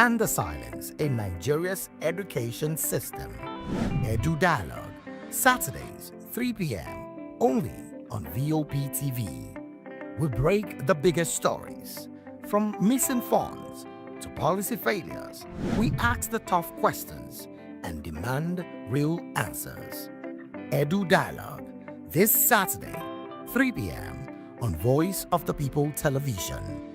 and the silence in Nigeria's education system. Edu Dialogue, Saturdays, 3 p.m., only on VOP TV. We break the biggest stories, from missing funds to policy failures. We ask the tough questions and demand real answers. Edu Dialogue, this Saturday, 3 p.m. on Voice of the People Television.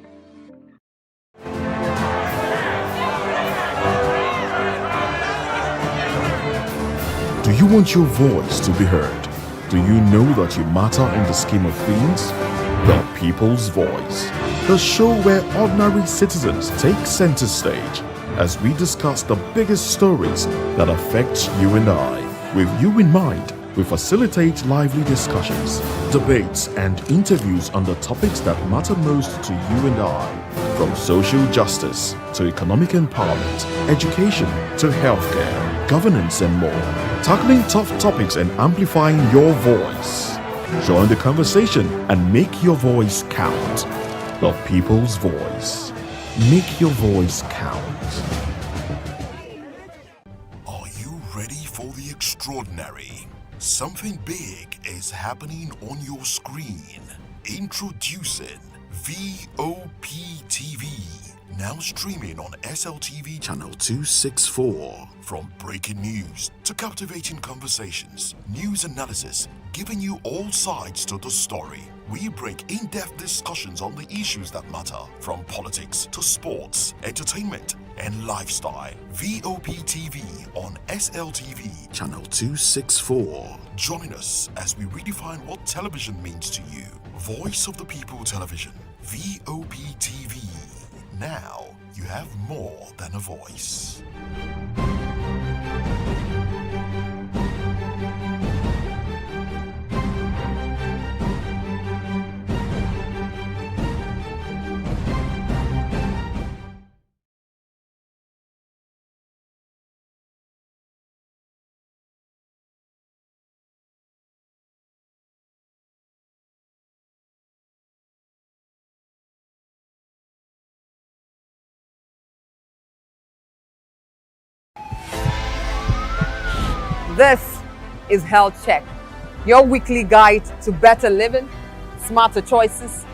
Do you want your voice to be heard? Do you know that you matter in the scheme of things? The People's Voice, the show where ordinary citizens take center stage as we discuss the biggest stories that affect you and I. With you in mind, we facilitate lively discussions, debates, and interviews on the topics that matter most to you and I, from social justice to economic empowerment, education to healthcare, governance, and more, tackling tough topics and amplifying your voice. Join the conversation and make your voice count. The People's Voice. Make your voice count. Are you ready for the extraordinary? Something big is happening on your screen. Introducing VOP TV. Now streaming on SLTV channel 264. From breaking news to captivating conversations, news analysis, giving you all sides to the story. We break in-depth discussions on the issues that matter, from politics to sports, entertainment, and lifestyle. VOP TV on SLTV channel 264. Join us as we redefine what television means to you. Voice of the People Television, VOP TV. Now you have more than a voice. This is Health Check, your weekly guide to better living, smarter choices,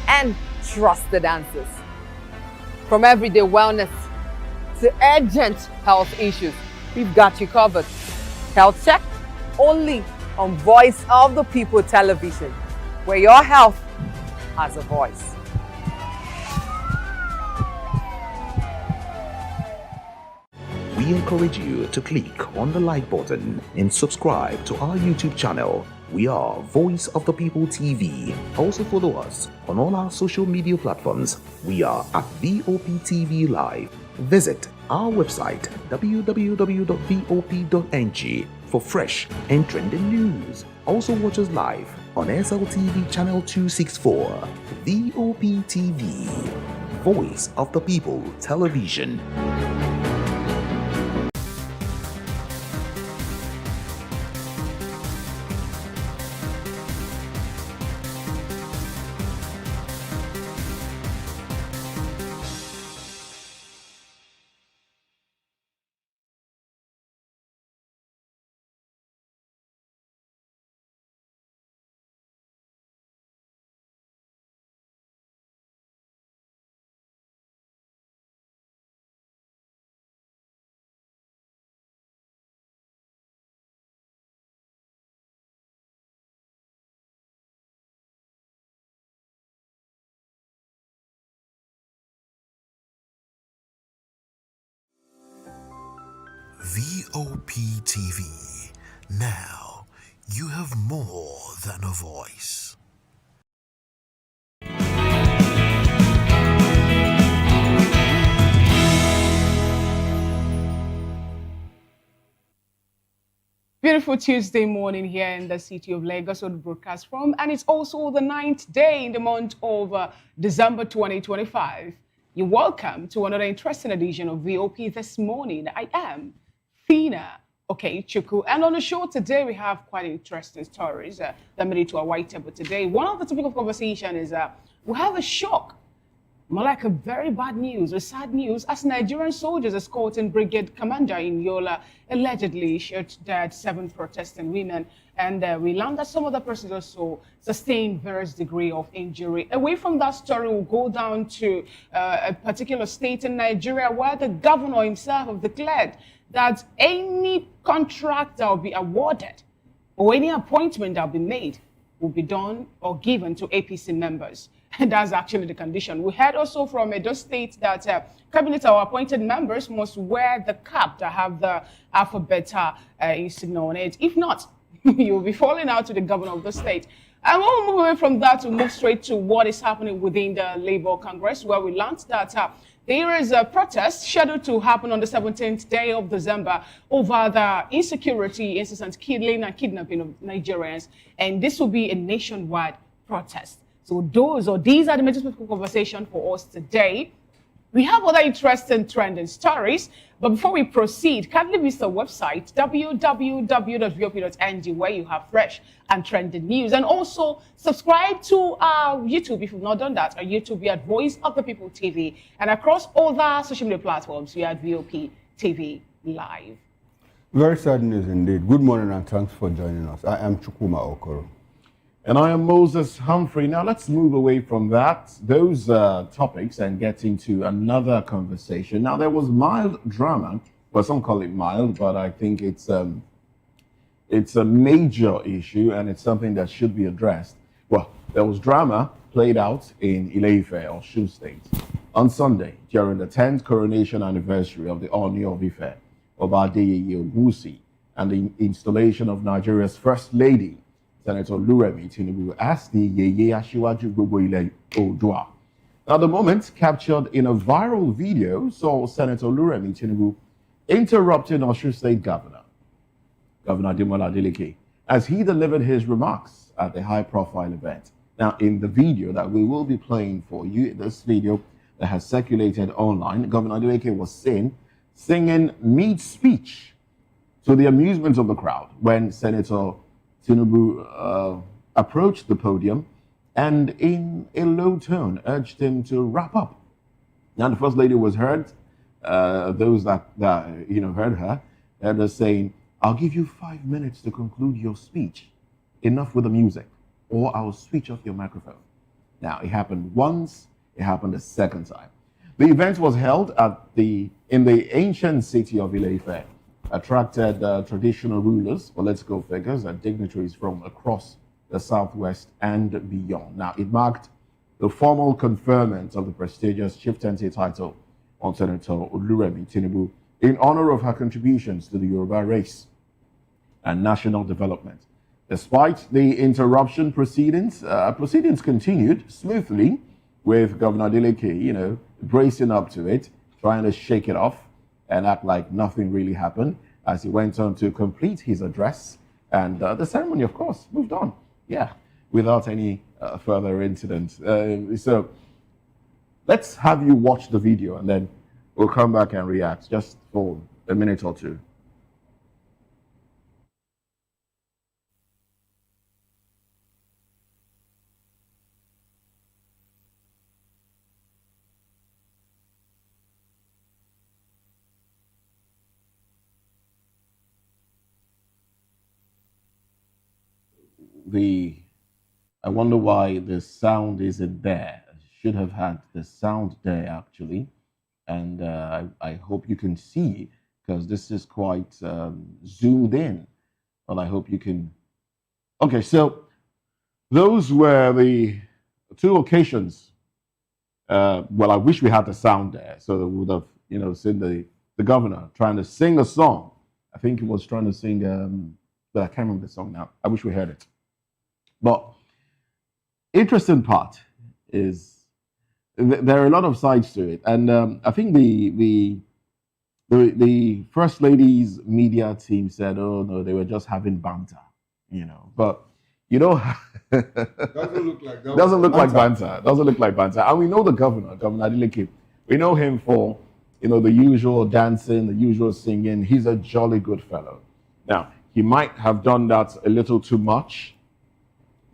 and trusted answers. From everyday wellness to urgent health issues, we've got you covered. Health Check, only on Voice of the People Television, where your health has a voice. We encourage you to click on the like button and subscribe to our YouTube channel. We are Voice of the People TV. Also follow us on all our social media platforms. We are at VOP TV Live. Visit our website www.vop.ng for fresh and trending news. Also watch us live on SLTV channel 264. VOP TV, Voice of the People Television. VOP TV. Now you have more than a voice. Beautiful Tuesday morning here in the city of Lagos, where we broadcast from, and it's also the 9th day in the month of December 2025. You're welcome to another interesting edition of VOP this morning. I am Fina Okechukwu, and on the show today we have quite interesting stories that made it to our white table today. One of the topic of conversation is we have a shock More like a very bad news, a sad news, as Nigerian soldiers escorting brigade commander in Yola allegedly shot dead 7 protesting women. And we learned that some other persons also sustained various degree of injury. Away from that story, we'll go down to a particular state in Nigeria where the governor himself have declared that any contract that will be awarded or any appointment that will be made will be done or given to APC members. And that's actually the condition. We heard also from Edo State that cabinet or appointed members must wear the cap that have the alphabet insignia on it. If not, you'll be falling out to the governor of the state. And we'll move away from that to move straight to what is happening within the Labour Congress, where we learned that there is a protest scheduled to happen on the 17th day of December over the insecurity, incessant killing and kidnapping of Nigerians. And this will be a nationwide protest. So these are the major topic of conversation for us today. We have other interesting trending stories, but before we proceed, kindly visit our website, www.vop.ng, where you have fresh and trending news. And also subscribe to our YouTube if you've not done that. Our YouTube, we are Voice of the People TV. And across all the social media platforms, we are VOP TV Live. Very sad news indeed. Good morning and thanks for joining us. I am Chukuma Okoro. And I am Moses Humphrey. Now let's move away from those topics and get into another conversation. Now there was mild drama, well some call it mild, but I think it's a major issue and it's something that should be addressed. Well, there was drama played out in Ile-Ife, Osun State, on Sunday during the 10th coronation anniversary of the Ooni of Ife, Oba Adeyeye Ogunwusi, and the installation of Nigeria's First Lady, Senator Oluremi Tinubu, as the Yeye Asiwaju Gbogbo Ile Oodua. Now, the moment captured in a viral video saw Senator Oluremi Tinubu interrupting Osun State Governor Ademola Adeleke, as he delivered his remarks at the high-profile event. Now, in the video that we will be playing for you, this video that has circulated online, Governor Adeleke was seen singing mid-speech to the amusement of the crowd when Senator Tinubu approached the podium and in a low tone urged him to wrap up. Now the First Lady was heard, those that heard her saying, "I'll give you 5 minutes to conclude your speech. Enough with the music, or I'll switch off your microphone." Now it happened once, it happened a second time. The event was held in the ancient city of Ile-Ife, attracted traditional rulers, political figures, and dignitaries from across the southwest and beyond. Now, it marked the formal conferment of the prestigious chieftaincy title on Senator Oluremi Tinubu in honor of her contributions to the Yoruba race and national development. Despite the interruption, proceedings continued smoothly, with Governor Adeleke, bracing up to it, trying to shake it off and act like nothing really happened as he went on to complete his address. And the ceremony, of course, moved on. Yeah, without any further incident. So let's have you watch the video and then we'll come back and react just for a minute or two. I wonder why the sound isn't there. I should have had the sound there actually, and I hope you can see, because this is quite zoomed in, but I hope you can. Okay, so those were the two occasions. Well, I wish we had the sound there, so that we would have, seen the governor trying to sing a song. I think he was trying to sing, but I can't remember the song now. I wish we heard it. But interesting part is there are a lot of sides to it, and I think the First Lady's media team said, "Oh no, they were just having banter," But Doesn't look like that. Doesn't look like banter. Doesn't look like banter. And we know the Governor Adeleke. We know him for the usual dancing, the usual singing. He's a jolly good fellow. Now he might have done that a little too much.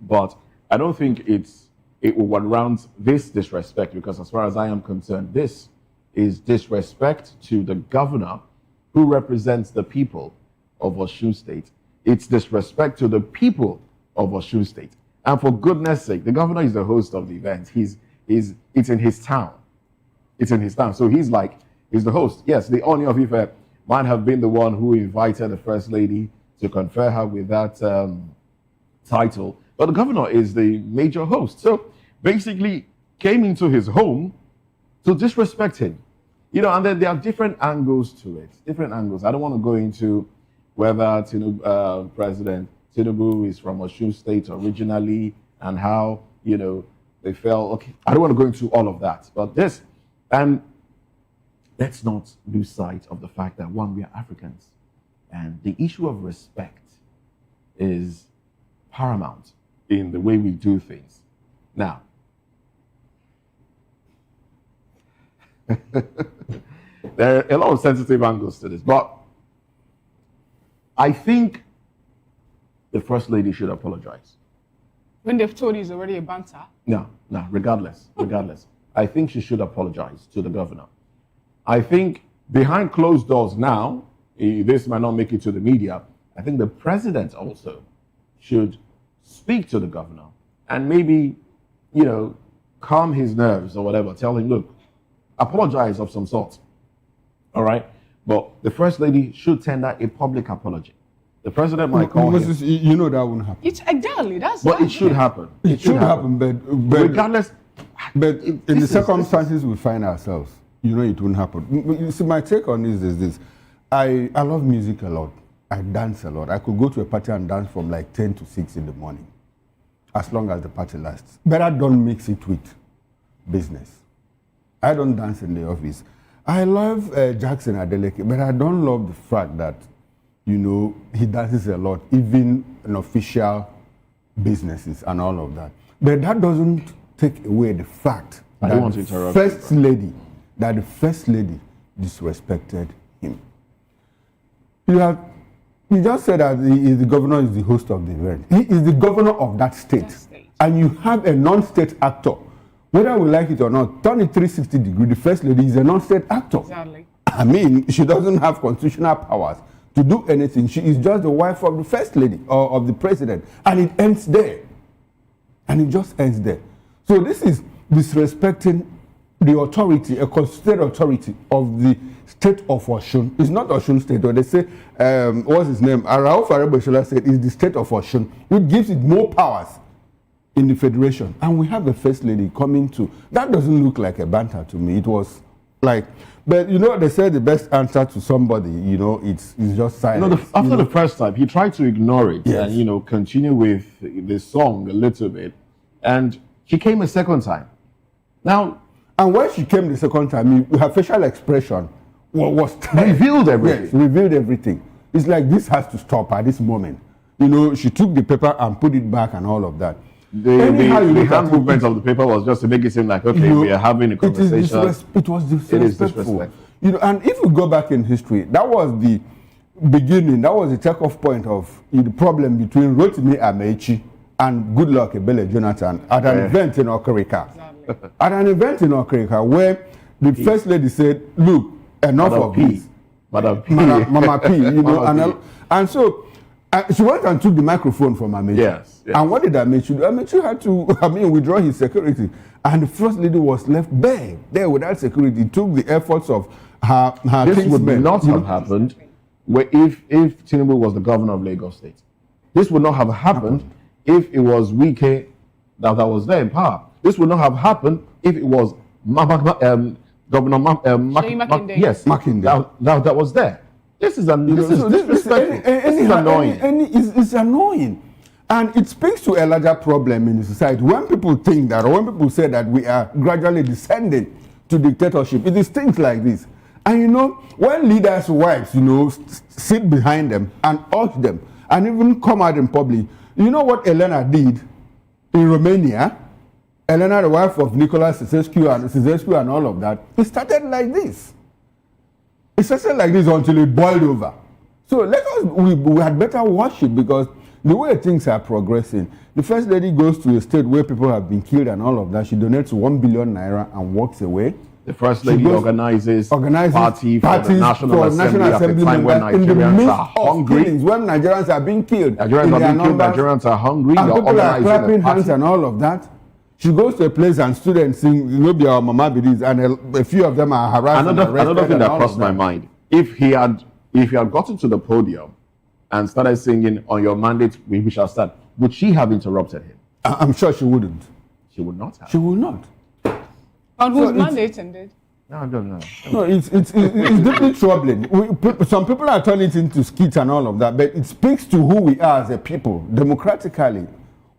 But I don't think it's it will warrant this disrespect, because as far as I am concerned, this is disrespect to the governor who represents the people of Osun State. It's disrespect to the people of Osun State. And for goodness sake, the governor is the host of the event. It's in his town. It's in his town. So he's the host. Yes, the Ooni of Ife might have been the one who invited the First Lady to confer her with that title, but the governor is the major host. So basically came into his home to disrespect him. You know, and then there are different angles to it. Different angles. I don't want to go into whether President Tinubu is from Osun State originally and how, you know, they felt, okay, I don't want to go into all of that. But this, and let's not lose sight of the fact that, one, we are Africans. And the issue of respect is paramount in the way we do things. Now, there are a lot of sensitive angles to this, but I think the First Lady should apologize. When they've told you it's already a banter? No, regardless. I think she should apologize to the governor. I think behind closed doors now, this might not make it to the media, I think the president also should speak to the governor and maybe, you know, calm his nerves or whatever. Tell him, look, apologize of some sort. All right? But the First Lady should tender a public apology. The president might call him. You know that won't happen. Exactly, But it should happen. It should happen, but regardless. But in the circumstances we find ourselves, you know, it won't happen. You see, my take on this is this. I love music a lot. I dance a lot. I could go to a party and dance from like 10 to 6 in the morning, as long as the party lasts. But I don't mix it with business. I don't dance in the office. I love Jackson Adeleke, but I don't love the fact that, you know, he dances a lot, even in official businesses and all of that. But that doesn't take away the fact that the First Lady disrespected him. You just said that the governor is the host of the event. He is the governor of that state. And you have a non-state actor. Whether we like it or not, turn it 360 degrees, the First Lady is a non-state actor. Exactly. I mean, she doesn't have constitutional powers to do anything. She is just the wife of the First Lady or of the President. And it ends there. And it just ends there. So this is disrespecting the authority, a constituted authority of the state of Osun. It's not Osun State, or they say, what's his name? Rauf Aregbesola said it's the state of Osun, which gives it more powers in the federation. And we have the First Lady coming to. That doesn't look like a banter to me. It was like, but you know, they said the best answer to somebody, you know, it's just silence. You know, after the first time, he tried to ignore it and, you know, continue with the song a little bit. And she came a second time. Now, and when she came the second time, her facial expression was revealed everything. Yes, revealed everything. It's like this has to stop at this moment. You know, she took the paper and put it back and all of that. The hand movement of the paper was just to make it seem like, okay, you know, we are having a conversation. It was disrespectful. It is disrespectful. You know, and if we go back in history, that was the beginning, that was the takeoff point of the problem between Rotimi Amechi and Goodluck Ebele Jonathan at an event in Okerika. Exactly. At an event in Okerika where the First Lady said, look, enough of this. Madam P. Mama P, you know, and so she went and took the microphone from Amechi. Yes. And what did Amechi do? Amechi had to, withdraw his security. And the First Lady was left there without security. It took the efforts of her This would not have happened if Tinubu was the governor of Lagos State. This would not have happened if it was Wike that was there in power. This would not have happened if it was Governor Makinde. Yes, Makinde. That was there. This is disrespectful. This is annoying. It's annoying. And it speaks to a larger problem in the society. When people think that, or when people say that we are gradually descending to dictatorship, it is things like this. And you know, when leaders' wives, you know, sit behind them and urge them, and even come out in public, you know what Elena did in Romania? Elena, the wife of Nicolas Ceausescu and all of that, it started like this. It started like this until it boiled over. So we had better watch it, because the way things are progressing, the first lady goes to a state where people have been killed and all of that. She donates 1 billion naira and walks away. The first lady organizes party for parties the National Assembly at a time when in the midst Nigerians are hungry. Killings, when Nigerians are being killed. Nigerians are hungry. And people are clapping hands and all of that. She goes to a place and students sing, you know, be our mama bidis, and a few of them are harassed. Another thing that crossed my mind: if he had gotten to the podium and started singing "On Your Mandate We Shall Stand," would she have interrupted him? I'm sure she wouldn't. She would not have. She would not. On whose mandate ended? No, I don't know. No, it's deeply troubling. Some people are turning it into skits and all of that, but it speaks to who we are as a people, democratically.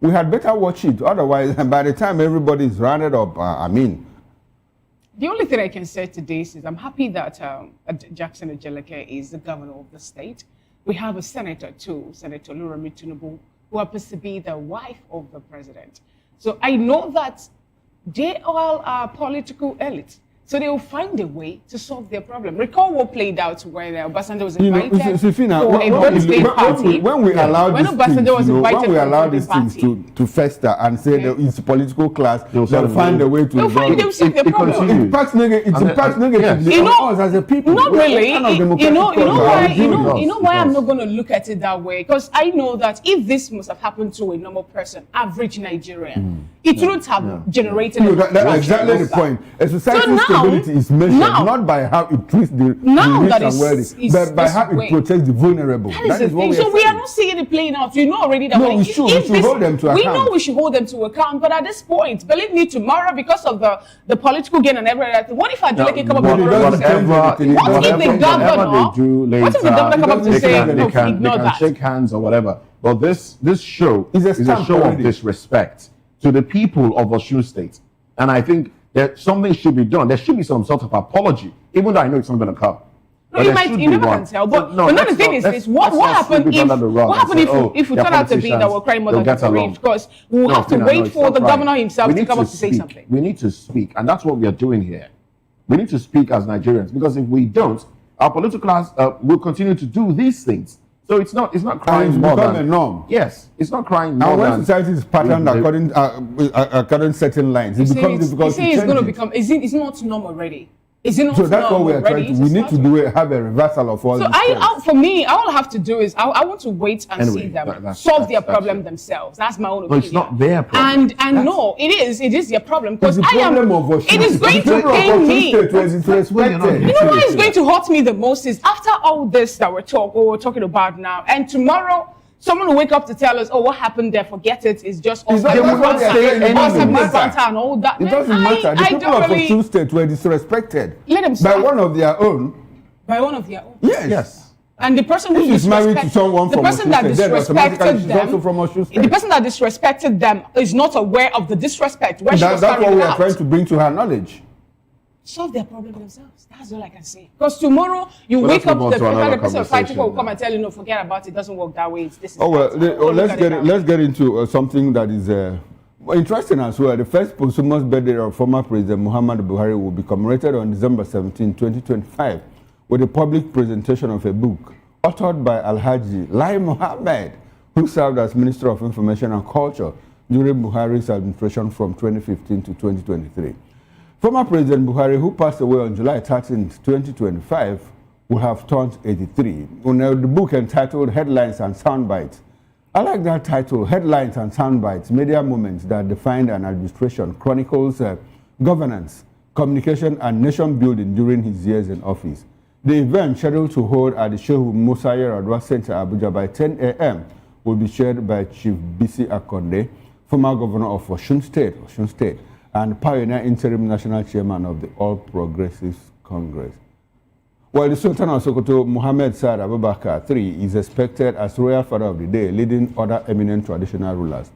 We had better watch it. Otherwise, by the time everybody is rounded up, The only thing I can say to this is I'm happy that Jackson Ajeleke is the governor of the state. We have a senator too, Senator Oluremi Tinubu, who happens to be the wife of the president. So I know that they all are political elites. So they will find a way to solve their problem. Recall what played out when Obasanjo was invited for a birthday party. When we allow these things to fester and say that it's political class, they'll find a way to solve the problem. It impacts negatively on us as a people. Not really. You know why I'm not going to look at it that way? Because I know that if this must have happened to a normal person, average Nigerian, it wouldn't have generated. That's exactly the point. A society's stability is measured not by how it treats the rich and wealthy, but by how it protects the vulnerable. That is what so we are not seeing it playing out. We know already that we should hold them to account. We know we should hold them to account, but at this point, believe me, tomorrow, because of the political gain and everything, what if Adeleke come up with what if the governor come up to say, ignore that? Shake hands or whatever. But this show is a show of disrespect to the people of Osun State. And I think that something should be done. There should be some sort of apology, even though I know it's not going to come. No, you never can tell. But the thing is this: what happened if we turn out to be that we're crying more than grief? Because we'll have to wait for the governor himself to come up to say something. We need to speak, and that's what we are doing here. We need to speak as Nigerians, because if we don't, our political class will continue to do these things. So it's not crying more than a norm. Yes, it's not crying more than. And when society is patterned according certain lines, it becomes difficult to change. It's going to become. It's not norm already. Is it not so that's what we are trying to. We need to have a reversal of all. So for me, all I have to do is I want to wait and see them solve their problem themselves. That's my own opinion. But it's not their problem. And no, it is their problem, because it is going to pain me. You know what is going to hurt me the most is after all this that we're talking about now, and tomorrow someone will wake up to tell us, oh, what happened there? Forget it. It's just us. They will not say anything. And all that. It doesn't matter. The people of Osun State were disrespected by one of their own. By one of their own? Yes. And the person who is married to someone from Osun State, the person that disrespected them is not aware of the disrespect. That's what we are trying to bring to her knowledge. Solve their problem themselves. That's all I can say. Because tomorrow you wake up, the person of 5 people will come and tell you, no, forget about it. It doesn't work that way. Let's get into something that is interesting as well. The first posthumous birthday of former President Muhammadu Buhari will be commemorated on December 17, 2025, with a public presentation of a book authored by Alhaji Lai Mohammed, who served as Minister of Information and Culture during Buhari's administration from 2015 to 2023. Former President Buhari, who passed away on July 13, 2025, will have turned 83. The book entitled Headlines and Soundbites. I like that title, Headlines and Soundbites, Media Moments that Defined an Administration, chronicles governance, communication, and nation building during his years in office. The event, scheduled to hold at the Shehu Musa Yar'Adua Center, Abuja, by 10 a.m., will be chaired by Chief Bisi Akonde, former governor of Osun State, and pioneer interim national chairman of the All Progressives Congress. While the Sultan of Sokoto, Mohammed Saad Abubakar III, is expected as Royal Father of the Day, leading other eminent traditional rulers.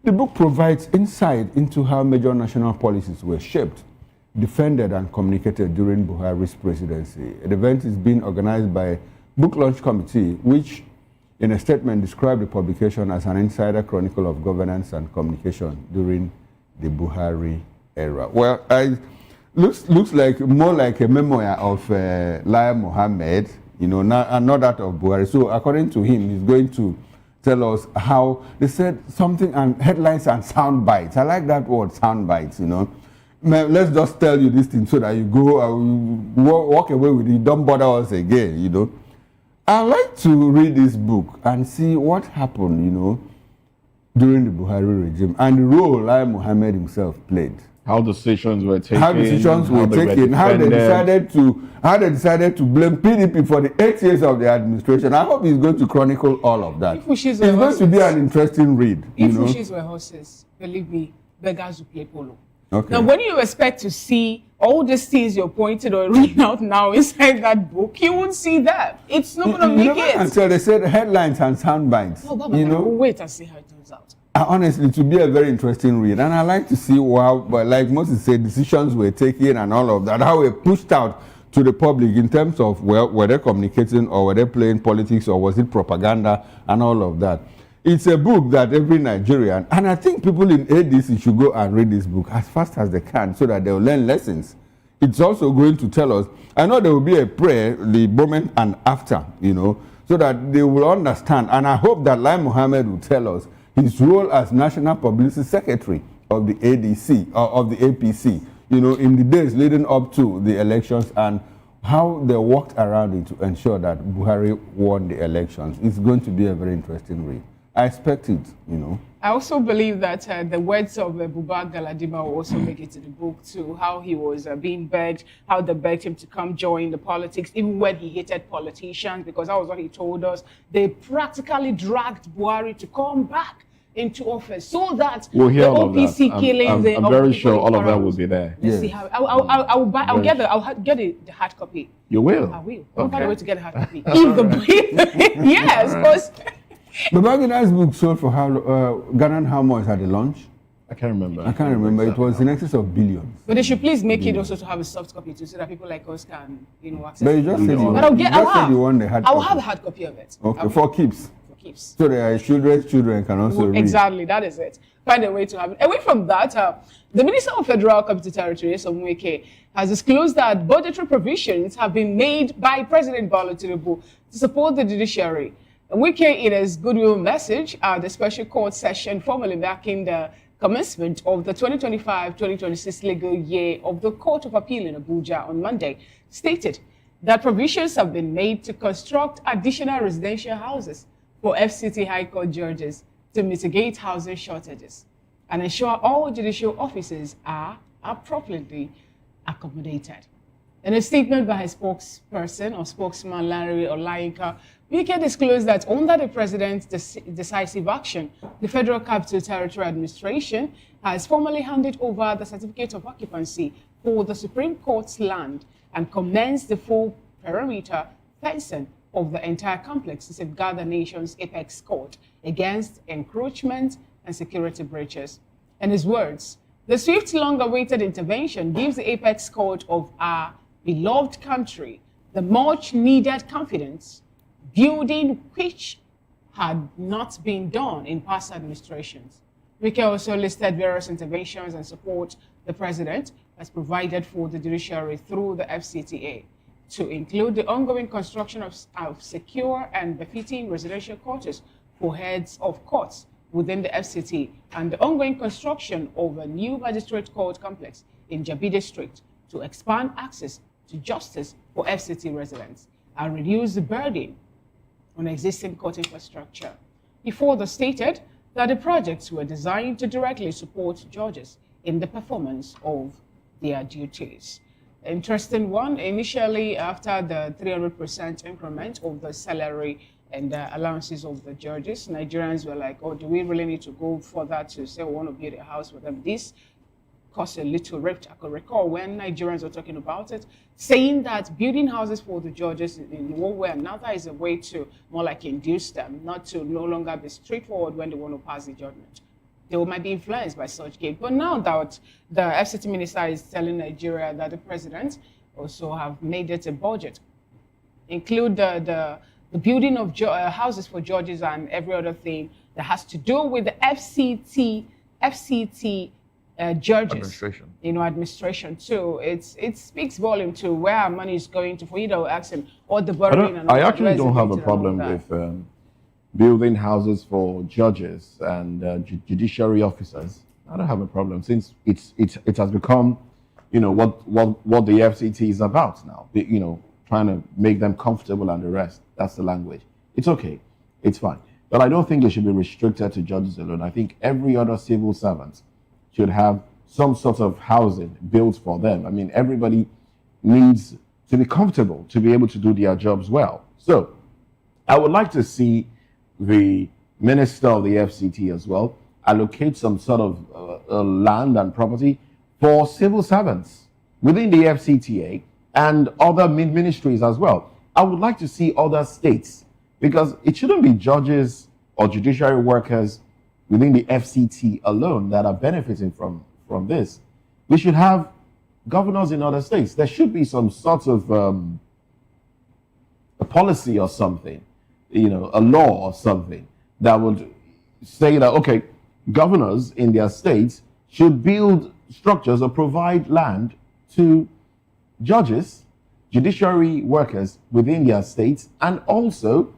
The book provides insight into how major national policies were shaped, defended, and communicated during Buhari's presidency. The event is being organized by Book Launch Committee, which, in a statement, described the publication as an insider chronicle of governance and communication during the Buhari era. Well, looks like more like a memoir of Lai Mohammed, and not that of Buhari. So according to him, he's going to tell us how they said something and headlines and sound bites. I like that word, sound bites, you know. Let's just tell you this thing so that you go walk away with it. Don't bother us again, you know. I like to read this book and see what happened, you know, during the Buhari regime and the role Lai Mohammed himself played. How decisions were taken. How decisions were taken. How they decided to blame PDP for the 8 years of the administration. I hope he's going to chronicle all of that. It's going to be an interesting read. If wishes were horses, believe me, beggars will play polo. Okay. Now, when you expect to see all these things you're pointing or reading out now inside that book, you won't see that. It's not going to make it. Until they said headlines and sound bites. Oh, Baba, you know, we'll wait and see how it turns out. Honestly, it will be a very interesting read, and I like to see how, like Moses said, decisions were taken and all of that, how we're pushed out to the public in terms of, well, were they communicating or were they playing politics or was it propaganda and all of that. It's a book that every Nigerian, and I think people in ADC should go and read this book as fast as they can so that they'll learn lessons. It's also going to tell us, I know there will be a prayer, the moment and after, you know, so that they will understand. And I hope that Lai Mohammed will tell us his role as National Publicity Secretary of the ADC, or of the APC, you know, in the days leading up to the elections and how they worked around it to ensure that Buhari won the elections. It's going to be a very interesting read. I expect it, you know. I also believe that the words of Buba Galadima will also make it to the book too, how he was being begged, how they begged him to come join the politics, even when he hated politicians, because that was what he told us. They practically dragged Buhari to come back into office so that we'll hear the all OPC of that. killings... I'm very sure all of that will be there. Let's see how... I'll get the hard copy. You will? I will. I'll find a way to get a hard copy. Yes, because... Babangida book sold for Ghana how much at the launch? I can't remember. I can't remember. It was in excess of billions. But they should please make it also to have a soft copy too, so that people like us can, you know, access. But you just said I'll have a hard copy of it. Okay, for keeps. For keeps. So their children can also read. Exactly, that is it. Find a way to have it. Away from that, the Minister of Federal Capital Territory, Somweke, has disclosed that budgetary provisions have been made by President Bola Tinubu to support the judiciary. Wike, in his goodwill message at the special court session formally marking the commencement of the 2025-2026 legal year of the Court of Appeal in Abuja on Monday, stated that provisions have been made to construct additional residential houses for FCT High Court judges to mitigate housing shortages and ensure all judicial offices are appropriately accommodated. In a statement by his spokesperson or spokesman Larry Olayinka, Wike disclosed that under the president's decisive action, the Federal Capital Territory Administration has formally handed over the certificate of occupancy for the Supreme Court's land and commenced the full perimeter fencing of the entire complex to safeguard the nation's apex court against encroachment and security breaches. In his words, the swift, long-awaited intervention gives the apex court of our beloved country the much-needed confidence building which had not been done in past administrations. Wike also listed various interventions and support the president has provided for the judiciary through the FCTA, to include the ongoing construction of secure and befitting residential quarters for heads of courts within the FCT and the ongoing construction of a new magistrate court complex in Jabi District to expand access to justice for FCT residents and reduce the burden on existing court infrastructure. He further stated that the projects were designed to directly support judges in the performance of their duties. Interesting one, initially after the 300% increment of the salary and the allowances of the judges, Nigerians were like, oh, do we really need to go further to say we want to build a house for them? This caused a little rift. I could recall when Nigerians were talking about it, saying that building houses for the judges in one way or another is a way to more like induce them, not to no longer be straightforward when they want to pass the judgment. They might be influenced by such gain. But now that the FCT minister is telling Nigeria that the president also have made it a budget, include the building of houses for judges and every other thing that has to do with the FCT judges, administration too. It speaks volume to where our money is going to. For you to ask him what the burden and I actually don't have a problem with building houses for judges and judiciary officers, I don't have a problem since it has become, what the FCT is about now. Trying to make them comfortable and the rest. That's the language. It's okay. It's fine. But I don't think it should be restricted to judges alone. I think every other civil servant should have some sort of housing built for them. I mean, everybody needs to be comfortable to be able to do their jobs well. So I would like to see the minister of the FCT as well allocate some sort of land and property for civil servants within the FCTA and other ministries as well. I would like to see other states, because it shouldn't be judges or judiciary workers within the FCT alone that are benefiting from this. We should have governors in other states. There should be some sort of a policy or something, a law or something that would say that, okay, governors in their states should build structures or provide land to judges, judiciary workers within their states, and also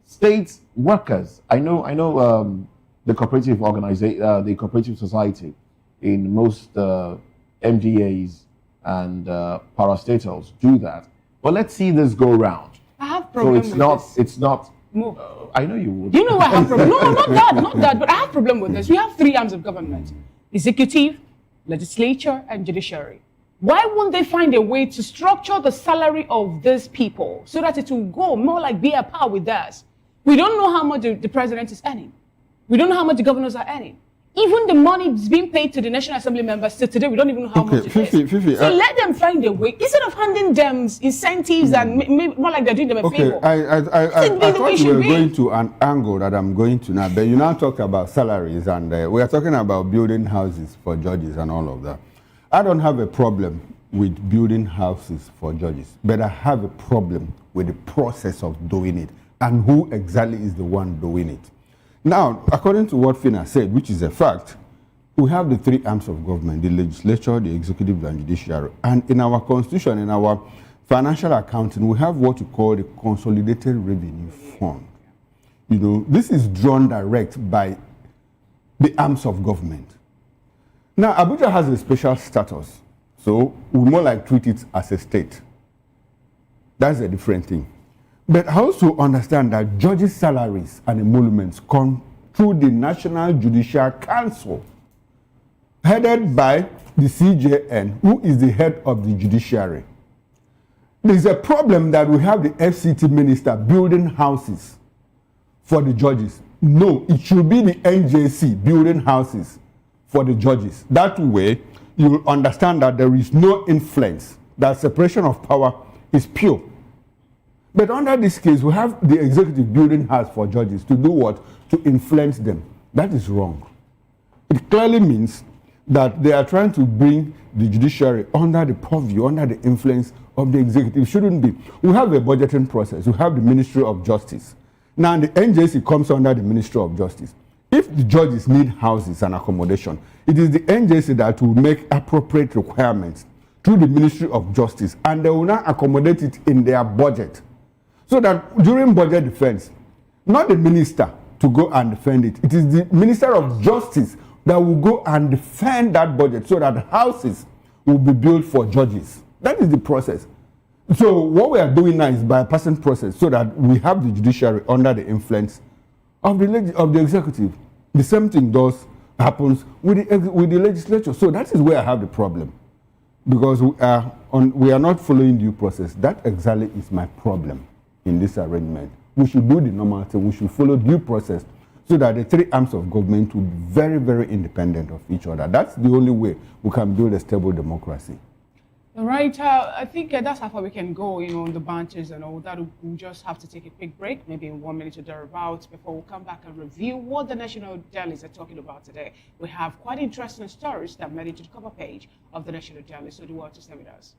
state workers. I know the cooperative organization, the cooperative society in most MDAs and parastatals do that. But let's see this go round. I have problems with this. It's not. Move. I know you would. You know I have problem. No, not that. But I have problem with this. We have three arms of government: executive, legislature, and judiciary. Why won't they find a way to structure the salary of these people so that it will go more like be a par with us? We don't know how much the president is earning. We don't know how much the governors are earning. Even the money is being paid to the National Assembly members till today, we don't even know how much it is. Fifi, so let them find a way, instead of handing them incentives and more like they're doing them a favor. I thought you were going to an angle that I'm going to now, but you now talk about salaries, and we are talking about building houses for judges and all of that. I don't have a problem with building houses for judges, but I have a problem with the process of doing it and who exactly is the one doing it. Now, according to what Fina said, which is a fact, we have the three arms of government, the legislature, the executive, and judiciary. And in our constitution, in our financial accounting, we have what we call the Consolidated Revenue Fund. This is drawn direct by the arms of government. Now, Abuja has a special status, so we more like treat it as a state. That's a different thing. But I also understand that judges' salaries and emoluments come through the National Judicial Council, headed by the CJN, who is the head of the judiciary. There's a problem that we have the FCT minister building houses for the judges. No, it should be the NJC building houses for the judges. That way, you will understand that there is no influence, that separation of power is pure. But under this case, we have the executive building house for judges to do what? To influence them. That is wrong. It clearly means that they are trying to bring the judiciary under the purview, under the influence of the executive. It shouldn't be. We have a budgeting process. We have the Ministry of Justice. Now, the NJC comes under the Ministry of Justice. If the judges need houses and accommodation, it is the NJC that will make appropriate requirements through the Ministry of Justice, and they will not accommodate it in their budget. So that during budget defense, not the minister to go and defend it. It is the Minister of Justice that will go and defend that budget so that houses will be built for judges. That is the process. So what we are doing now is bypassing process so that we have the judiciary under the influence of the executive. The same thing happens with the legislature. So that is where I have the problem, because we are not following due process. That exactly is my problem in this arrangement. We should do the normal thing. We should follow due process so that the three arms of government will be very, very independent of each other. That's the only way we can build a stable democracy. All right. I think that's how far we can go, on the branches and all that. We'll just have to take a quick break, maybe 1 minute or thereabouts, before we'll come back and review what the national dailies are talking about today. We have quite interesting stories that made it to the cover page of the national daily, so do want to stay with us.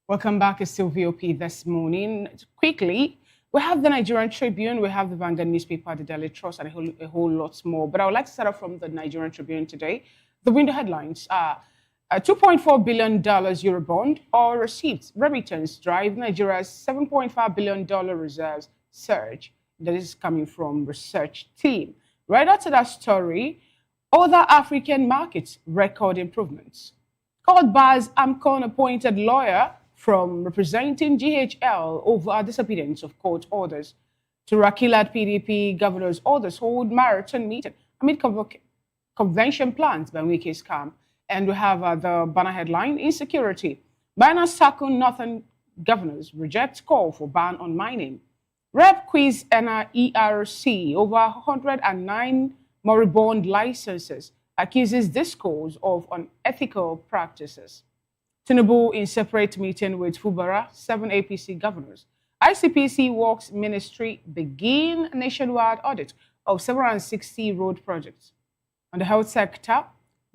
Welcome back. It's still VOP this morning. Quickly, we have the Nigerian Tribune, we have the Vanguard newspaper, the Daily Trust, and a whole lot more. But I would like to start off from the Nigerian Tribune today. The window headlines are $2.4 billion Eurobond or receipts remittance drive Nigeria's $7.5 billion reserves surge. That is coming from research team. Right after that story, other African markets record improvements. Court bars AMCON appointed lawyer from representing GHL over disobedience of court orders. To Rakilat PDP governor's orders hold marathon meeting amid convention plans by Wike's camp. And we have the banner headline, Insecurity. Binance tackle Northern governors reject call for ban on mining. Rep quiz ERC over 109 moribund licenses, accuses discourse of unethical practices. Tinubu in separate meeting with Fubara, 7 APC governors. ICPC Works Ministry begin nationwide audit of 760 road projects. On the health sector,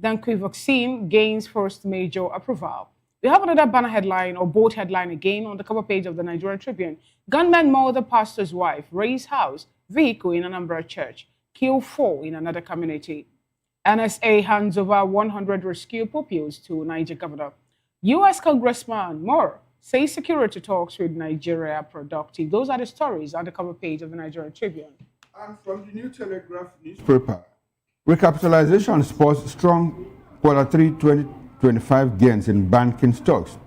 Dankwi vaccine gains first major approval. We have another banner headline or bold headline again on the cover page of the Nigerian Tribune. Gunmen murder pastor's wife, raise house, vehicle in Anambra church, kill 4 in another community. NSA hands over 100 rescue pupils to Niger governor. U.S. Congressman Moore says security talks with Nigeria productive. Those are the stories on the cover page of the Nigerian Tribune. And from the New Telegraph newspaper, recapitalization supports strong Q3 2025 gains in banking stocks,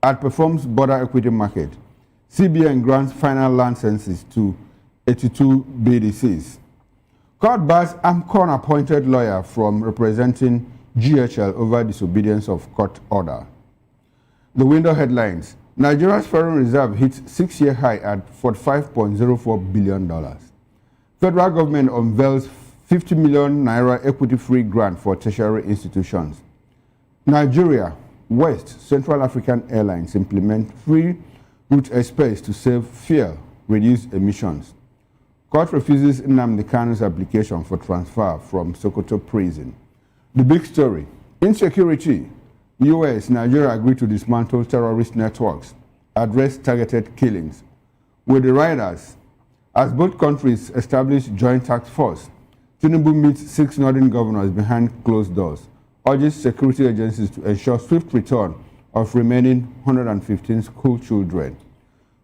outperforms border equity market. CBN grants final licenses to 82 BDCs. Court bars AMCON appointed lawyer from representing GHL over disobedience of court order. The window headlines, Nigeria's foreign reserve hits 6-year high at $45.04 billion. Federal government unveils 50 million naira equity-free grant for tertiary institutions. Nigeria, West Central African Airlines implement free route airspace to save fuel, reduce emissions. Court refuses Nnamdi Kanu's application for transfer from Sokoto prison. The big story, insecurity. US, Nigeria agreed to dismantle terrorist networks, address targeted killings. With the riders, as both countries establish joint task force, Tinubu meets 6 northern governors behind closed doors, urges security agencies to ensure swift return of remaining 115 school children.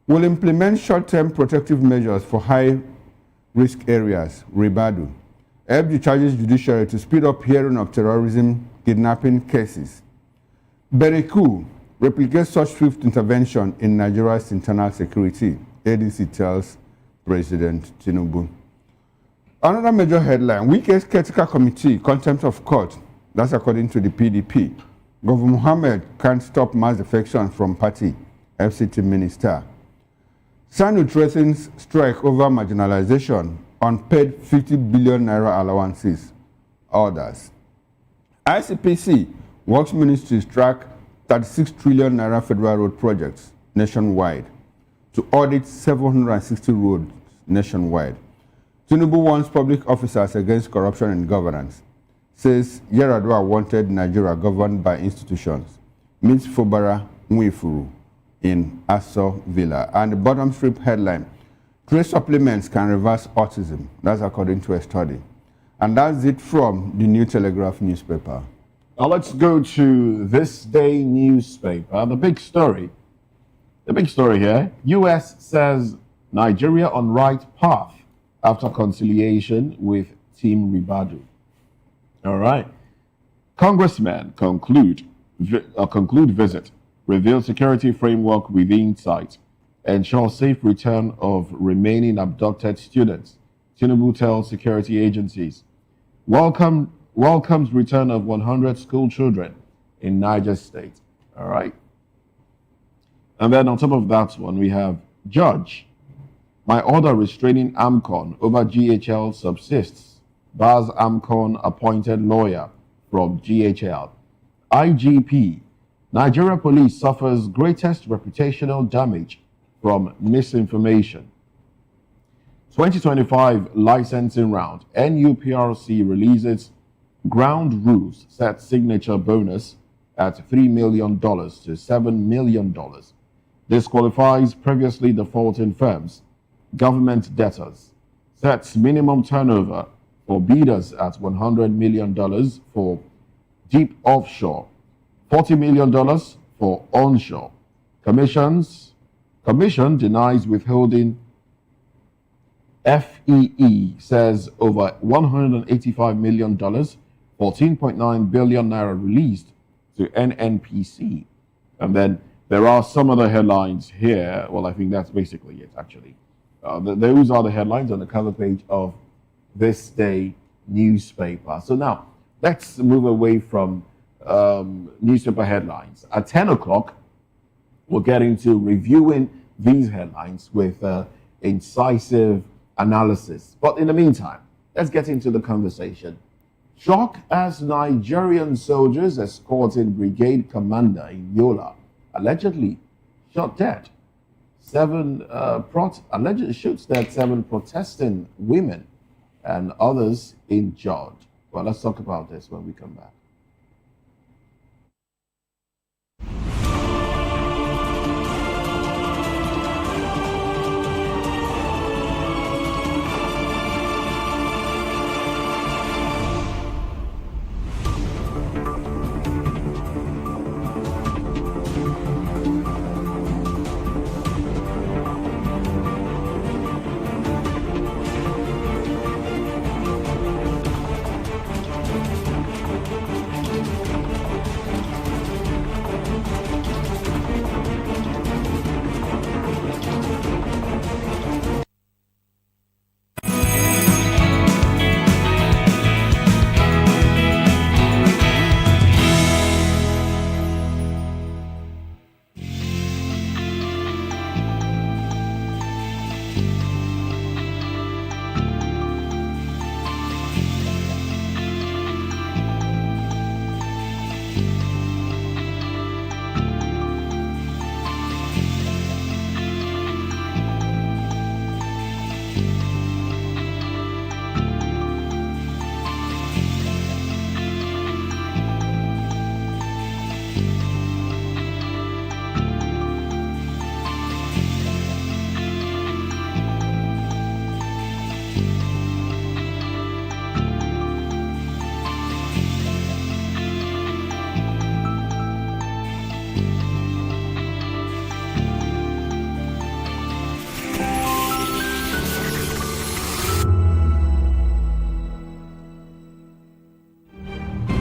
Will implement short-term protective measures for high-risk areas, Ribadu. FG charges judiciary to speed up hearing of terrorism, kidnapping cases. Beriku replicates such swift intervention in Nigeria's internal security, ADC tells President Tinubu. Another major headline, Wike's Caretaker Committee, contempt of court. That's according to the PDP. Governor Mohammed can't stop mass defection from party, FCT minister. SANU threatens strike over marginalization, unpaid 50 billion naira allowances. Orders. ICPC Works Ministries track 36 trillion naira federal road projects nationwide to audit 760 roads nationwide. Tinubu warns public officers against corruption in governance. Says Yaradua wanted Nigeria governed by institutions. Meets Fubara Mwifuru in Aso Villa. And the bottom strip headline, trace supplements can reverse autism. That's according to a study. And that's it from the New Telegraph newspaper. Now let's go to This Day newspaper. The big story here, US says Nigeria on right path after conciliation with Team Ribadu. All right. Congressmen conclude visit, reveal security framework within site, ensure safe return of remaining abducted students. Tinubu tells security agencies. Welcomes return of 100 school children in Niger State. All right. And then on top of that one, we have Judge. My order restraining AMCON over GHL subsists. Bars AMCON appointed lawyer from GHL. IGP. Nigeria police suffers greatest reputational damage from misinformation. 2025 licensing round. NUPRC releases ground rules, set signature bonus at $3 million to $7 million. disqualifies previously defaulting firms. Government debtors. Sets minimum turnover for bidders at $100 million for deep offshore, $40 million for onshore. Commission denies withholding. FEE says over $185 million, 14.9 billion naira released to NNPC. And then there are some other headlines here. Well, I think that's basically it, actually. Those are the headlines on the cover page of this day newspaper. So now, let's move away from newspaper headlines. At 10 o'clock, we'll get into reviewing these headlines with incisive analysis. But in the meantime, let's get into the conversation. Shock as Nigerian soldiers escorting brigade commander in Yola allegedly shot dead. Allegedly shoots dead 7 protesting women and others injured. Well, let's talk about this when we come back.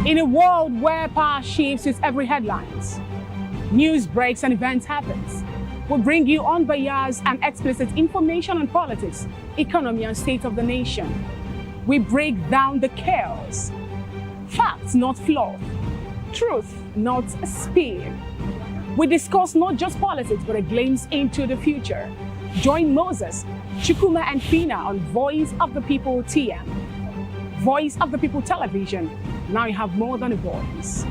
In a world where power shifts with every headlines, news breaks and events happens, we bring you unbiased and explicit information on politics, economy, and state of the nation. We break down the chaos. Facts, not fluff. Truth, not a spin. We discuss not just politics, but a glimpse into the future. Join Moses, Chukuma, and Fina on Voice of the People TM. Voice of the People Television. Now you have more than a voice.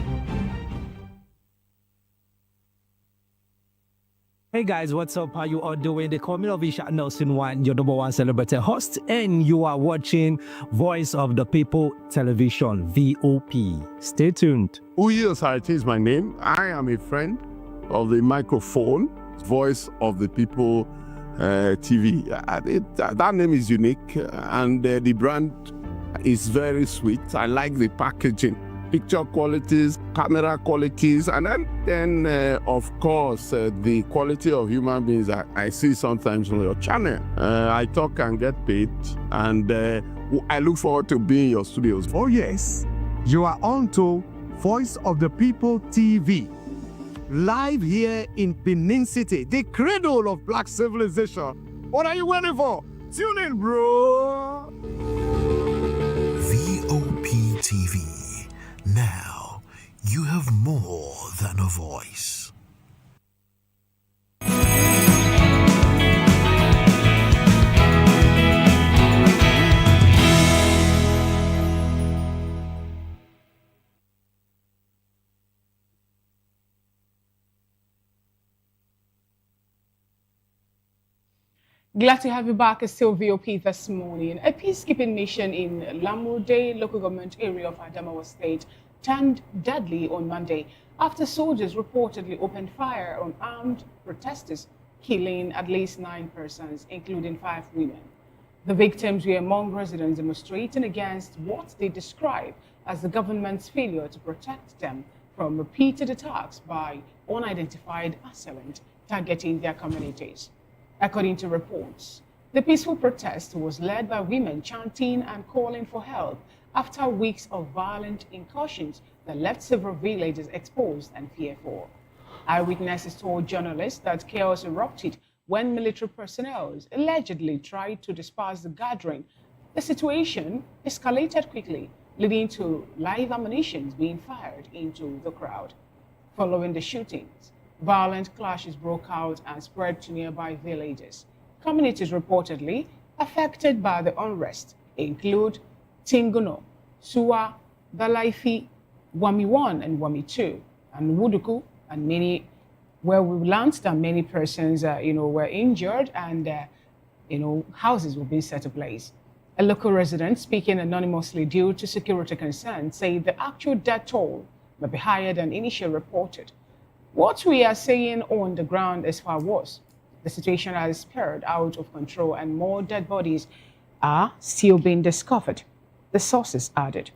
Hey guys, what's up? How you all doing? They call me Lovisha Nelson One, your #1 celebrity host, and you are watching Voice of the People Television, VOP. Stay tuned. Uyi Osarate is my name. I am a friend of the microphone, Voice of the People TV. That name is unique, and the brand is very sweet. I like the packaging, picture qualities, camera qualities, and then of course, the quality of human beings that I see sometimes on your channel. I talk and get paid, and I look forward to being in your studios. Oh yes, you are on to Voice of the People TV. Live here in Benin City, the cradle of black civilization. What are you waiting for? Tune in, bro. VOP TV. Now, you have more than a voice. Glad to have you back. It's still VOP this morning. A peacekeeping mission in Lamurde local government area of Adamawa State turned deadly on Monday after soldiers reportedly opened fire on armed protesters, killing at least 9 persons, including 5 women. The victims were among residents demonstrating against what they describe as the government's failure to protect them from repeated attacks by unidentified assailants targeting their communities. According to reports, the peaceful protest was led by women chanting and calling for help after weeks of violent incursions that left several villages exposed and fearful. Eyewitnesses told journalists that chaos erupted when military personnel allegedly tried to disperse the gathering. The situation escalated quickly, leading to live ammunition being fired into the crowd. Following the shootings, violent clashes broke out and spread to nearby villages. Communities reportedly affected by the unrest include Tinguno, Suwa, Balaifi, Wami 1 and Wami 2, and Wuduku, and many, where we learned that many persons, were injured and, houses were being set ablaze. A local resident speaking anonymously due to security concerns said the actual death toll may be higher than initially reported. What we are saying on the ground is far worse. The situation has spiraled out of control and more dead bodies are still being discovered, the sources added.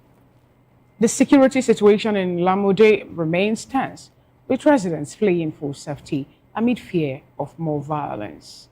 The security situation in Lamode remains tense, with residents fleeing for safety amid fear of more violence.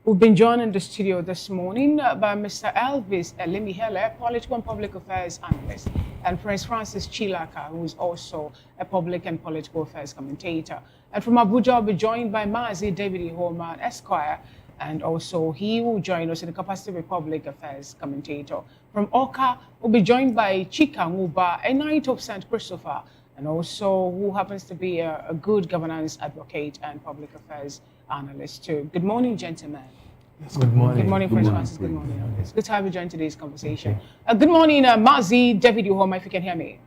We've been joined in the studio this morning by Mr. Elvis Elimihele, political and public affairs analyst, and Prince Francis Chilaka, who is also a public and political affairs commentator. And from Abuja, we'll be joined by Mazi David Ihoma, Esquire, and also he will join us in the capacity of a public affairs commentator. From Oka, we'll be joined by Chika Nguba, a Knight of St. Christopher, and also who happens to be a good governance advocate and public affairs analyst too. Good morning, gentlemen. Yes, good morning. Good morning, Prince Francis. Good morning. It's good to have you join today's conversation. Good morning, Mazi David Ihoma, if you can hear me.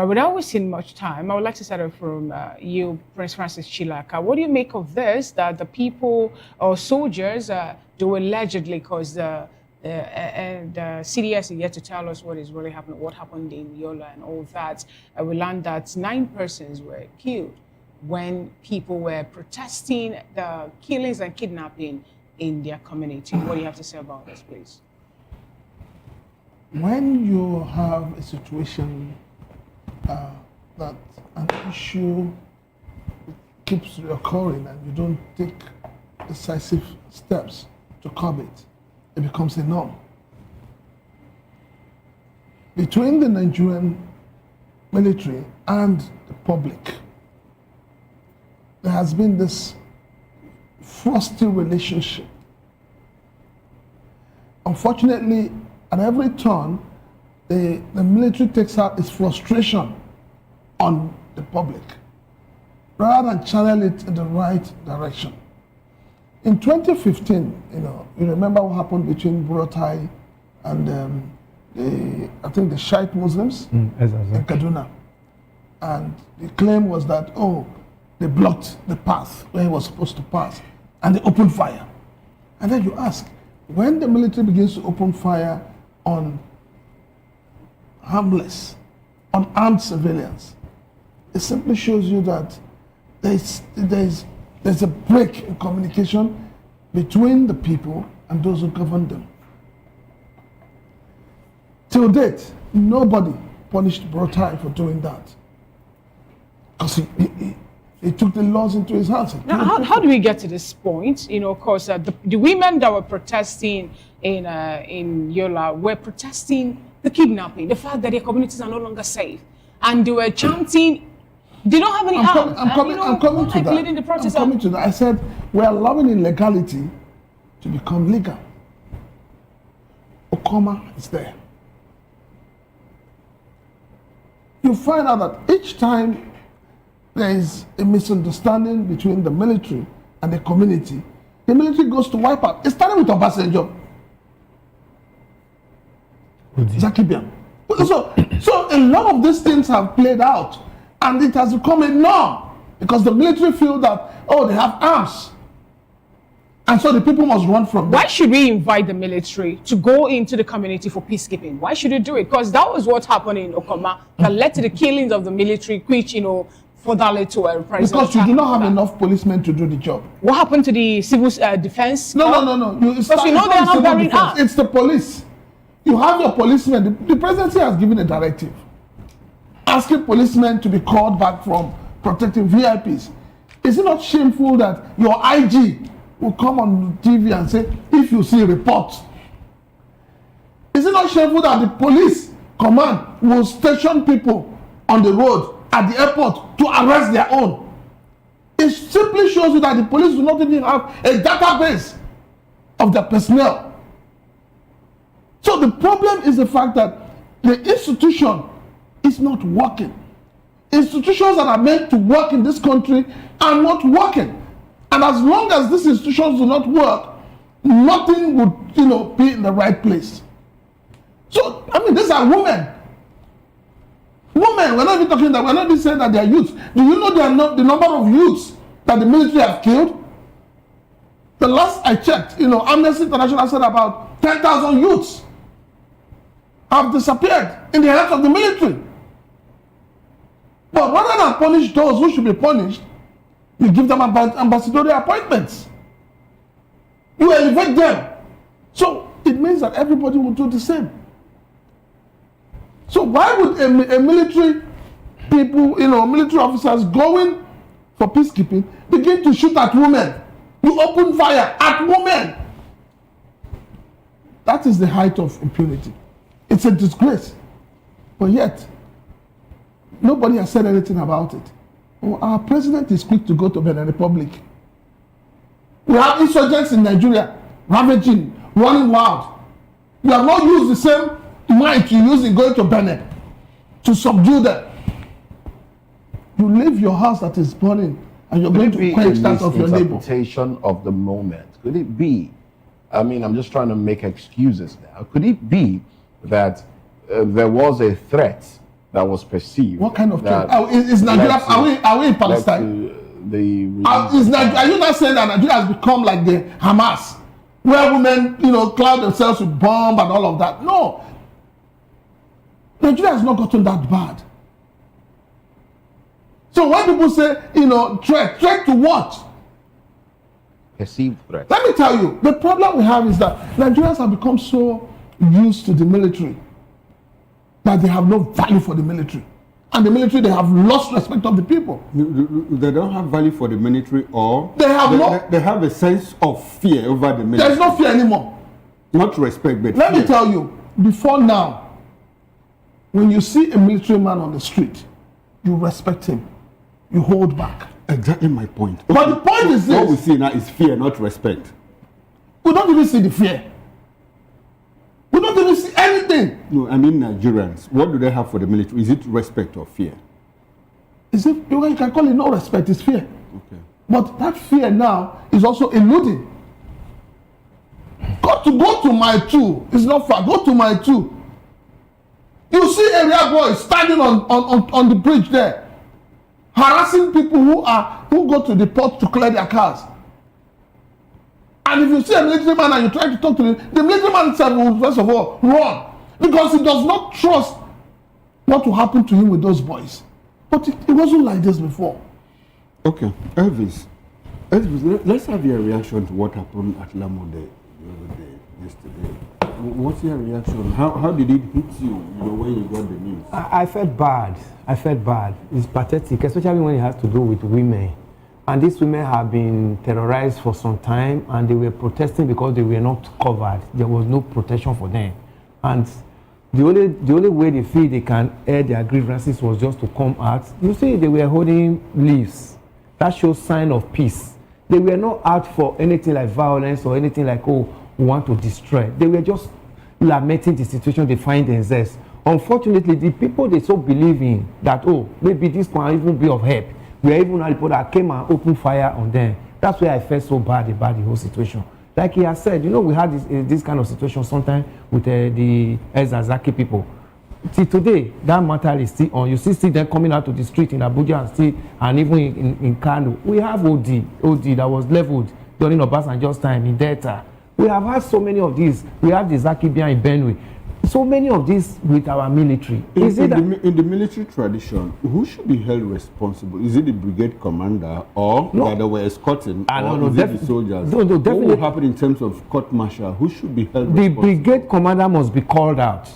Without wasting much time, I would like to start off from you, Prince Francis Chilaka. What do you make of this, that the people or soldiers do allegedly, because the CDS is yet to tell us what is really happening, what happened in Yola and all that. We learned that 9 persons were killed when people were protesting the killings and kidnapping in their community. What do you have to say about this, please? When you have a situation that an issue keeps recurring and you don't take decisive steps to curb it, it becomes a norm. Between the Nigerian military and the public, there has been this frosty relationship. Unfortunately, at every turn, the military takes out its frustration on the public rather than channel it in the right direction. In 2015, you remember what happened between Buratai and I think the Shiite Muslims in Kaduna. And the claim was that, they blocked the path where he was supposed to pass and they opened fire. And then you ask, when the military begins to open fire on harmless, unarmed civilians, it simply shows you that there's a break in communication between the people and those who govern them. Till date, nobody punished Buratai for doing that, because he took the laws into his hands. Now, how do we get to this point? Of course, the women that were protesting in Yola were protesting the kidnapping, the fact that their communities are no longer safe, and they were chanting. They don't have any arms. I'm coming to that. I said we are allowing illegality to become legal. Okoma is there. You find out that each time there is a misunderstanding between the military and the community, the military goes to wipe out. It started with Obasanjo. Zakibian. So a lot of these things have played out, and it has become a norm because the military feel that, they have arms. And so the people must run from them. Why should we invite the military to go into the community for peacekeeping? Why should we do it? Because that was what happened in Okoma that led to the killings of the military, which, you know, further led to a president. Because you do not have enough policemen to do the job. What happened to the civil defense? No. Because we know they are not bearing arms. It's the police. You have your policemen. The presidency has given a directive asking policemen to be called back from protecting VIPs. Is it not shameful that your IG will come on TV and say, if you see reports? Is it not shameful that the police command will station people on the road at the airport to arrest their own? It simply shows you that the police do not even have a database of their personnel. So the problem is the fact that the institution is not working. Institutions that are meant to work in this country are not working. And as long as these institutions do not work, nothing would, be in the right place. So, I mean, these are women. Women, we're not even talking that, we're not even saying that they are youths. Do you know the number of youths that the military have killed? The last I checked, Amnesty International said about 10,000 youths have disappeared in the hands of the military. But rather than punish those who should be punished, you give them ambassadorial appointments. You elevate them. So it means that everybody will do the same. So why would a military people, military officers going for peacekeeping begin to shoot at women? You open fire at women. That is the height of impunity. It's a disgrace. But yet, nobody has said anything about it. Our president is quick to go to Benin Republic. We have insurgents in Nigeria, ravaging, running wild. You have not used the same might you use in going to Benin to subdue them. You leave your house that is burning and you're going to quench that of your neighbor. Interpretation of the moment. Could it be, I'm just trying to make excuses now. Could it be that there was a threat that was perceived? What kind of threat? Is Nigeria, are we in Palestine? Are you not saying that Nigeria has become like the Hamas, where women, cloud themselves with bomb and all of that? No. Nigeria has not gotten that bad. So when people say, threat to what? Perceived threat. Let me tell you, the problem we have is that Nigerians have become so used to the military that they have no value for the military. And the military, they have lost respect of the people. They don't have value for the military, or they have a sense of fear over the military. There's no fear anymore. Not respect, but Let fear. me tell you, before now, when you see a military man on the street, you respect him. You hold back. Exactly my point. Okay. But the point is this. What we see now is fear, not respect. We don't even see the fear. We don't even see anything. No, I mean Nigerians. What do they have for the military? Is it respect or fear? You can call it no respect, it's fear. Okay. But that fear now is also eluding. Go to my 2. It's not far. Go to my 2. You see area boys standing on the bridge there, harassing people who go to the port to clear their cars. And if you see a military man and you try to talk to him, the military man itself will first of all run, because he does not trust what will happen to him with those boys. But it wasn't like this before. Okay, Elvis, let's have your reaction to what happened at Lamode the other day, yesterday. What's your reaction? How did it hit you, when you got the news? I felt bad. It's pathetic, especially when it has to do with women. And these women have been terrorized for some time, and they were protesting because they were not covered. There was no protection for them. And the only way they feel they can air their grievances was just to come out. You see, they were holding leaves. That shows sign of peace. They were not out for anything like violence or anything like, we want to destroy. They were just lamenting the situation they find themselves. Unfortunately, the people they so believe in that, maybe this can even be of help. We are even people that came and opened fire on them. That's why I felt so bad about the whole situation. Like he has said, we had this kind of situation sometimes with the Ezazaki people. Till today, that matter is still on. You see them coming out to the street in Abuja and even in Kano. We have OD that was leveled during Obasanjo's time in Delta. We have had so many of these. We have the Zakibia in Benue. So many of these with our military. In the military tradition, who should be held responsible? Is it the brigade commander or that they were escorting, or is it the soldiers? No, definitely. What will happen in terms of court martial? Who should be held responsible? The brigade commander must be called out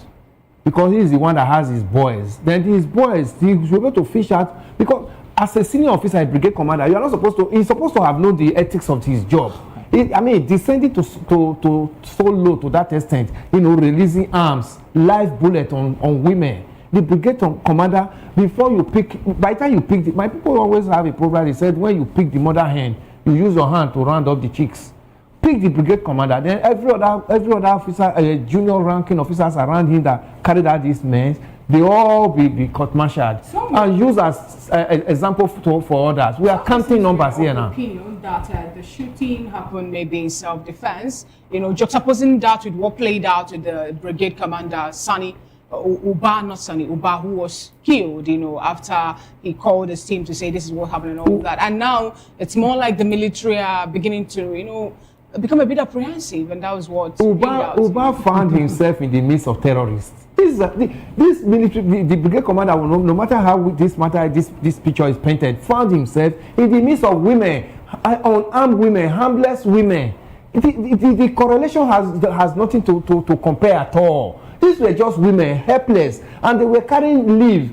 because he is the one that has his boys. Then his boys, he should be able to fish out, because as a senior officer, a brigade commander, you are not supposed to. He's supposed to have known the ethics of his job. Descending to so low to that extent, releasing arms, live bullet on women. The brigade commander, before you pick, by the time you pick, my people always have a program. They said when you pick the mother hen, you use your hand to round up the chicks. Pick the brigade commander, then every other officer, junior ranking officers around him that carried out these men, they all be court-martialed and used as example for others. We are counting numbers here now. Opinion that the shooting happened maybe in self-defense, juxtaposing that with what played out with the brigade commander, Sani Uba, who was killed, after he called his team to say this is what happened and all that. And now it's more like the military are beginning to, become a bit apprehensive, and that was what Uba found himself in the midst of terrorists. This military, the brigade commander, no matter how this picture is painted, found himself in the midst of women, unarmed women, harmless women. The correlation has nothing to compare at all. These were just women, helpless, and they were carrying leave,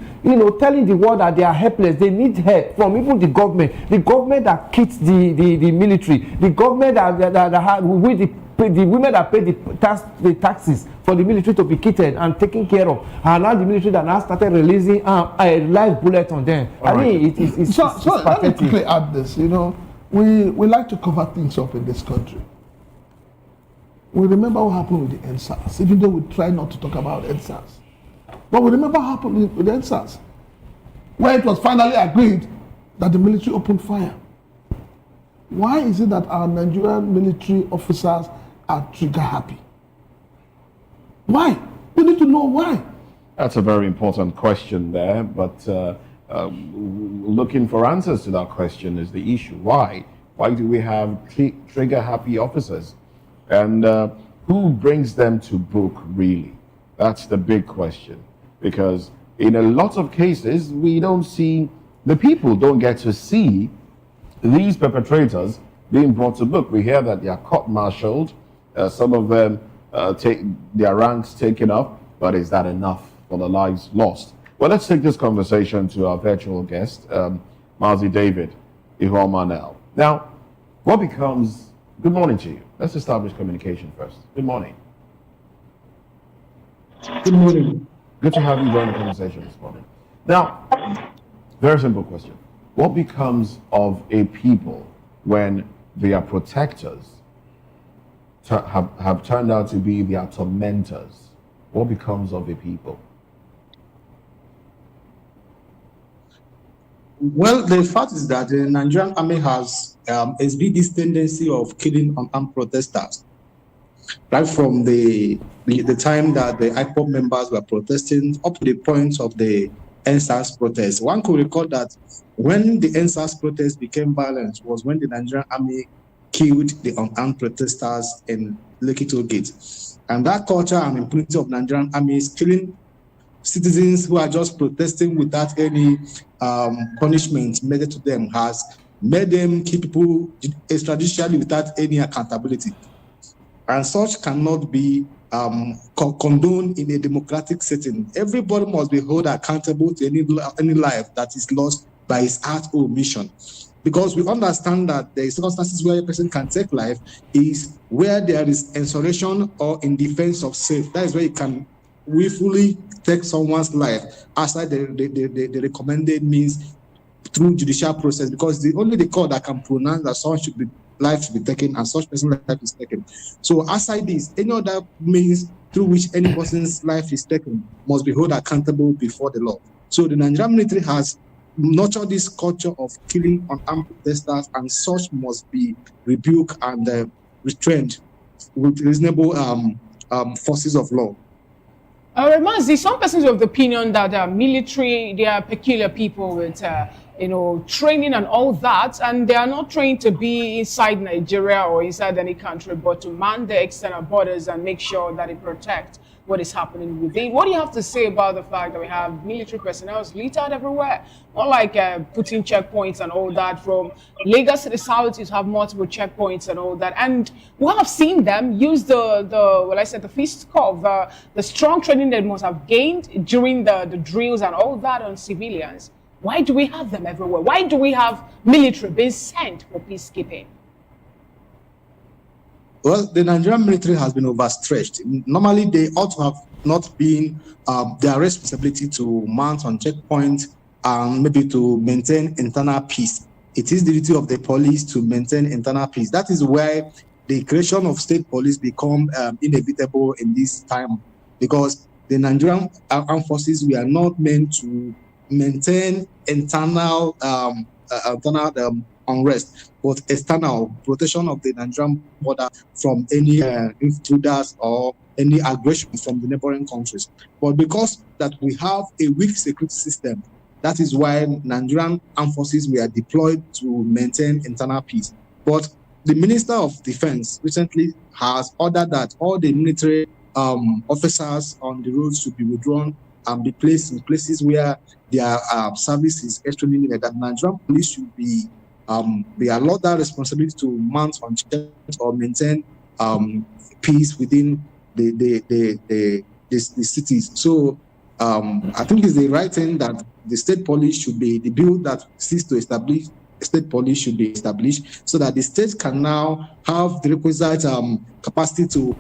telling the world that they are helpless. They need help from even the government that kits the military, the government that with the women that pay the taxes for the military to be kitted and taken care of, and now the military that now started releasing a live bullet on them. It's so let me quickly add this. We like to cover things up in this country. We remember what happened with the NSAS, even though we try not to talk about NSAS. But we remember what happened with the NSAS, where it was finally agreed that the military opened fire. Why is it that our Nigerian military officers are trigger happy? Why? We need to know why. That's a very important question there, but looking for answers to that question is the issue. Why? Why do we have trigger happy officers? And who brings them to book, really? That's the big question. Because in a lot of cases, the people don't get to see these perpetrators being brought to book. We hear that they are court-martialed. Some of them take their ranks taken up. But is that enough for the lives lost? Well, let's take this conversation to our virtual guest, Mazi David Ihuamanel. Now, what becomes... Good morning to you. Let's establish communication first. Good morning. Good morning. Good to have you join the conversation this morning. Now, very simple question. What becomes of a people when their protectors have turned out to be their tormentors? What becomes of a people? Well, the fact is that the Nigerian army has exhibited this tendency of killing unarmed protesters. Right from the time that the IPOB members were protesting up to the point of the NSAS protest. One could recall that when the NSAS protest became violent was when the Nigerian army killed the unarmed protesters in Lekki Toll Gate. And that culture and impunity of Nigerian army is killing citizens who are just protesting without any punishment meted to them, has made them keep people extrajudicially without any accountability. And such cannot be condoned in a democratic setting. Everybody must be held accountable to any life that is lost by his act or omission. Because we understand that the circumstances where a person can take life is where there is insurrection or in defense of self. That is where you can willfully take someone's life outside the recommended means through judicial process, because only the court that can pronounce that someone life should be taken and such person's life is taken. So outside this, any other means through which any person's life is taken must be held accountable before the law. So the Nigerian military has nurtured this culture of killing unarmed protesters, and such must be rebuked and restrained with reasonable forces of law. Mazi, some persons of the opinion that military, they are peculiar people with training and all that, and they are not trained to be inside Nigeria or inside any country, but to man the external borders and make sure that it protects what is happening within. What do you have to say about the fact that we have military personnel littered everywhere? Not like putting checkpoints and all that. From Lagos to the south, you have multiple checkpoints and all that. And we have seen them use the fist curve, the strong training they must have gained during the drills and all that on civilians. Why do we have them everywhere? Why do we have military being sent for peacekeeping? Well, the Nigerian military has been overstretched. Normally, they ought to have not been their responsibility to mount on checkpoints and maybe to maintain internal peace. It is the duty of the police to maintain internal peace. That is why the creation of state police become inevitable in this time, because the Nigerian armed forces, we are not meant to maintain internal unrest, but external protection of the Nigerian border from any intruders or any aggression from the neighboring countries. But because that we have a weak security system, that is why Nigerian armed forces were deployed to maintain internal peace. But the Minister of Defense recently has ordered that all the military officers on the roads should be withdrawn and be placed in places where their service is extremely needed. That Nigerian police should be allowed that responsibility to mount on checkpoints or maintain peace within the cities. So I think it's the right thing that the state police should be, the bill that seeks to establish state police should be established, so that the states can now have the requisite capacity to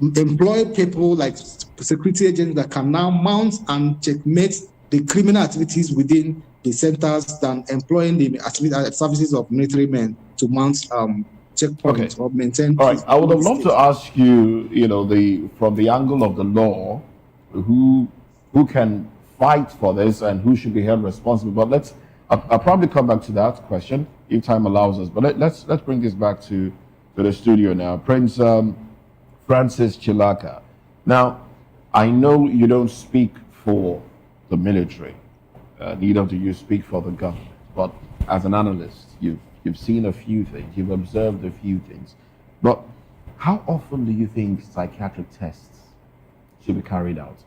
employ people like security agents that can now mount and checkmate the criminal activities within the centers than employing the services of military men to mount checkpoints or maintain. All right, I would have loved to ask you, from the angle of the law, who can fight for this and who should be held responsible. But I'll probably come back to that question if time allows us. But let's bring this back to the studio now. Prince Francis Chilaka. Now, I know you don't speak for the military, neither do you speak for the government. But as an analyst, you've seen a few things, you've observed a few things. But how often do you think psychiatric tests should be carried out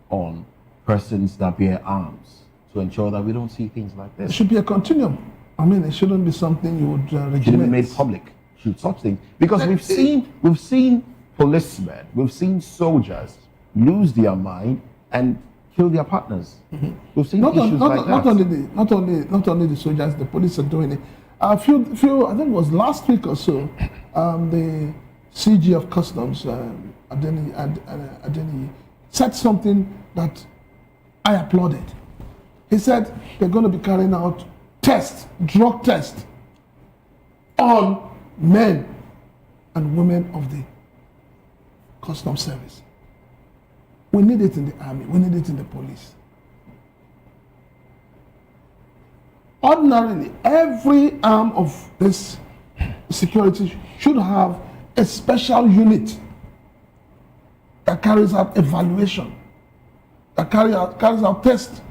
on persons that bear arms to ensure that we don't see things like this? It should be a continuum. I mean, it shouldn't be something you would regulate. Should be made public. Should such things, because we've seen policemen, we've seen soldiers lose their mind and kill their partners. Mm-hmm. We've seen issues like that. Not only the soldiers, the police are doing it. I think it was last week or so, the CG of Customs, Adeni, said something that I applauded. He said they're going to be carrying out drug tests on men and women of the Customs Service. We need it in the army, we need it in the police. Ordinarily, every arm of this security should have a special unit that carries out evaluation, that carries out tests,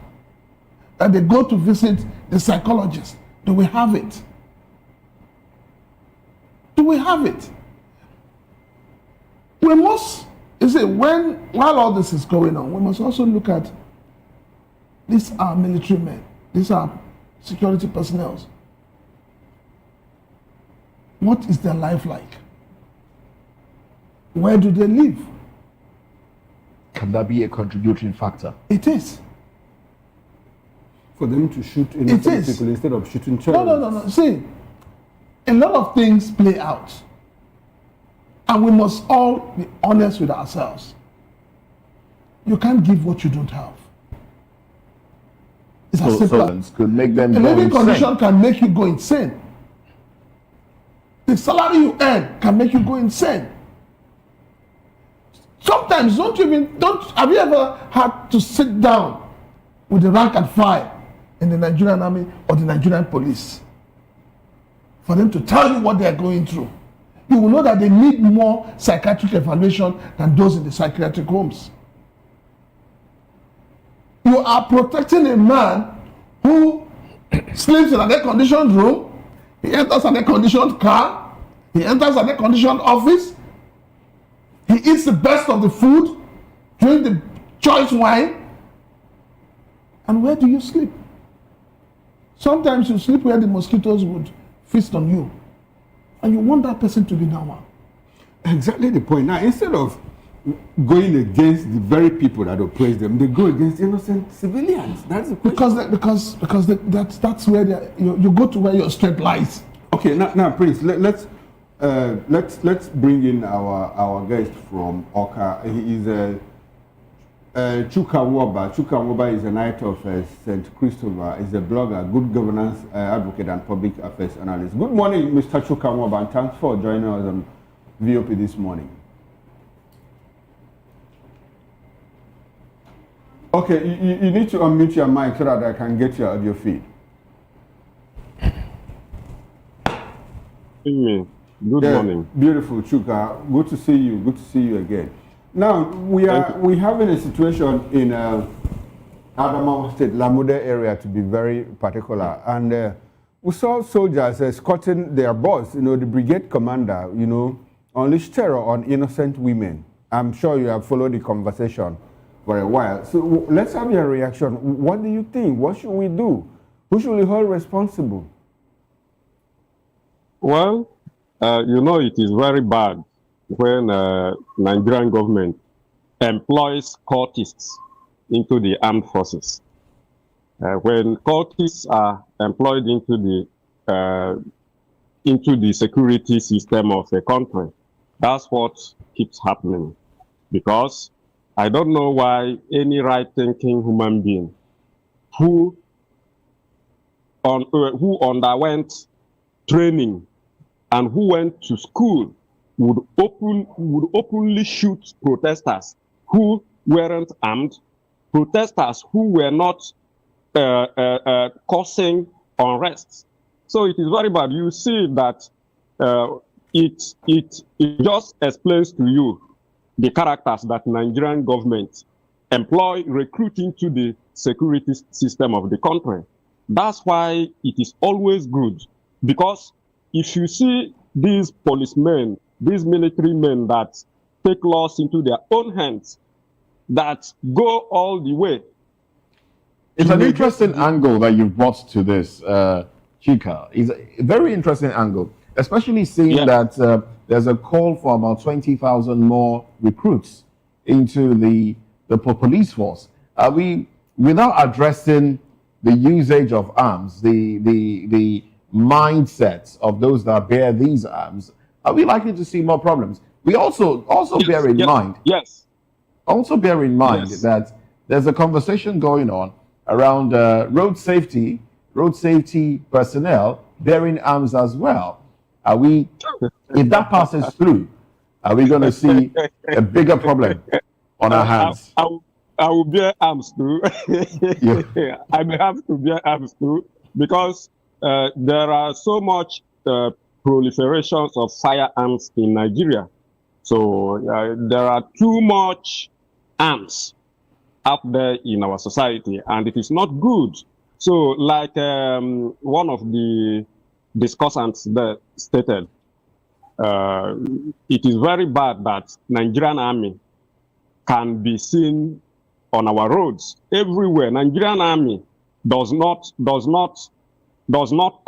that they go to visit the psychologist. Do we have it? Do we have it? We must, while all this is going on, we must also look at these are military men, these are security personnel. What is their life like? Where do they live? Can that be a contributing factor? It is. For them to shoot innocent people instead of shooting terrorists. No. See, a lot of things play out. And we must all be honest with ourselves. You can't give what you don't have. It's as simple as could make them a go living insane. condition can make you go insane. The salary you earn can make you go insane. Sometimes have you ever had to sit down with the rank and file in the Nigerian army or the Nigerian police for them to tell you what they are going through? You will know that they need more psychiatric evaluation than those in the psychiatric homes. You are protecting a man who sleeps in an air-conditioned room, he enters an air-conditioned car, he enters an air-conditioned office, he eats the best of the food, drinks the choice wine. And where do you sleep? Sometimes you sleep where the mosquitoes would feast on you. And you want that person to be normal. Exactly the point. Now, instead of going against the very people that oppress them, they go against innocent civilians. That's the question. Because that's where you go to where your strength lies. Okay, now Prince, let's bring in our guest from Oka. He is Chuka Woba. Chuka Woba is a knight of St. Christopher. He's a blogger, good governance advocate, and public affairs analyst. Good morning, Mr. Chuka Woba, and thanks for joining us on VOP this morning. Okay, you need to unmute your mic so that I can get your audio feed. Good morning. Beautiful, Chuka. Good to see you. Good to see you again. Now, we having a situation in Adamawa State, Lamude area, to be very particular. And we saw soldiers escorting their boss, the brigade commander, unleash terror on innocent women. I'm sure you have followed the conversation for a while. So let's have your reaction. What do you think? What should we do? Who should we hold responsible? Well, it is very bad when Nigerian government employs cultists into the armed forces. When cultists are employed into the security system of a country, that's what keeps happening. Because I don't know why any right-thinking human being who underwent training and who went to school would openly shoot protesters who weren't armed, protesters who were not causing unrest. So it is very bad. You see that it just explains to you the characters that Nigerian government employ, recruit into the security system of the country. That's why it is always good, because if you see these policemen, these military men that take laws into their own hands, that go all the way. It's an interesting angle that you've brought to this, Chika. It's a very interesting angle, especially seeing that there's a call for about 20,000 more recruits into the police force. Are we, without addressing the usage of arms, the mindsets of those that bear these arms, are we likely to see more problems? We also bear in mind. Yes. Also bear in mind that there's a conversation going on around road safety personnel bearing arms as well. Are we, if that passes through, are we going to see a bigger problem on our hands? I will bear arms too. I may have to bear arms too, because there are so much proliferations of firearms in Nigeria. So there are too much arms out there in our society, and it is not good. So like one of the discussants that stated, it is very bad that Nigerian army can be seen on our roads everywhere. Nigerian army does not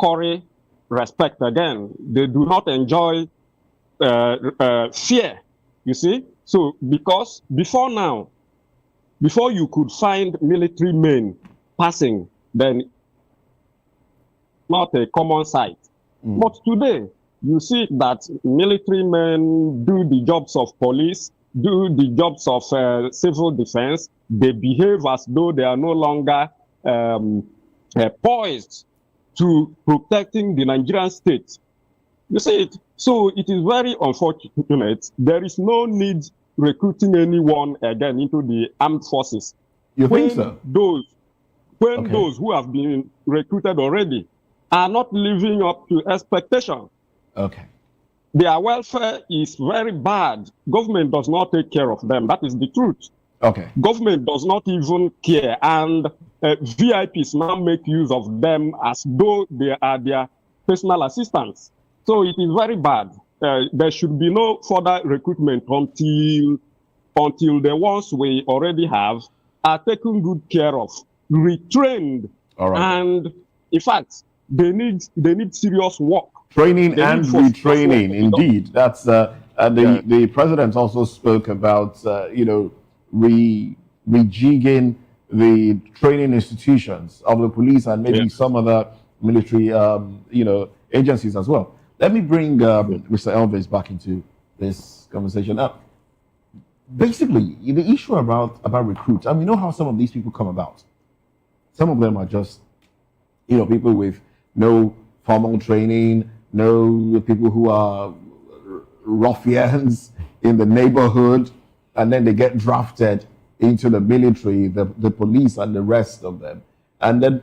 carry respect again. They do not enjoy fear, you see. So because before you could find military men passing, then not a common sight. But today, you see that military men do the jobs of police, do the jobs of civil defense. They behave as though they are no longer poised to protecting the Nigerian state. You see it? So it is very unfortunate. There is no need recruiting anyone again into the armed forces. You think so? Those who have been recruited already are not living up to expectation. Okay. Their welfare is very bad. Government does not take care of them. That is the truth. Okay. Government does not even care, and VIPs now make use of them as though they are their personal assistants. So it is very bad. There should be no further recruitment until the ones we already have are taken good care of, retrained, and in fact, they need serious work. Training and retraining, indeed. That's the president also spoke about rejigging the training institutions of the police and maybe some other military agencies as well. Let me bring Mr. Elvis back into this conversation. Basically, the issue about recruits, I mean, you know how some of these people come about. Some of them are just people with no formal training, no people who are ruffians in the neighborhood, and then they get drafted into the military, the police, and the rest of them. And then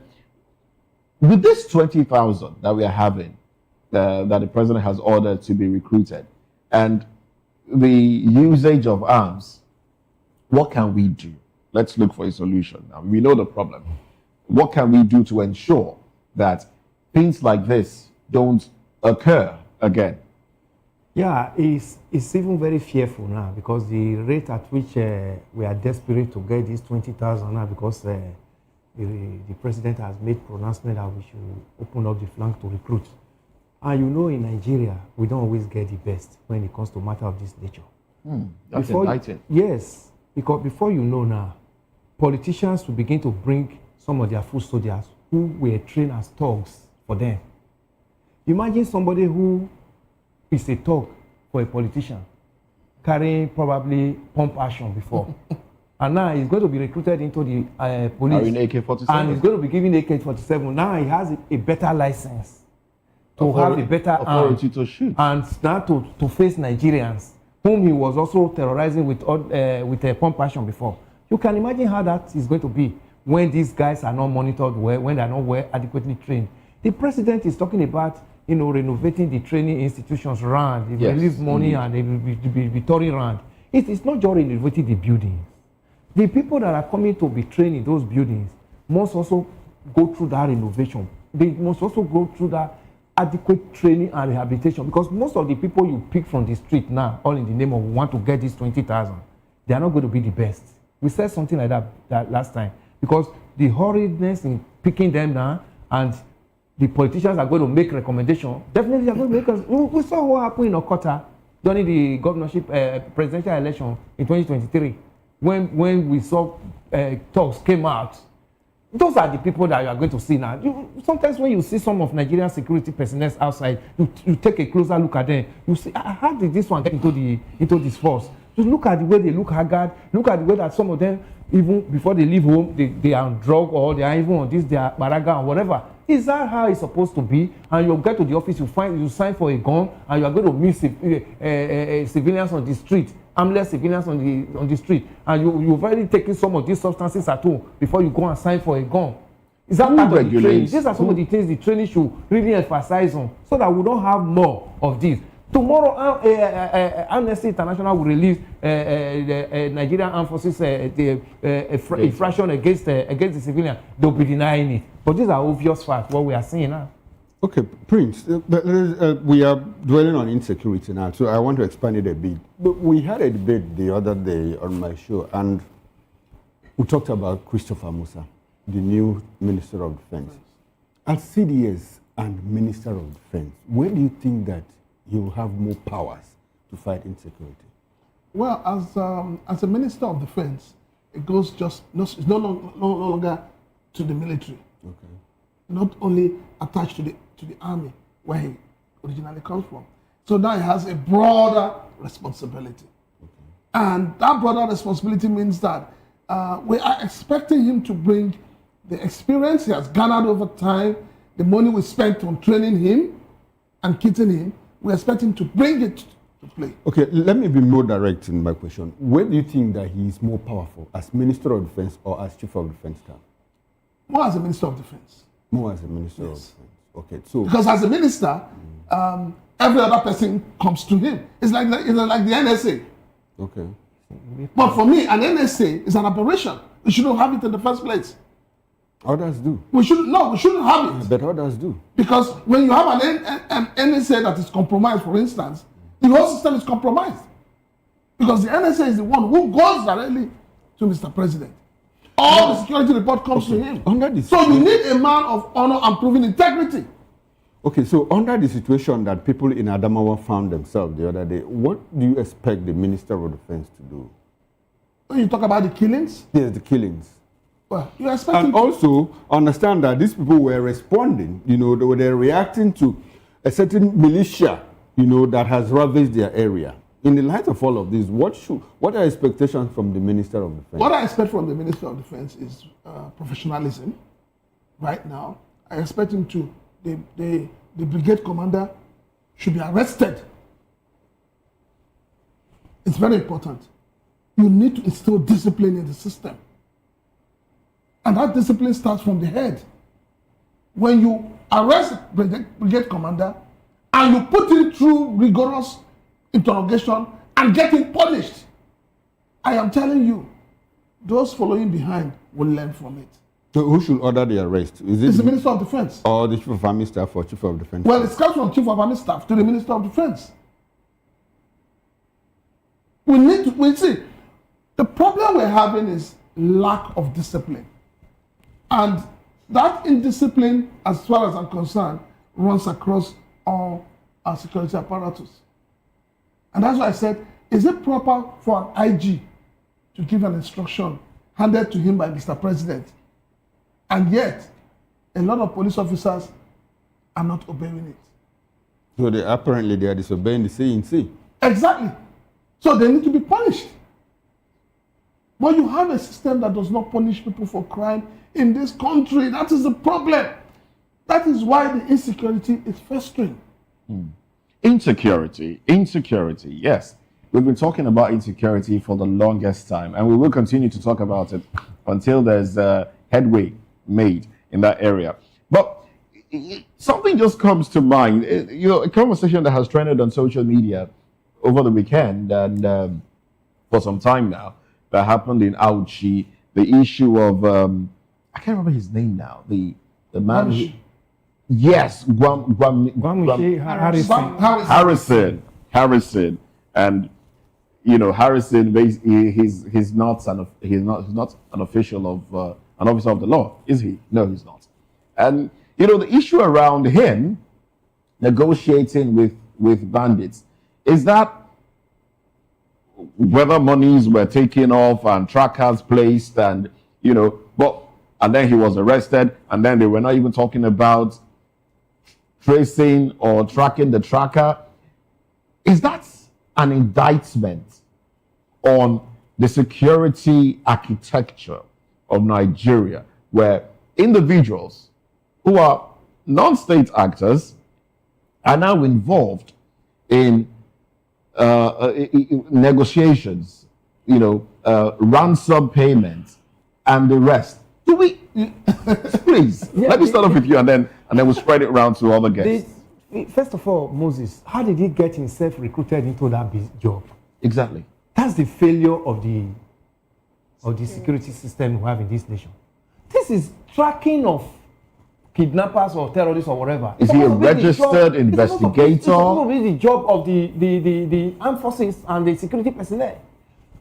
with this 20,000 that we are having, that the president has ordered to be recruited, and the usage of arms, what can we do? Let's look for a solution. Now, we know the problem. What can we do to ensure that things like this don't occur again? Yeah, it's even very fearful now, because the rate at which we are desperate to get this 20,000 now, because the president has made pronouncement that we should open up the flank to recruit. And in Nigeria, we don't always get the best when it comes to matter of this nature. That's enlightening. Yes, because before now, politicians will begin to bring some of their foot soldiers who were trained as thugs for them. Imagine somebody who is a thug for a politician, carrying probably pump action before. And now he's going to be recruited into the police. AK-47. And he's going to be given AK-47. Now he has a better license to have a better authority to shoot. And now to face Nigerians, whom he was also terrorizing with a pump action before. You can imagine how that is going to be when these guys are not monitored well, when they are not well adequately trained. The president is talking about renovating the training institutions around. They release money and they will be touring around. It is not just renovating the buildings. The people that are coming to be trained in those buildings must also go through that renovation. They must also go through that adequate training and rehabilitation, because most of the people you pick from the street now, all in the name of we want to get this 20,000, they are not going to be the best. We said something like that last time, because the hurriedness in picking them now, and the politicians are going to make recommendations. Definitely, they are going to make us. We saw what happened in Okota during the governorship presidential election in 2023, when we saw talks came out. Those are the people that you are going to see now. Sometimes when you see some of Nigerian security personnel outside, you take a closer look at them. You see, how did this one get into this force? Just look at the way they look haggard. Look at the way that some of them, even before they leave home, they are on drug, or they are even on this, they are baraga or whatever. Is that how it's supposed to be? And you get to the office, you sign for a gun, and you are going to meet civilians on the street, armless civilians on the street, and you've already taken some of these substances at home before you go and sign for a gun. Is that part of the training? These are some of the things the training should really emphasize on, so that we don't have more of this. Tomorrow, Amnesty International will release the Nigerian Armed Forces infraction against the civilian. They'll be denying it. But these are obvious facts, what we are seeing now. Okay, Prince, we are dwelling on insecurity now, so I want to expand it a bit. But we had a debate the other day on my show, and we talked about Christopher Musa, the new Minister of Defense. As CDS and Minister of Defense, where do you think that he will have more powers to fight insecurity? Well, as a Minister of Defense, it goes it's no longer to the military. Okay. Not only attached to the army, where he originally comes from. So now he has a broader responsibility. Okay. And that broader responsibility means that we are expecting him to bring the experience he has garnered over time, the money we spent on training him and kitting him. We expect him to bring it to play. Okay, let me be more direct in my question. Where do you think that he is more powerful, as Minister of Defense or as Chief of Defense Staff? More as a Minister of Defense. More as a Minister of Defense. Okay, so because as a minister, every other person comes to him. It's like the NSA. Okay. But for me, an NSA is an aberration. We shouldn't have it in the first place. Others do. We shouldn't have it. But others do. Because when you have an NSA that is compromised, for instance, the whole system is compromised. Because the NSA is the one who goes directly to Mr. President. All the security report comes to him. So you need a man of honor and proven integrity. Okay, so under the situation that people in Adamawa found themselves the other day, what do you expect the Minister of Defense to do? When you talk about the killings? Yes, the killings. Well, you expect and also understand that these people were responding, they were reacting to a certain militia, that has ravaged their area. In the light of all of this, what are expectations from the Minister of Defense? What I expect from the Minister of Defense is professionalism. Right now, I expect him to, the brigade commander should be arrested. It's very important. You need to instill discipline in the system. And that discipline starts from the head. When you arrest brigade commander and you put him through rigorous interrogation and get him punished, I am telling you, those following behind will learn from it. So who should order the arrest? It's the Minister of Defense. Or the Chief of Army Staff or Chief of Defense? Well, it comes from Chief of Army Staff to the Minister of Defense. We see, the problem we're having is lack of discipline. And that indiscipline, as far as I'm concerned, runs across all our security apparatus. And that's why I said, is it proper for an IG to give an instruction handed to him by Mr. President? And yet, a lot of police officers are not obeying it. So apparently they are disobeying the C&C. Exactly. So they need to be punished. But you have a system that does not punish people for crime in this country. That is the problem. That is why the insecurity is festering. Insecurity, yes. We've been talking about insecurity for the longest time, and we will continue to talk about it until there's headway made in that area. But something just comes to mind. A conversation that has trended on social media over the weekend and for some time now, that happened in Auchi, the issue of, I can't remember his name now, the man. Yes, Harrison. And Harrison, he's not an official of an officer of the law, is he? No, he's not. And the issue around him negotiating with bandits is that whether monies were taken off and trackers placed, and and then he was arrested, and then they were not even talking about tracing or tracking the tracker. Is that an indictment on the security architecture of Nigeria, where individuals who are non-state actors are now involved in negotiations, ransom payments, and the rest? Do we, please, let me start off with you, and then we'll spread it around to other guests. First of all, Moses, how did he get himself recruited into that job? Exactly. That's the failure of the security system we have in this nation. This is tracking of kidnappers or terrorists or whatever. Is he a registered investigator? It's supposed to be the job of the armed forces and the security personnel.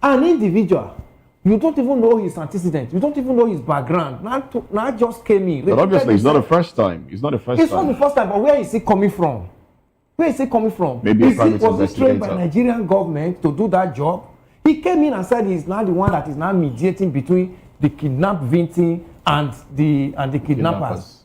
An individual, you don't even know his antecedents. You don't even know his background. Now just came in. But obviously, it's not the first time. It's not the first time, but where is he coming from? Maybe a private investigator. Was he trained by Nigerian government to do that job? He came in and said he's now the one that is now mediating between the kidnapped victim and the kidnappers.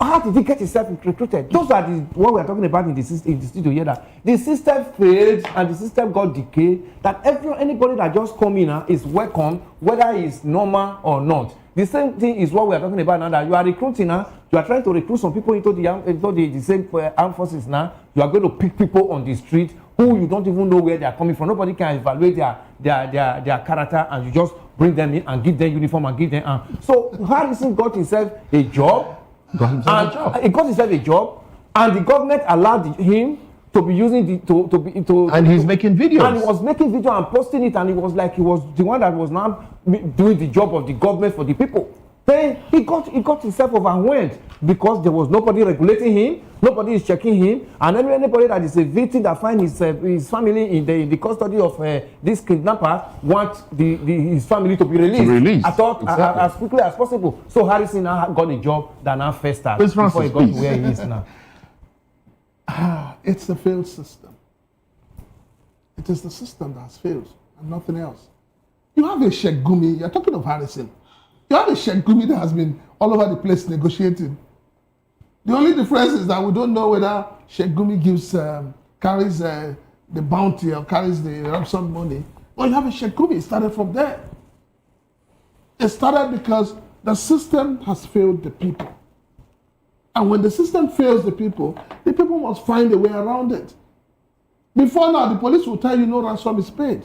How did he get himself recruited? Those are what we are talking about in the studio here. That the system failed and the system got decayed. That anybody that just come in is welcome, whether it's normal or not. The same thing is what we are talking about now. That you are recruiting now. You are trying to recruit some people into the same armed forces now. You are going to pick people on the street who you don't even know where they are coming from. Nobody can evaluate their character, and you just bring them in and give them uniform and give them. So Harrison got himself a job. He got himself a job, and the government allowed him to be using the and he's making videos. And he was making video and posting it, and he was like he was the one that was now doing the job of the government for the people. Then he got himself overwhelmed because there was nobody regulating him, nobody is checking him, and anybody that is a victim that find his family in the custody of this kidnapper wants his family to be released. I thought exactly. As quickly as possible. So Harrison now got a job that now festered before he got to where he is now. It's the failed system. It is the system that has failed and nothing else. You have a Sheikh Gumi, you're talking of Harrison. You have a Sheikh Gumi that has been all over the place negotiating. The only difference is that we don't know whether Sheikh Gumi carries the bounty or carries the ransom money. But you have a Sheikh Gumi, it started from there. It started because the system has failed the people. And when the system fails the people must find a way around it. Before now, the police will tell you no ransom is paid.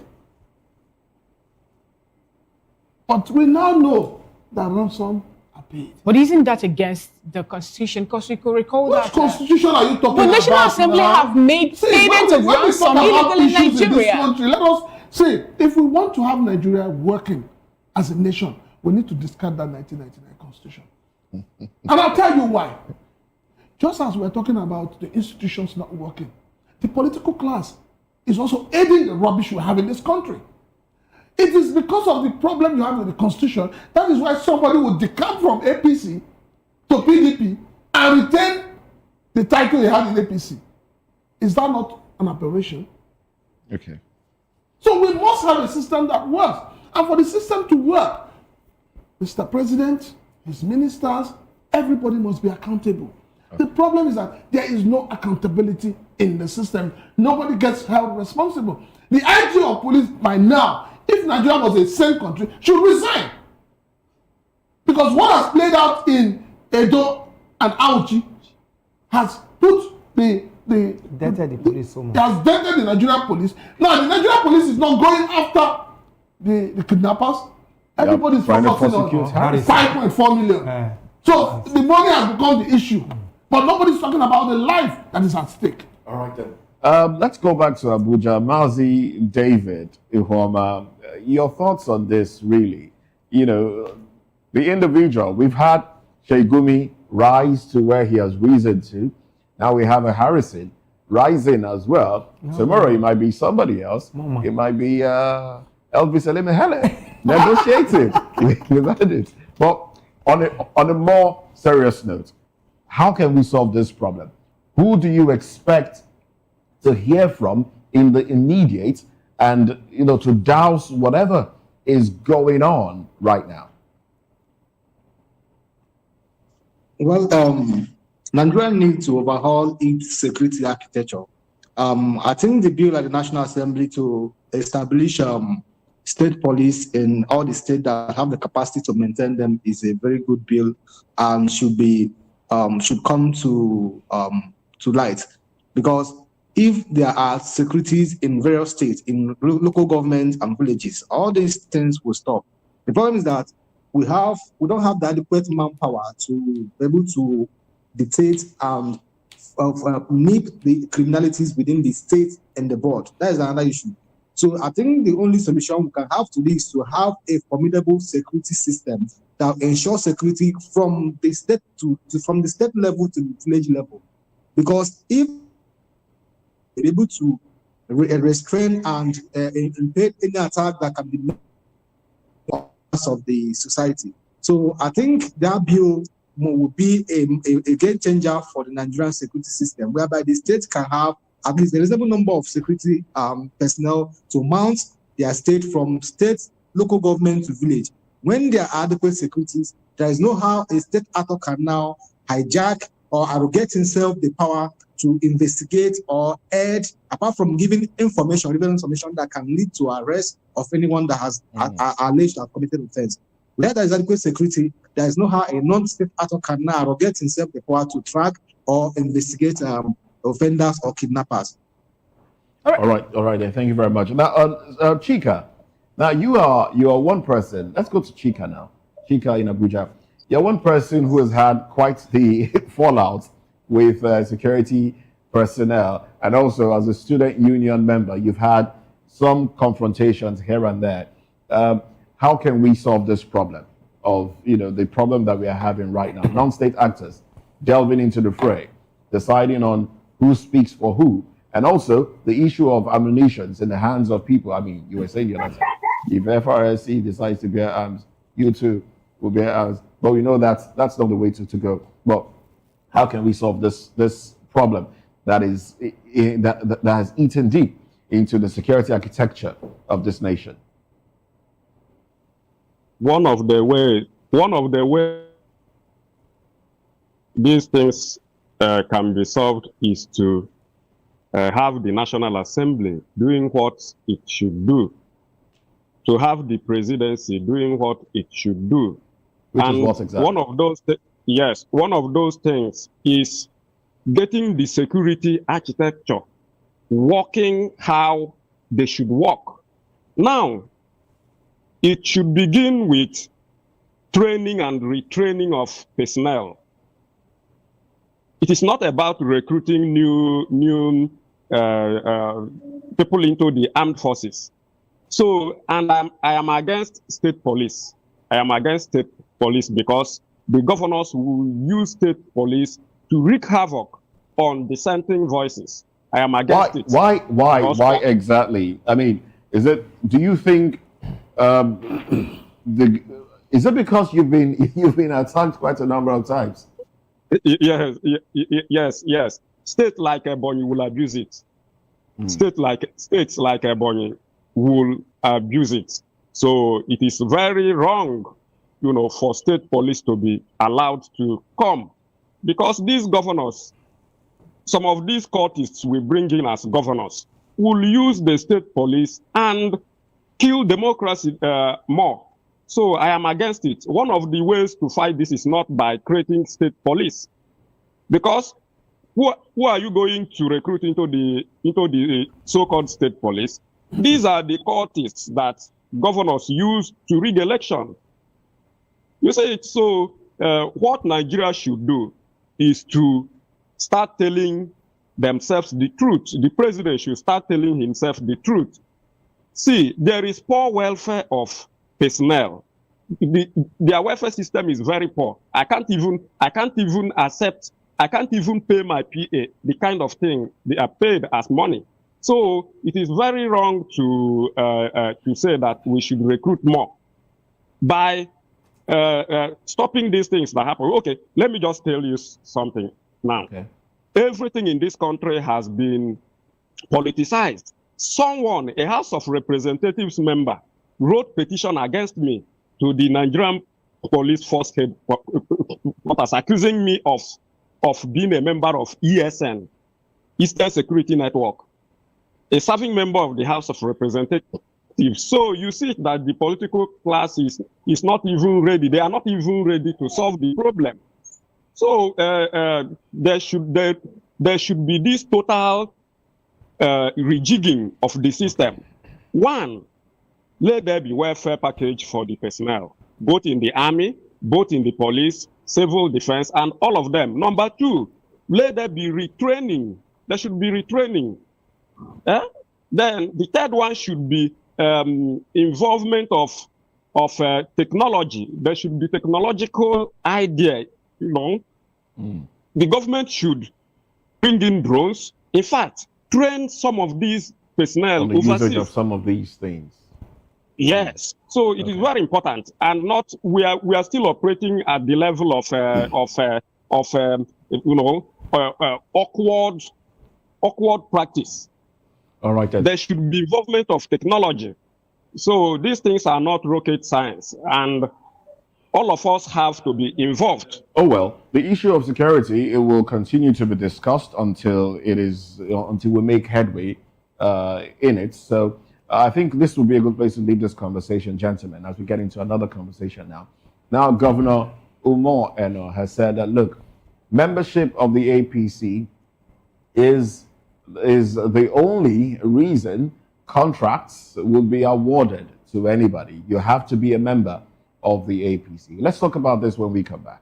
But we now know that ransom are paid. But isn't that against the Constitution? Because we could recall Which that. Constitution are you talking about? The National Assembly have made payments of ransom illegal in Nigeria. Let us see, if we want to have Nigeria working as a nation, we need to discard that 1999 Constitution. And I'll tell you why. Just as we're talking about the institutions not working, the political class is also aiding the rubbish we have in this country. It is because of the problem you have with the Constitution, that is why somebody would decamp from APC to PDP and retain the title he had in APC. Is that not an aberration? Okay. So we must have a system that works. And for the system to work, Mr. President, his ministers, everybody must be accountable. The problem is that there is no accountability in the system. Nobody gets held responsible. The IG of police by now, if Nigeria was a sane country, should resign. Because what has played out in Edo and Auchi has put the police so much. It has dented the Nigerian police. Now the Nigerian police is not going after the kidnappers. Everybody is focusing on 5.4 million. So the money has become the issue. But nobody's talking about the life that is at stake. All right then. Let's go back to Abuja. Mazi David Ihoma, your thoughts on this really? You know, the individual, we've had Sheikh Gumi rise to where he has risen to. Now we have a Harrison rising as well. Tomorrow it might be somebody else. It might be Elvis Elimehele negotiating. You've had it. But on a more serious note, how can we solve this problem? Who do you expect to hear from in the immediate and, you know, to douse whatever is going on right now? Well, Nigeria needs to overhaul its security architecture. I think the bill at the National Assembly to establish state police in all the states that have the capacity to maintain them is a very good bill and should come to light. Because if there are securities in various states, in local governments and villages, all these things will stop. The problem is that we don't have the adequate manpower to be able to dictate and nip the criminalities within the state and the board. That is another issue. So I think the only solution we can have to this is to have a formidable security system that ensures security from the state from the state level to the village level. Because if we're able to restrain and impede any attack that can be made of the society. So I think that bill will be a game changer for the Nigerian security system, whereby the state can have at least a reasonable number of security personnel to mount their state from state, local government to village. When there are adequate securities, there is no how a state actor can now hijack or arrogate himself the power to investigate or aid, apart from giving information, relevant information that can lead to arrest of anyone that has alleged to have committed offense. Where there is adequate security, there is no how a non-state actor can now arrogate himself the power to track or investigate offenders or kidnappers. All right then. Thank you very much. Now, Chika, now you are one person. Let's go to Chika now. Chika in Abuja. You're one person who has had quite the fallout with security personnel. and also as a student union member, you've had some confrontations here and there. How can we solve this problem of, the problem that we are having right now? Non-state actors delving into the fray, deciding on who speaks for who, and also the issue of ammunitions in the hands of people. I mean, you were saying the other time, if FRSC decides to bear arms, you too will bear arms. But we know that's not the way to go. But how can we solve this problem that has eaten deep into the security architecture of this nation? One of the ways these things can be solved is to have the National Assembly doing what it should do, to have the presidency doing what it should do. Which is what exactly? One of those things is getting the security architecture working how they should work. Now, it should begin with training and retraining of personnel. It is not about recruiting new people into the armed forces. So, and I am against state police. I am against state police because the governors will use state police to wreak havoc on dissenting voices. I am against it. Why exactly? I mean, do you think, is it because you've been attacked quite a number of times? Yes. States like Ebonyi will abuse it. States like Ebonyi will abuse it. So it is very wrong, for state police to be allowed to come, because these governors, some of these cultists we bring in as governors, will use the state police and kill democracy more. So I am against it. One of the ways to fight this is not by creating state police, because who are you going to recruit into the so-called state police? These are the cultists that governors use to rig election. You say it. So what Nigeria should do is to start telling themselves the truth. The president should start telling himself the truth. See, there is poor welfare of personnel. Their welfare system is very poor. I can't even pay my PA the kind of thing they are paid as money. So it is very wrong to say that we should recruit more by stopping these things that happen. Okay, let me just tell you something now. Okay. Everything in this country has been politicized. Someone, a House of Representatives member, wrote petition against me to the Nigerian Police Force headquarters, accusing me of being a member of ESN, Eastern Security Network, a serving member of the House of Representatives. So you see that the political class is not even ready. They are not even ready to solve the problem. So there should be this total rejigging of the system. One, let there be welfare package for the personnel, both in the army, both in the police, civil defense, and all of them. Number two, let there be retraining. There should be retraining. Then the third one should be involvement of technology. There should be technological idea. The government should bring in drones. In fact, train some of these personnel on the overseas. usage of some of these things. Yes, so it is very important, and not we are still operating at the level of awkward practice. All right. Then. There should be involvement of technology. So these things are not rocket science, and all of us have to be involved. Oh well, the issue of security, it will continue to be discussed until we make headway in it. So I think this will be a good place to leave this conversation, gentlemen, as we get into another conversation now. Now, Governor Umar Eno has said that, look, membership of the APC is the only reason contracts will be awarded to anybody. You have to be a member of the APC. Let's talk about this when we come back.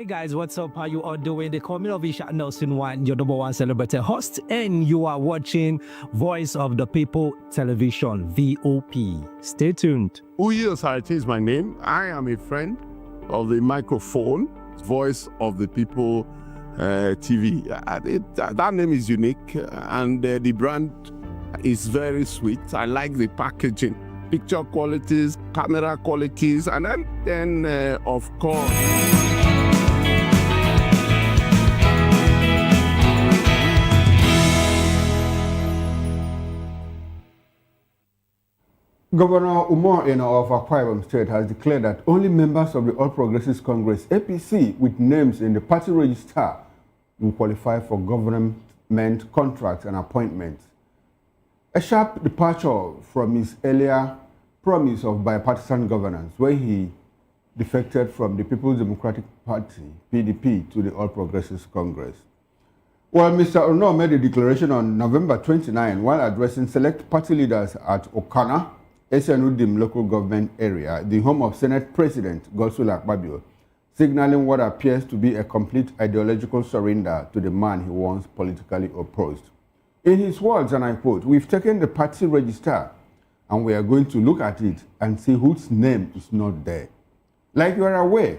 guys, what's up? How you all doing? They call me Ovisha Nelson One, your number one celebrity host, and you are watching Voice of the People Television, VOP. Stay tuned. Uyi Osarate is my name. I am a friend of the microphone, Voice of the People TV. That name is unique, and the brand is very sweet. I like the packaging, picture qualities, camera qualities, and then of course. Governor Umar Eno of Akwa Ibom State has declared that only members of the All Progressives Congress APC with names in the party register will qualify for government contracts and appointments. A sharp departure from his earlier promise of bipartisan governance, where he defected from the People's Democratic Party, PDP, to the All Progressives Congress. Well, Mr. Ono made a declaration on November 29 while addressing select party leaders at Okana, Esianudim local government area, the home of Senate President Godswill Akpabio, signaling what appears to be a complete ideological surrender to the man he once politically opposed. In his words, and I quote, "We've taken the party register and we are going to look at it and see whose name is not there. Like you are aware,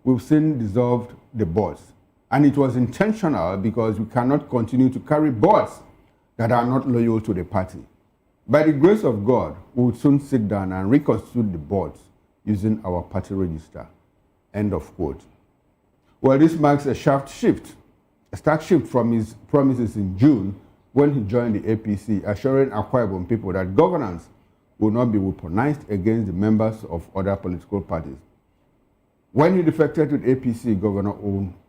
we've since dissolved the boards, and it was intentional because we cannot continue to carry boards that are not loyal to the party. By the grace of God, we will soon sit down and reconstitute the boards using our party register." End of quote. Well, this marks a stark shift from his promises in June when he joined the APC, assuring Akwa Ibom people that governance will not be weaponized against the members of other political parties. When he defected with APC, Governor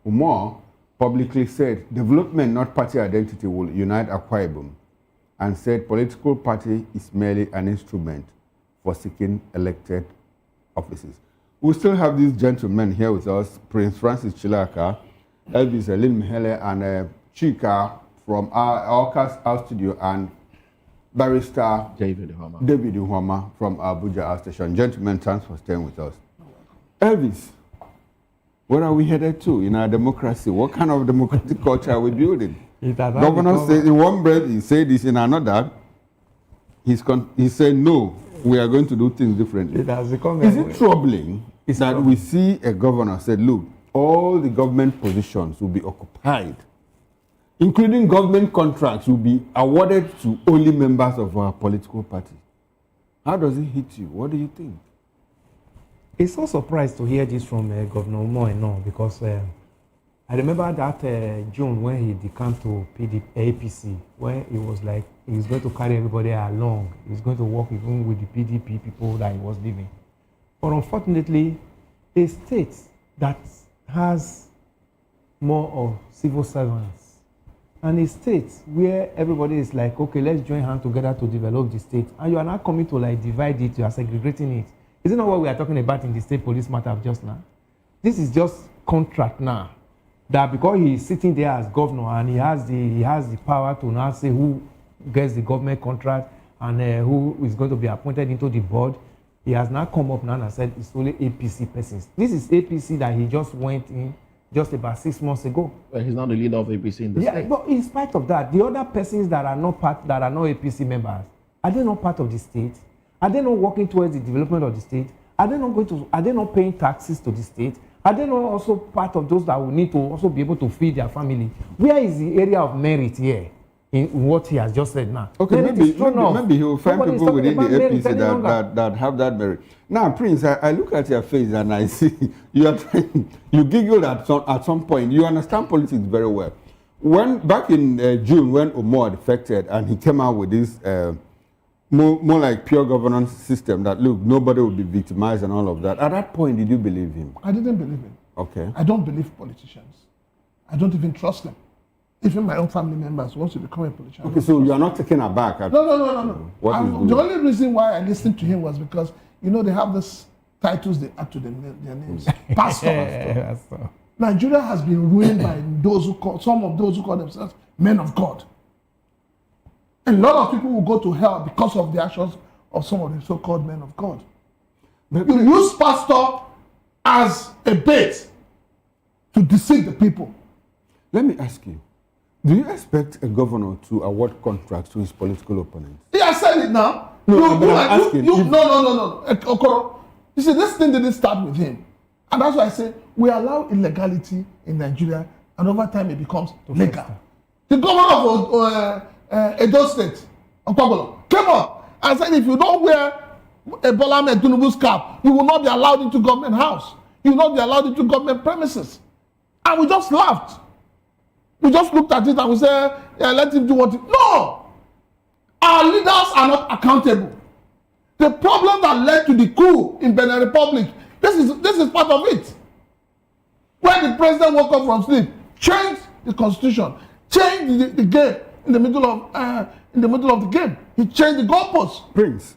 Umar publicly said development, not party identity, will unite Akwa Ibom, and said political party is merely an instrument for seeking elected offices. We still have these gentlemen here with us, Prince Francis Chilaka, Elvis Elin Mihele, and Chika from our studio, and Barrister David Uhama from Abuja Our Station. Gentlemen, thanks for staying with us. Elvis, where are we headed to in our democracy? What kind of democratic culture are we building? Governor said in one breath, he said this, in another, he said, no, we are going to do things differently. Is it troubling that we see a governor said, look, all the government positions will be occupied, including government contracts will be awarded to only members of our political party? How does it hit you? What do you think? It's so surprised to hear this from Governor Umo, because I remember that June when he decamped to APC, where he was like, he was going to carry everybody along. He was going to work even with the PDP people that he was leaving. But unfortunately, a state that has more of civil servants, and a state where everybody is like, okay, let's join hands together to develop the state, and you are not coming to like divide it, you are segregating it. Isn't that what we are talking about in the state police matter of just now? This is just contract now. That because he is sitting there as governor and he has the power to now say who gets the government contract and who is going to be appointed into the board, he has now come up now and said it's only APC persons. This is APC that he just went in just about 6 months ago. Well, he's not the leader of APC in the state. But in spite of that, the other persons that are not APC members, are they not part of the state? Are they not working towards the development of the state? Are they not paying taxes to the state? Are they not also part of those that will need to also be able to feed their family? Where is the area of merit here in what he has just said now? Okay, maybe he will find people within the APC that have that merit. Now, Prince, I look at your face and I see you are trying, you giggled at some point. You understand politics very well. Back in June, when Umar defected and he came out with this more like pure governance system that, look, nobody will be victimized and all of that. At that point, did you believe him? I didn't believe him. Okay. I don't believe politicians. I don't even trust them. Even my own family members want to become a politician. Okay, so you are not taken aback at No. The only reason why I listened to him was because, you know, they have this titles they add to their names. Pastor. Nigeria has been ruined by some of those who call themselves men of God. A lot of people will go to hell because of the actions of some of the so-called men of God. You use pastor as a bait to deceive the people. Let me ask you, do you expect a governor to award contracts to his political opponents? He has said it now. No, I'm asking. No. Okoro, you see, this thing didn't start with him. And that's why I say we allow illegality in Nigeria, and over time it becomes legal. The governor of Edo State, Okpagolo, came up and said if you don't wear a Bola Ahmed Tinubu's cap, you will not be allowed into government house. You will not be allowed into government premises. And we just laughed. We just looked at it and we said, yeah, let him do what he... No! Our leaders are not accountable. The problem that led to the coup in Benin Republic, this is part of it. When the president woke up from sleep, changed the constitution, changed the game in the middle of the game. He changed the goalposts. Prince,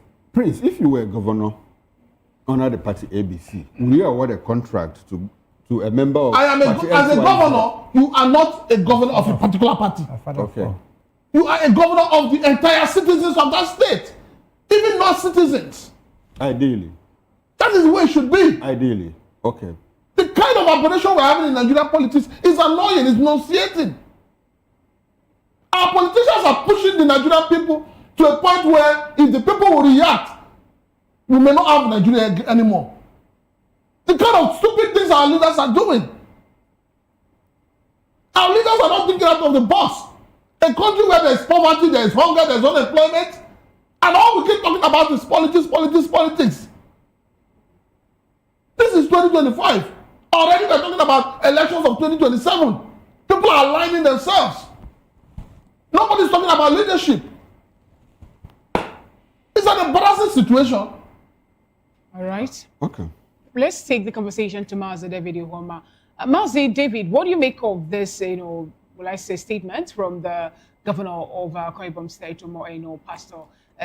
if you were a governor under the party ABC, would you award a contract to a member of party as a governor, you are not a governor of a particular party. Okay. You are a governor of the entire citizens of that state, even non-citizens. Ideally. That is the way it should be. Ideally. Okay. The kind of operation we're having in Nigerian politics is annoying, it's nauseating. Our politicians are pushing the Nigerian people to a point where if the people will react, we may not have Nigeria anymore. The kind of stupid things our leaders are doing. Our leaders are not thinking out of the box. A country where there's poverty, there's hunger, there's unemployment, and all we keep talking about is politics. This is 2025. Already we're talking about elections of 2027. People are aligning themselves. Nobody's talking about leadership. It's an embarrassing situation. All right. Okay. Let's take the conversation to Mazi David Ihoma. Mazi David, what do you make of this, will I say, statement from the governor of Akwa Ibom State, Pastor,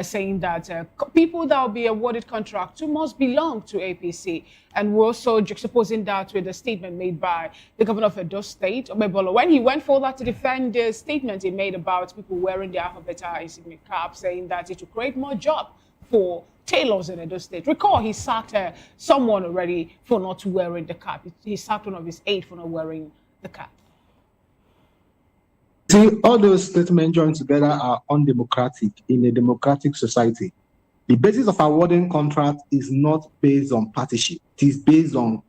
saying that people that will be awarded contract to must belong to APC? And we're also juxtaposing that with a statement made by the governor of Edo State, Omebolo, when he went further to defend the statement he made about people wearing the alphabetical insignia cap, saying that it will create more jobs for tailors in Edo State. Recall, he sacked someone already for not wearing the cap. He sacked one of his aides for not wearing the cap. See, all those statements joined together are undemocratic in a democratic society. The basis of awarding contract is not based on partisanship. It is based on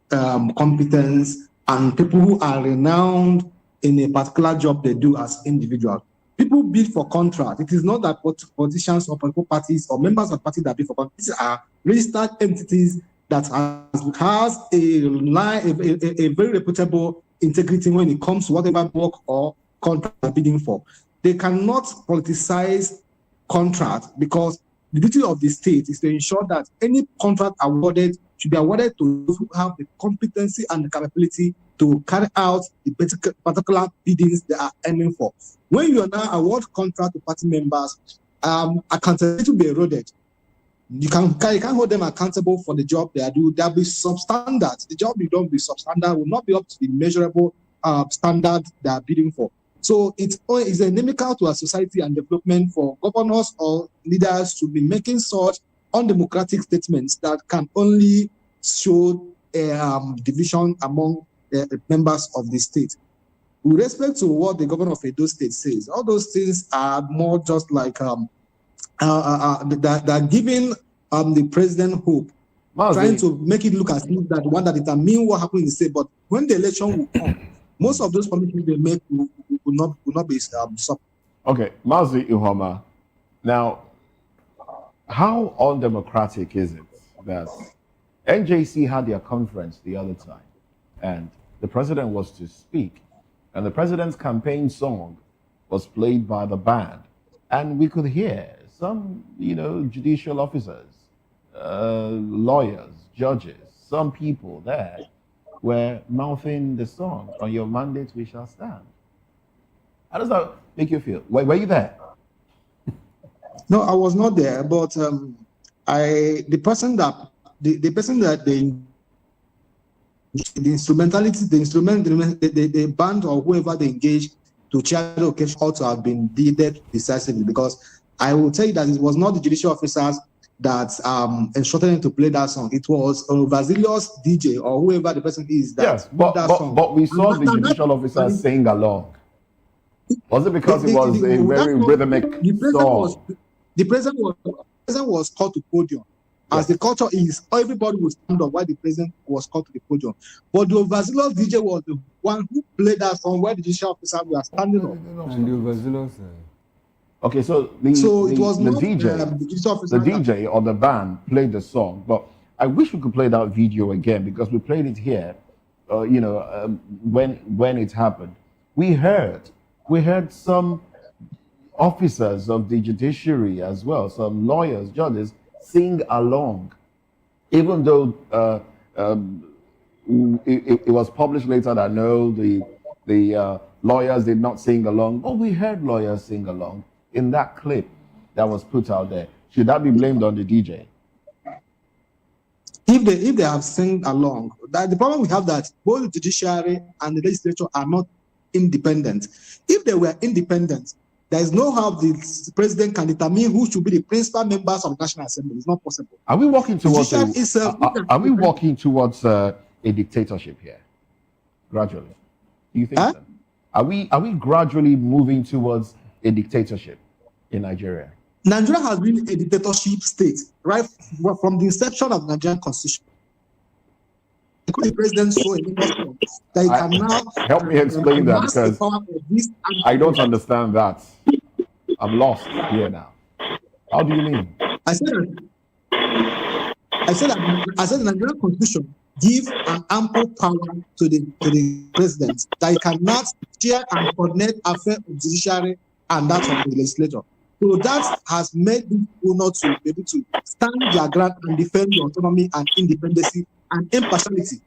competence and people who are renowned in a particular job they do as individuals. People bid for contract. It is not that politicians or political parties or members of parties that bid for contract. These are registered entities that has a very reputable integrity when it comes to whatever work or contract they're bidding for. They cannot politicize contract because the duty of the state is to ensure that any contract awarded should be awarded to those who have the competency and the capability to carry out the particular biddings they are aiming for. When you are now award contract to party members, accountability will be eroded. You can't hold them accountable for the job they are doing. They'll be substandard. The job you don't be substandard will not be up to the measurable standard they are bidding for. So it's inimical to our society and development for governors or leaders to be making such undemocratic statements that can only show division among members of the state. With respect to what the governor of Edo State says, all those things are more just like they're giving the president hope, trying to make it look as if that one that determine what happened in the state. But when the election will come, most of those promises they make will not be stopped. Okay, Mazi Ihoma. Now, how undemocratic is it that NJC had their conference the other time, and the president was to speak, and the president's campaign song was played by the band, and we could hear some, judicial officers, lawyers, judges, some people there were mouthing the song, "On your mandate we shall stand." How does that make you feel? Were you there? No, I was not there, but the person that the instrumentality, the band or whoever they engaged to chair the occasion ought to have been deeded decisively, because I will tell you that it was not the judicial officers that instructed him to play that song. It was Vasilios DJ or whoever the person is that Yes, but, that but, song. but we saw the judicial officer sing along. Was it because it was a very rhythmic song? The president was called to podium. As the culture is, everybody would stand up while the president was called to the podium. But the Vasilios DJ was the one who played that song while the judicial officer were standing up. And the Vasilios. Okay, so the DJ or the band played the song, but I wish we could play that video again because we played it here. When it happened, we heard some officers of the judiciary as well, some lawyers, judges, sing along, even though it was published later that no, the lawyers did not sing along. Oh, we heard lawyers sing along in that clip that was put out there. Should that be blamed on the DJ? If they have sung along, the problem we have that both the judiciary and the legislature are not independent. If they were independent, there is no how the president can determine who should be the principal members of the National Assembly. It's not possible. Are we walking towards a dictatorship here? Gradually. Do you think so? Are we gradually moving towards a dictatorship in Nigeria? Nigeria has been a dictatorship state right from the inception of the Nigerian constitution. The president so that he can now help me explain that because I don't understand that. I'm lost here now. How do you mean? I said the Nigerian constitution gives an ample power to the president that he cannot chair and coordinate affairs of the judiciary and that of the legislature. So that has made people not to be able to stand their ground and defend the autonomy and independence and impartiality.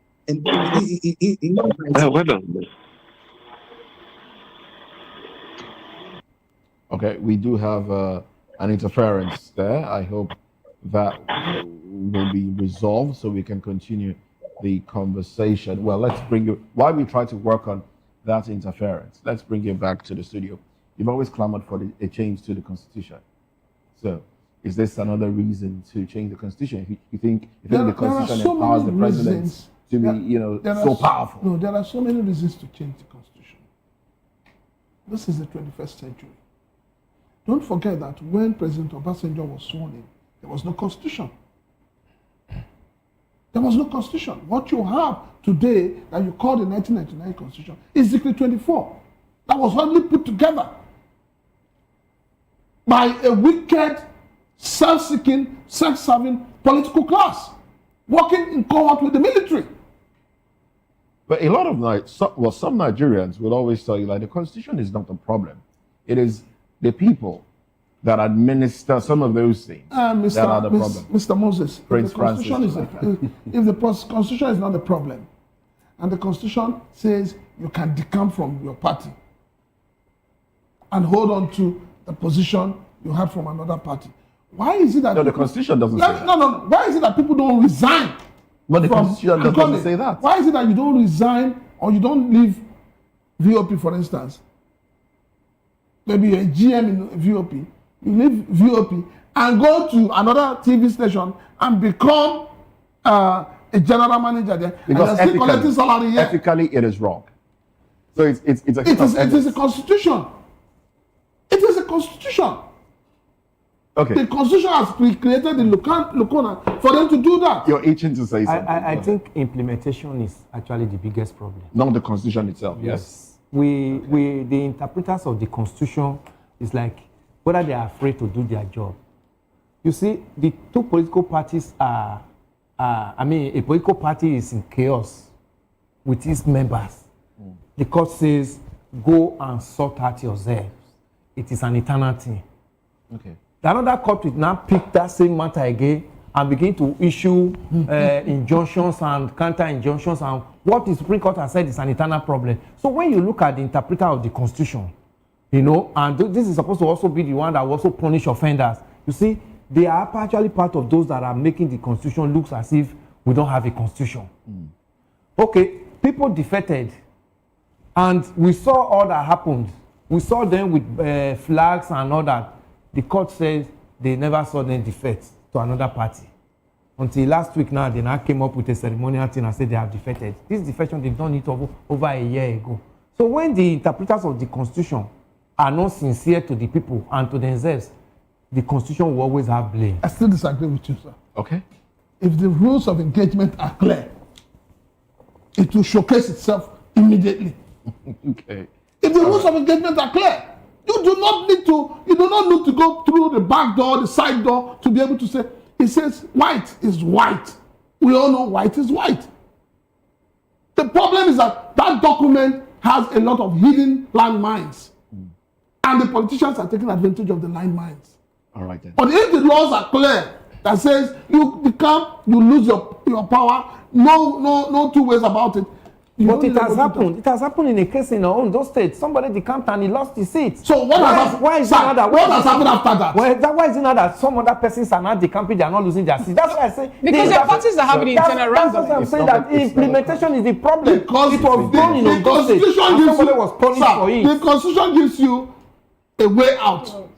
Okay, we do have an interference there. I hope that will be resolved so we can continue the conversation. Well, let's bring you, while we try to work on that interference, let's bring you back to the studio. You've always clamored for a change to the Constitution. So, is this another reason to change the Constitution? You think the Constitution empowers the president to be, so powerful? No, there are so many reasons to change the Constitution. This is the 21st century. Don't forget that when President Obasanjo was sworn in, there was no Constitution. There was no Constitution. What you have today that you call the 1999 Constitution is Decree 24. That was only put together by a wicked, self-seeking, self-serving political class working in cohort with the military. But a lot of some Nigerians will always tell you that the Constitution is not the problem. It is the people that administer some of those things that are the problem. Mr. Moses, if the Constitution is not the problem, and the Constitution says you can decamp from your party and hold on to the position you had from another party, why is it that... No, the Constitution doesn't say that. No. Why is it that people don't resign? But the Constitution doesn't say that. Why is it that you don't resign or you don't leave VOP, for instance? Maybe you're a GM in VOP. You leave VOP and go to another TV station and become a general manager there. Because and still collecting salary here. Ethically, it is wrong. So it's a it is a constitution. It is a constitution. Okay. The constitution has created the lacuna for them to do that. You're itching to say something. I think implementation is actually the biggest problem. Not the constitution itself. Yes. The interpreters of the constitution is like whether they are afraid to do their job. You see, the two political parties a political party is in chaos with its members. The court says, go and sort out yourselves. It is an eternal thing. Okay. Another court will now pick that same matter again and begin to issue injunctions and counter injunctions, and what the Supreme Court has said is an eternal problem. So when you look at the interpreter of the Constitution, and this is supposed to also be the one that will also punish offenders, you see, they are actually part of those that are making the Constitution look as if we don't have a Constitution. Okay, people defected, and we saw all that happened. We saw them with flags and all that. The court says they never saw them defect. to another party. Until last week now, they now came up with a ceremonial thing and said they have defected. This defection, they've done it over a year ago. So when the interpreters of the Constitution are not sincere to the people and to themselves, the Constitution will always have blame. I still disagree with you, sir. Okay. If the rules of engagement are clear, it will showcase itself immediately. Okay. If the rules of engagement are clear, you do not need to go through the back door, the side door to be able to say, it says white is white. We all know white is white. The problem is that that document has a lot of hidden landmines. And the politicians are taking advantage of the landmines. All right then. But if the laws are clear, that says you lose your power, no two ways about it. But it has happened. It has happened in a case in our own those states. Somebody decamped and he lost his seat. So what has happened? Why is it now that? What has happened after that? Why is it now that some other persons are not decamping? They are not losing their seat. That's why I say because the parties are having internal wrangling. That's what I'm saying. That implementation is the problem. Because it was done in Ogun State, and somebody was punished for it. The Constitution gives you a way out.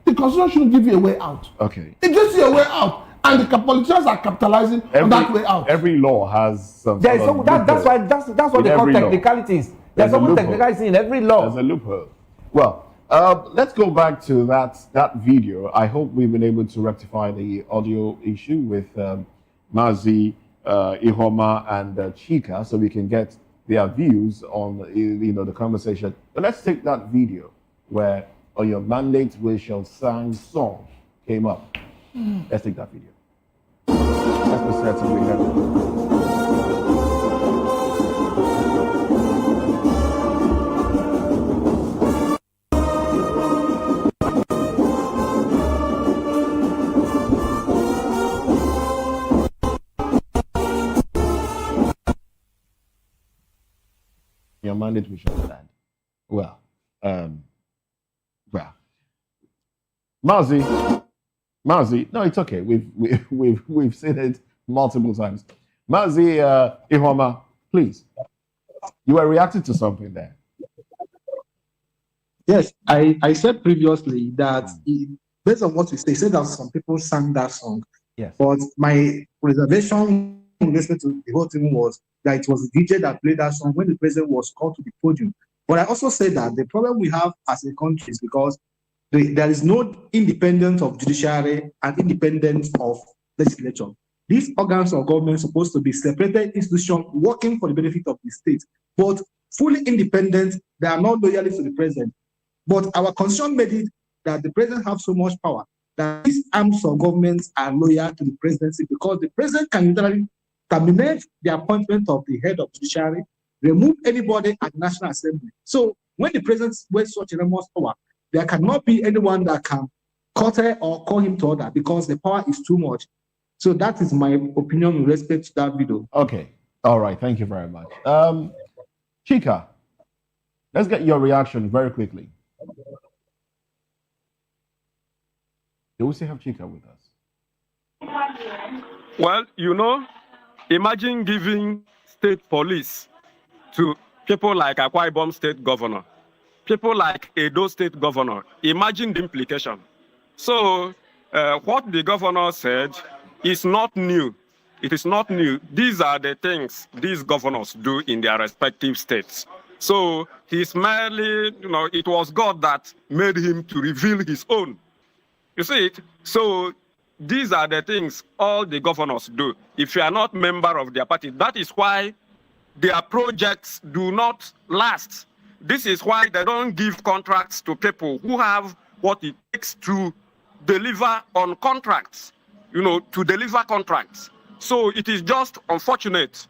The Constitution shouldn't give you a way out. Okay. It gives you a way out. And the politicians are capitalizing on that way out. Every law has some. That's what they call technicalities. There's some technicalities in every law. There's a loophole. Well, let's go back to that video. I hope we've been able to rectify the audio issue with Mazi, Ihoma, and Chika, so we can get their views on the conversation. But let's take that video where "On Your Mandate We Shall Sing" song came up. Let's take that video. That's the setting we have. Your mandate we shall stand. Well, Mazi, no, it's okay. We've seen it multiple times. Mazi Ihoma, please. You were reacting to something there. Yes, I said previously that based on what you said that some people sang that song. Yes. But my reservation listening to the whole thing was that it was the DJ that played that song when the president was called to the podium. But I also said that the problem we have as a country is because there is no independence of judiciary and independence of legislature. These organs of government are supposed to be separated institutions working for the benefit of the state, but fully independent. They are not loyal to the president. But our constitution made it that the president has so much power that these arms of government are loyal to the presidency because the president can literally terminate the appointment of the head of judiciary, remove anybody at the National Assembly. So when the president wears such enormous power, there cannot be anyone that can curtail or call him to order because the power is too much. So that is my opinion with respect to that video. Okay. All right. Thank you very much. Chika, let's get your reaction very quickly. Do we still have Chika with us? Well, imagine giving state police to people like Akwa Ibom State Governor, people like Edo State Governor. Imagine the implication. So what the governor said is not new. It is not new. These are the things these governors do in their respective states. So he's merely, it was God that made him to reveal his own. You see it? So these are the things all the governors do. If you are not member of their party, that is why their projects do not last. This is why they don't give contracts to people who have what it takes to deliver on contracts, to deliver contracts. So it is just unfortunate.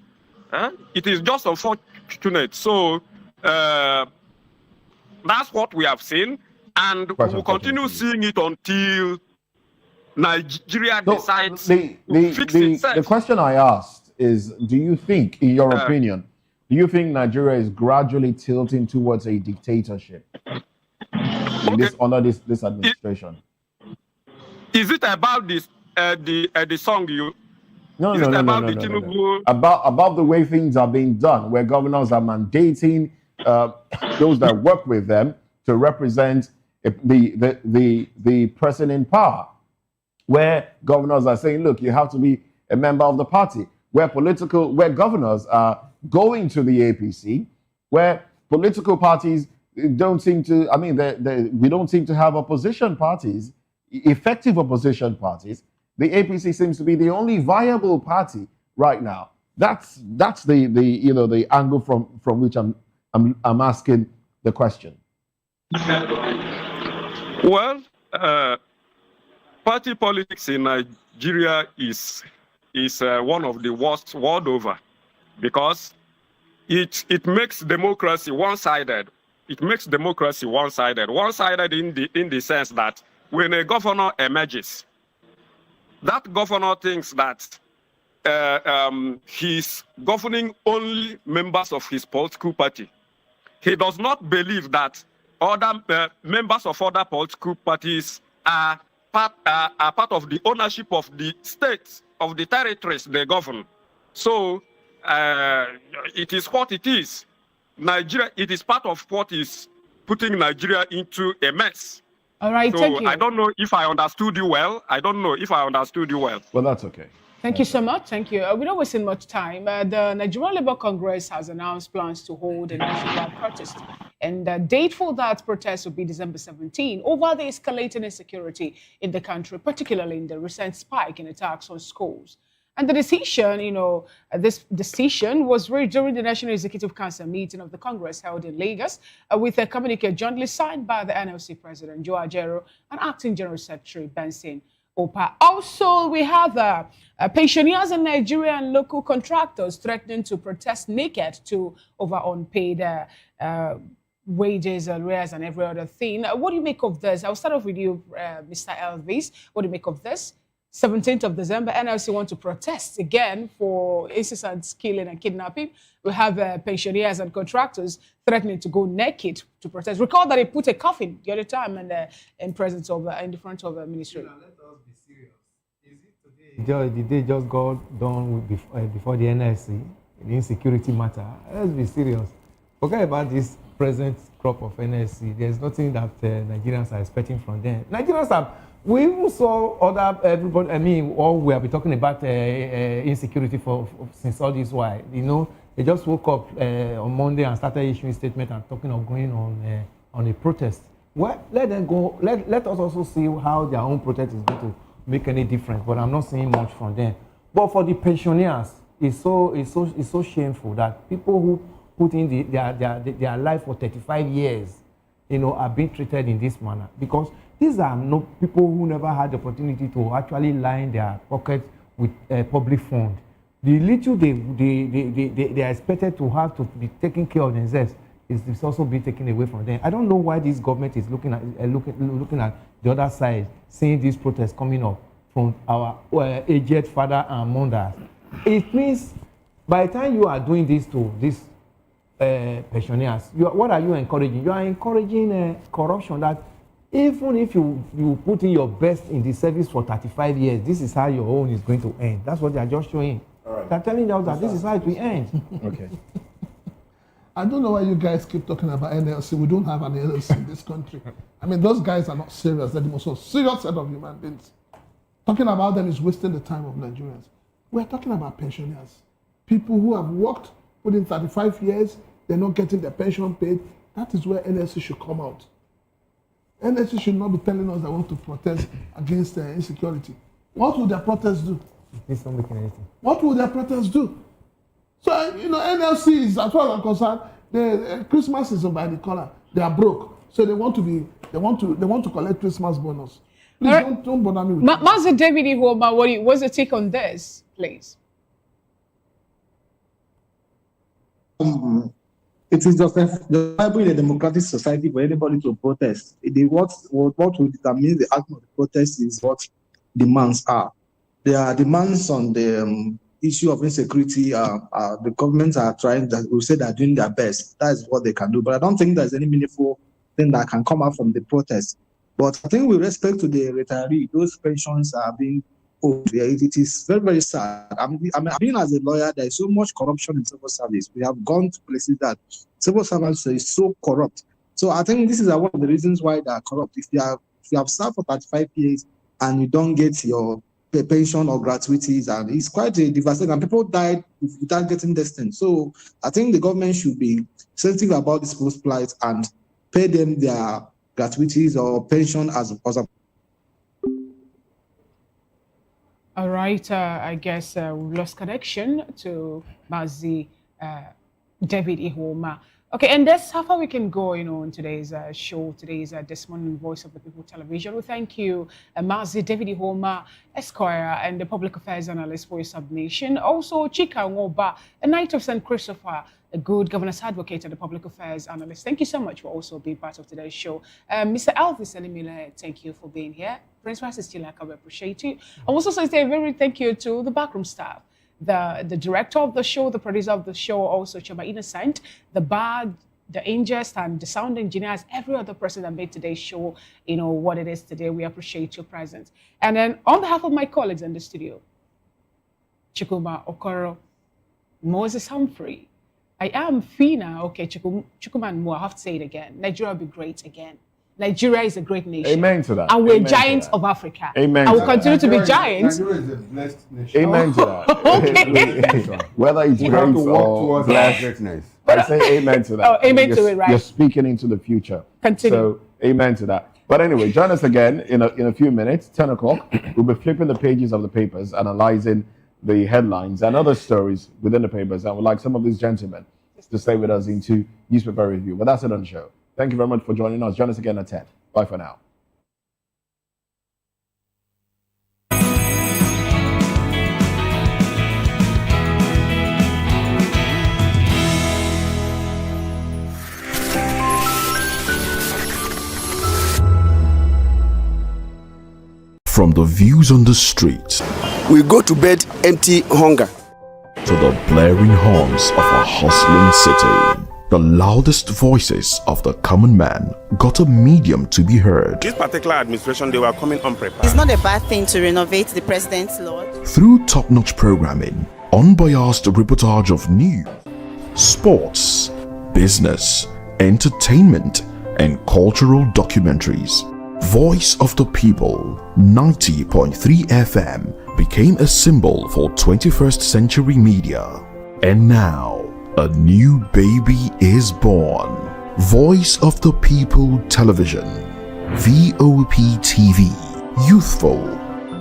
It is just unfortunate. So that's what we have seen, and we will continue seeing it until Nigeria decides to fix itself. The question I asked is, do you think, in your opinion, do you think Nigeria is gradually tilting towards a dictatorship under this administration? Is it about this the song you? No. About the way things are being done, where governors are mandating those that work with them to represent the person in power. where governors are saying, look, you have to be a member of the party, where governors are going to the APC, where political parties don't seem to, we don't seem to have opposition parties, effective opposition parties. The APC seems to be the only viable party right now. That's the angle from which I'm asking the question. Well, party politics in Nigeria is one of the worst world over, because it makes democracy one-sided. It makes democracy one-sided. One-sided in the sense that when a governor emerges, that governor thinks that he's governing only members of his political party. He does not believe that other members of other political parties are part of the ownership of the states, of the territories they govern. So it is what it is. Nigeria, it is part of what is putting Nigeria into a mess. All right, so thank you. I don't know if I understood you well. Well, that's okay. Thank you so much. Thank you. We're not wasting much time. The Nigerian Labour Congress has announced plans to hold a nationwide protest. And the date for that protest will be December 17 over the escalating insecurity in the country, particularly in the recent spike in attacks on schools. And the decision, this decision was reached during the National Executive Council meeting of the Congress held in Lagos with a communique jointly signed by the NLC President, Joe Ajaero, and Acting General Secretary, Benson Opa. Also, we have pensioners in Nigeria and local contractors threatening to protest naked over unpaid wages, arrears, and every other thing. What do you make of this? I'll start off with you, Mr. Elvis. What do you make of this? 17th of December, NLC want to protest again for incessant killing and kidnapping. We have pensioners and contractors threatening to go naked to protest. Recall that they put a coffin the other time in the front of the ministry. Let us be serious. Is it today? Did they just got done before the NLC, the insecurity matter? Let's be serious. Forget about this present crop of NLC. There's nothing that Nigerians are expecting from them. Nigerians are. We even saw everybody, all we have been talking about insecurity since all this while. They just woke up on Monday and started issuing statements and talking of going on a protest. Well, let them go. Let us also see how their own protest is going to make any difference. But I'm not seeing much from them. But for the pensioners, it's so shameful that people who put in their life for 35 years, are being treated in this manner, because these are no people who never had the opportunity to actually line their pockets with public fund. The little they are expected to have to be taking care of themselves is also being taken away from them. I don't know why this government is looking at the other side, seeing this protest coming up from our aged father and mothers. It means by the time you are doing this to these pensioners, what are you encouraging? You are encouraging corruption, that even if you put in your best in the service for 35 years, this is how your own is going to end. That's what they are just showing. Right. They're telling us that this is how it will end. Okay. I don't know why you guys keep talking about NLC. We don't have an NLC in this country. Those guys are not serious. They're the most serious set of human beings. Talking about them is wasting the time of Nigerians. We're talking about pensioners. People who have worked within 35 years, they're not getting their pension paid. That is where NLC should come out. NLC should not be telling us they want to protest against insecurity. What will their protest do? It's not making anything. What will their protest do? So, NLC is, as far as I'm concerned, Christmas is by the corner. They are broke. So they want to collect Christmas bonus. Please don't bother me with that. Master David Ihoma, what's your take on this, please? It is justifiable in a democratic society for anybody to protest. What will determine the outcome of the protest is what demands are. There are demands on the issue of insecurity. The governments are trying, that will say they're doing their best. That is what they can do. But I don't think there's any meaningful thing that can come out from the protest. But I think with respect to the retiree, those pensions are being owed. It is very, very sad. Being as a lawyer, there is so much corruption in civil service. We have gone to places that civil service is so corrupt. So I think this is one of the reasons why they are corrupt. If you have served for 35 years and you don't get your pension or gratuities, and it's quite a devastating, and people died without getting this thing. So I think the government should be sensitive about this people's plight and pay them their gratuities or pension as possible. All right, I guess we've lost connection to Mazi David Ihoma. Okay, and that's how far we can go, in today's show, today's This Morning Voice of the People television. We thank you, Mazi David Ihoma, Esquire, and the Public Affairs Analyst for your submission. Also, Chika Ngoba, a Knight of St. Christopher, a good governance advocate and the Public Affairs Analyst. Thank you so much for also being part of today's show. Mr. Elvis Elimile, thank you for being here. Prince Francis Chilaka, we appreciate you. I also say a very thank you to the backroom staff. The director of the show, the producer of the show, also Chama Innocent, the bard, the ingest, and the sound engineers, every other person that made today's show, what it is today. We appreciate your presence. And then on behalf of my colleagues in the studio, Chukuma Okoro, Moses Humphrey, I am Fina, Chukuma and Mo, I have to say it again. Nigeria will be great again. Nigeria is a great nation. Amen to that. And we're Amen giants of Africa. Amen. I will continue to be giants. Nigeria is a blessed nation. Amen to that. Whether it's we great have to work or towards blessed, greatness. I say amen to that. Oh, amen to it, right? You're speaking into the future. Continue. So, amen to that. But anyway, join us again in a few minutes, 10 o'clock. We'll be flipping the pages of the papers, analyzing the headlines and other stories within the papers. And we'd like some of these gentlemen to stay with us into newspaper review. But that's it on the show. Thank you very much for joining us. Join us again at 10. Bye for now. From the views on the street, we go to bed empty hunger, to the blaring horns of a hustling city, the loudest voices of the common man got a medium to be heard. This particular administration, they were coming unprepared. It's not a bad thing to renovate the president's lodge. Through top-notch programming, unbiased reportage of news, sports, business, entertainment, and cultural documentaries, Voice of the People 90.3 FM became a symbol for 21st century media. And now, a new baby is born. Voice of the People Television, VOP TV, youthful,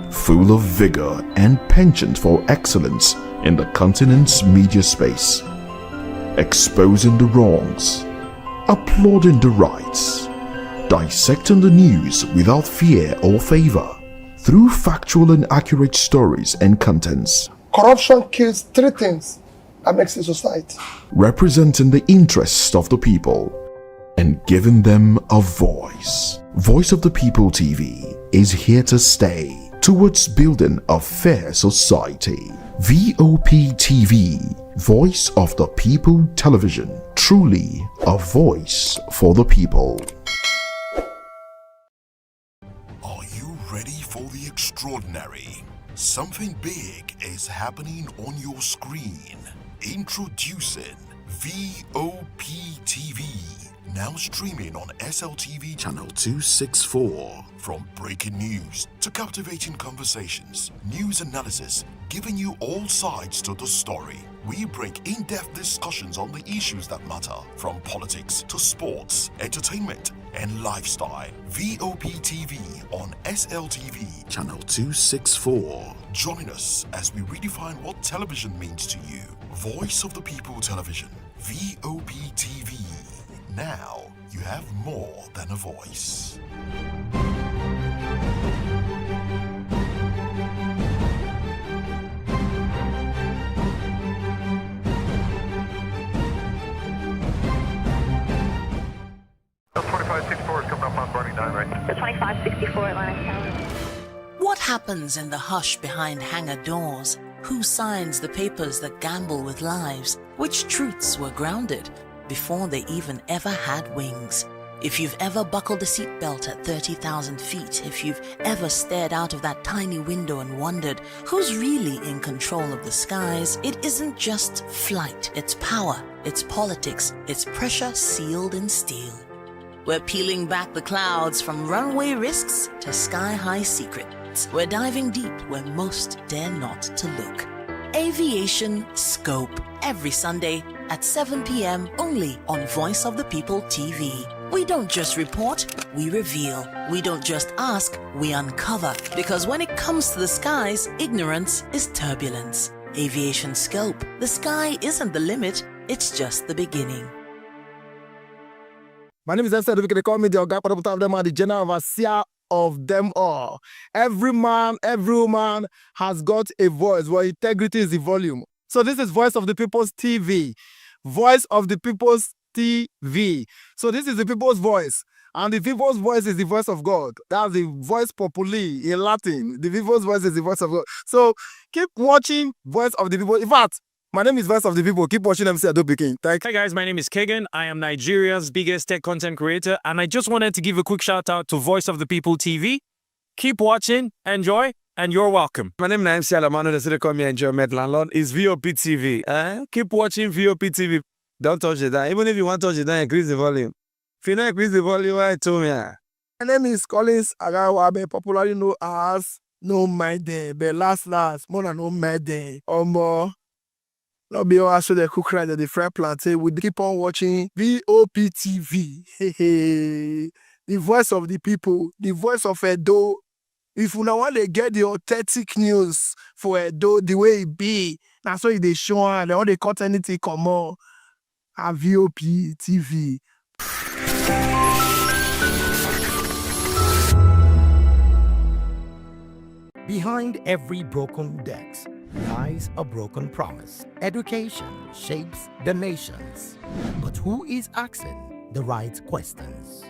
full of vigor and penchant for excellence in the continent's media space, exposing the wrongs, applauding the rights, dissecting the news without fear or favor, through factual and accurate stories and contents. Corruption kills three things that makes a society. Representing the interests of the people and giving them a voice. Voice of the People TV is here to stay towards building a fair society. VOP TV, Voice of the People Television, truly a voice for the people. Are you ready for the extraordinary? Something big is happening on your screen. Introducing VOP TV, now streaming on SLTV channel 264. From breaking news to captivating conversations, news analysis, giving you all sides to the story. We bring in-depth discussions on the issues that matter, from politics to sports, entertainment, and lifestyle. VOP TV on SLTV channel 264. Join us as we redefine what television means to you. Voice of the People Television, VOP TV. Now you have more than a voice. What happens in the hush behind hangar doors? Who signs the papers that gamble with lives? Which truths were grounded before they even ever had wings? If you've ever buckled a seatbelt at 30,000 feet, if you've ever stared out of that tiny window and wondered who's really in control of the skies, it isn't just flight, it's power, it's politics, it's pressure sealed in steel. We're peeling back the clouds from runway risks to sky-high secret. secrets, we're diving deep where most dare not to look. Aviation Scope, every Sunday at 7 p.m. only on Voice of the People TV. We don't just report, we reveal. We don't just ask, we uncover. Because when it comes to the skies, ignorance is turbulence. Aviation Scope, the sky isn't the limit, it's just the beginning. My name is Esther. They call me the Oga Patapata of them are the general overseer of them all. Every man, every woman has got a voice where integrity is the volume. So this is Voice of the People's TV. Voice of the People's TV. So this is the people's voice. And the people's voice is the voice of God. That's the voice populi in Latin. The people's voice is the voice of God. So keep watching Voice of the People. In fact, my name is Voice of the People. Keep watching MC Ado Pikin. Hi guys, my name is Kagan. I am Nigeria's biggest tech content creator, and I just wanted to give a quick shout out to Voice of the People TV. Keep watching, enjoy, and you're welcome. My name is MC Alamano. They say call me Enjoyment Landlord. It's VOP TV. Keep watching VOP TV. Don't touch it down. Even if you want to touch it down, increase the volume. If you don't increase the volume, I told me. My name is Collins Agawabe, popularly known as No My Day, but last, more than No My Day, or more. Not be all so the cook right at the fry plantain. We keep on watching VOP TV. The voice of the people, the voice of Edo. If you now want to get the authentic news for Edo, the way it be, that's why they show and all they cut anything come on. At VOP TV. Behind every broken desk lies a broken promise. Education shapes the nations. But who is asking the right questions?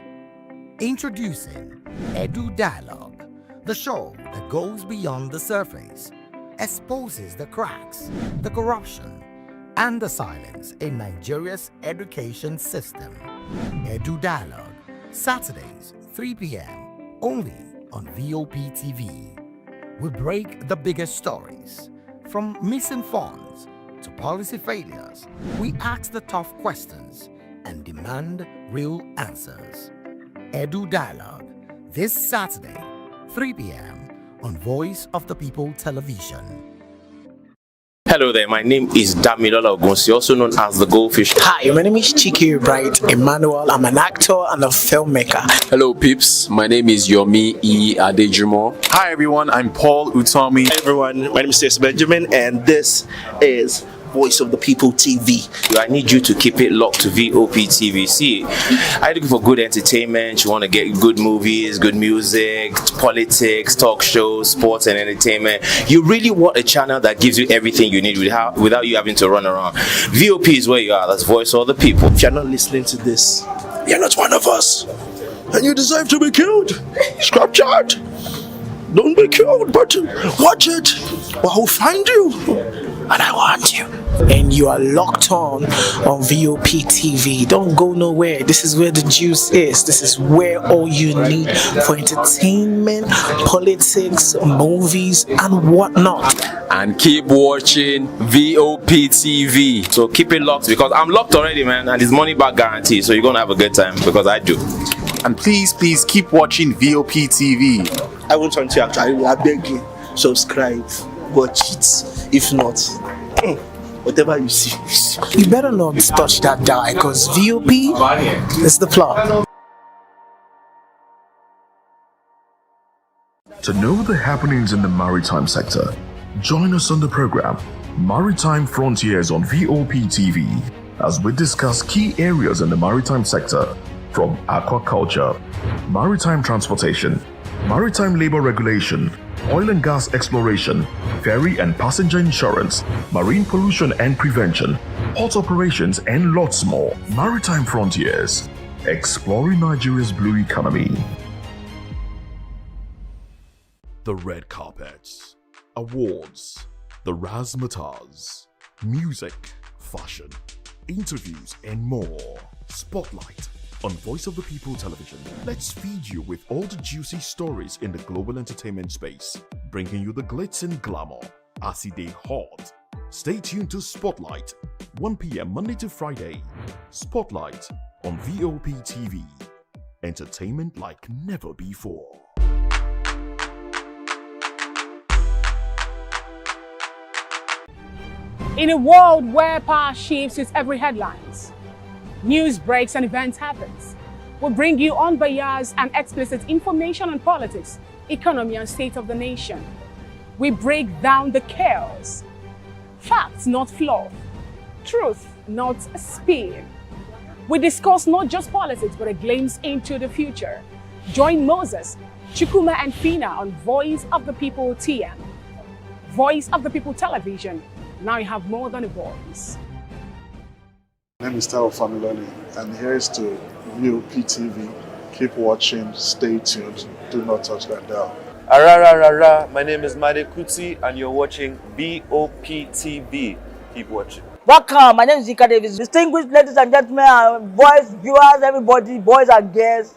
Introducing Edu Dialogue, the show that goes beyond the surface, exposes the cracks, the corruption, and the silence in Nigeria's education system. Edu Dialogue, Saturdays, 3 p.m., only on VOP TV. We break the biggest stories, from missing funds to policy failures. We ask the tough questions and demand real answers. Edu Dialogue, this Saturday, 3 p.m. on Voice of the People Television. Hello there, my name is Damilola Ogunsi, also known as the Goldfish. Hi, my name is Chiki Bright Emmanuel. I'm an actor and a filmmaker. Hello peeps, my name is Yomi E. Adejumo. Hi everyone, I'm Paul Utomi. Hi everyone, my name is Stacey Benjamin and this is Voice of the People TV. I need you to keep it locked to VOP TV. See, I'm looking for good entertainment. You want to get good movies, good music, politics, talk shows, sports and entertainment. You really want a channel that gives you everything you need without you having to run around. VOP is where you are. That's Voice of the People. If you're not listening to this, you're not one of us. And you deserve to be killed. Scrap chat. Don't be killed, but watch it. Or I'll find you. And I want you. And you are locked on VOP TV. Don't go nowhere. This is where the juice is. This is where all you need for entertainment, politics, movies, and whatnot. And keep watching VOP TV. So keep it locked because I'm locked already, man. And it's money back guarantee. So you're going to have a good time because I do. And please keep watching VOP TV. I won't want to actually, I beg you, subscribe, watch it. If not, whatever you see. You better not touch that dial because VOP is the plot. To know the happenings in the maritime sector, join us on the program Maritime Frontiers on VOP TV as we discuss key areas in the maritime sector from aquaculture, maritime transportation, maritime labor regulation, oil and gas exploration, ferry and passenger insurance, marine pollution and prevention, port operations, and lots more. Maritime Frontiers, exploring Nigeria's blue economy. The red carpets, awards, the razzmatazz, music, fashion, interviews, and more. Spotlight on Voice of the People Television. Let's feed you with all the juicy stories in the global entertainment space, bringing you the glitz and glamour as they hot. Stay tuned to Spotlight, 1 p.m. Monday to Friday. Spotlight on VOP TV. Entertainment like never before. In a world where power shifts with every headlines, news breaks and events happens, we bring you unbiased and explicit information on politics, economy, and state of the nation. We break down the chaos. Facts, not fluff. Truth, not spin. We discuss not just politics, but a glimpse into the future. Join Moses, Chukuma, and Fina on Voice of the People TM. Voice of the People Television. Now you have more than a voice. My name is Tao Familoni, and here is to VOP TV. Keep watching, stay tuned, do not touch that dial. Arararara, my name is Made Kuti, and you're watching VOP TV. Keep watching. Welcome, my name is Zika Davis. Distinguished ladies and gentlemen, boys, viewers, everybody, boys and girls.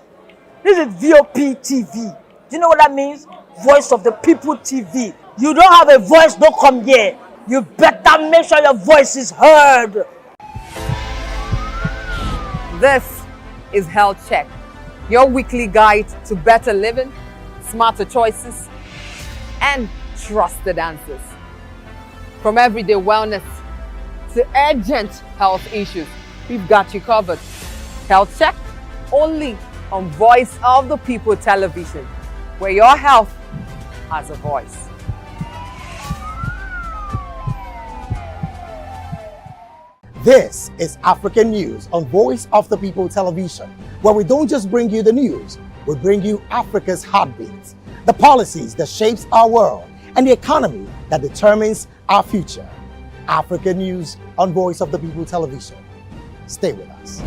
This is VOP TV. Do you know what that means? Voice of the People TV. You don't have a voice, don't come here. You better make sure your voice is heard. This is Health Check, your weekly guide to better living, smarter choices, and trusted answers. From everyday wellness to urgent health issues, we've got you covered. Health Check, only on Voice of the People Television, where your health has a voice. This is African News on Voice of the People Television, where we don't just bring you the news, we bring you Africa's heartbeat, the policies that shapes our world, and the economy that determines our future. African News on Voice of the People Television. Stay with us.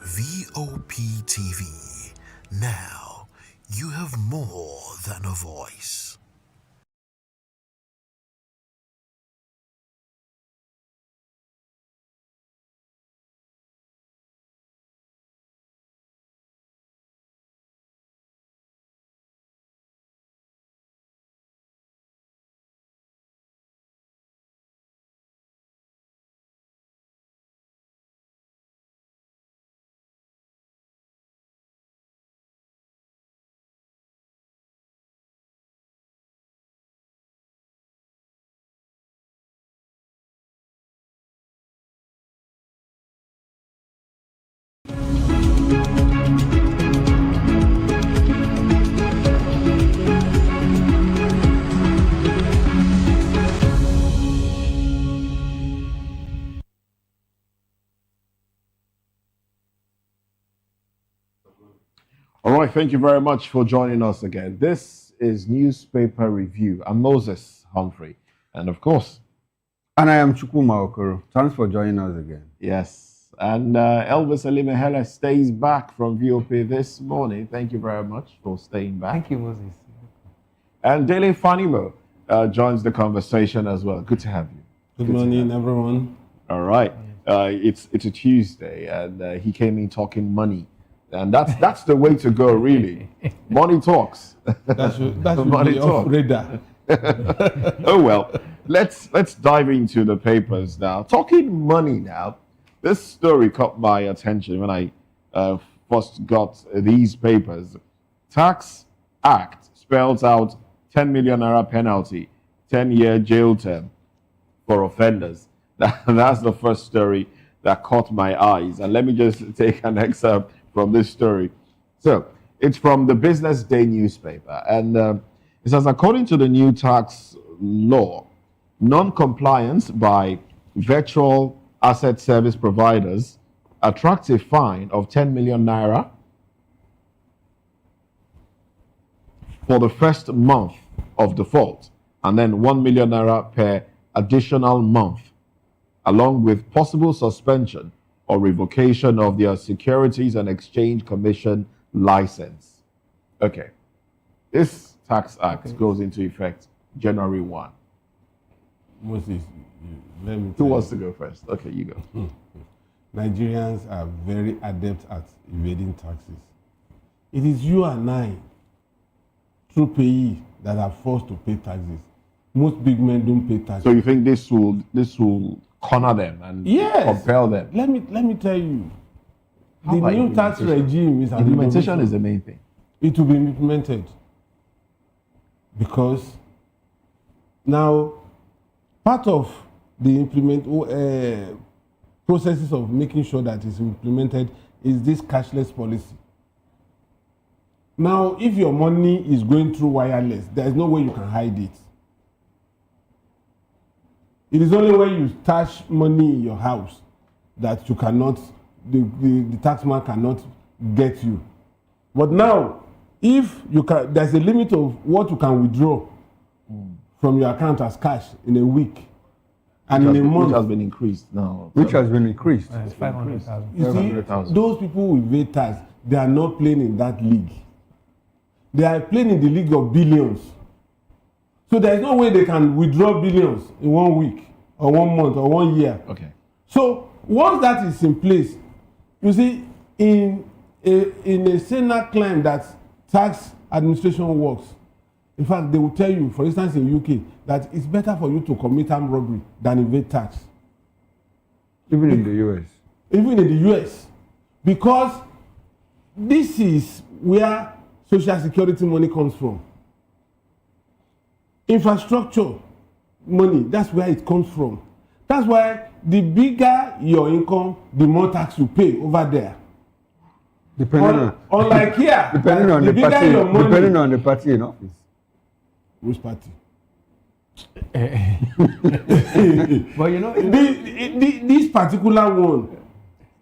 VOP TV. Now you have more than a voice. All right, thank you very much for joining us again. This is Newspaper Review. I'm Moses Humphrey, and of course... And I am Chukuma Okoro. Thanks for joining us again. Yes, and Elvis Alimehela stays back from VOP this morning. Thank you very much for staying back. Thank you, Moses. And Dele Fanimo joins the conversation as well. Good to have you. Good morning, everyone. All right. It's a Tuesday, and he came in talking money. And that's the way to go, really. Money talks. That should be off radar. Oh well, let's dive into the papers now. Talking money now. This story caught my attention when I first got these papers. Tax Act spells out 10 million naira penalty, 10-year jail term for offenders. That's the first story that caught my eyes. And let me just take an excerpt from this story. So it's from the Business Day newspaper, and it says, according to the new tax law, non-compliance by virtual asset service providers attracts a fine of 10 million naira for the first month of default, and then 1 million naira per additional month, along with possible suspension or revocation of their Securities and Exchange Commission license. Okay. This tax act goes into effect January 1. Moses, let me Who wants to go first? Okay, you go. Nigerians are very adept at evading taxes. It is you and I, through payee, that are forced to pay taxes. Most big men don't pay taxes. So you think this will corner them and compel them? Let me tell you, How the about new tax regime is implementation is the main thing. It will be implemented because now part of the processes of making sure that it's implemented is this cashless policy. Now, if your money is going through wireless, there is no way you can hide it. It is only when you stash money in your house that you cannot, the taxman cannot get you. But now, if you can, there's a limit of what you can withdraw from your account as cash in a week. And in a month. Which has been increased now. Which has been increased. 500,000. You see, those people with pay tax, they are not playing in that league. They are playing in the league of billions. So there is no way they can withdraw billions in 1 week or 1 month or 1 year. Okay. So once that is in place, you see, in a Senate claim that tax administration works, in fact, they will tell you, for instance, in UK, that it's better for you to commit armed robbery than evade tax. Even in the US. Even in the US. Because this is where social security money comes from. Infrastructure money, that's where it comes from. That's why the bigger your income, the more tax you pay over there. Unlike here, depending on the party, depending on the party in office. Which party? But you know, this particular one,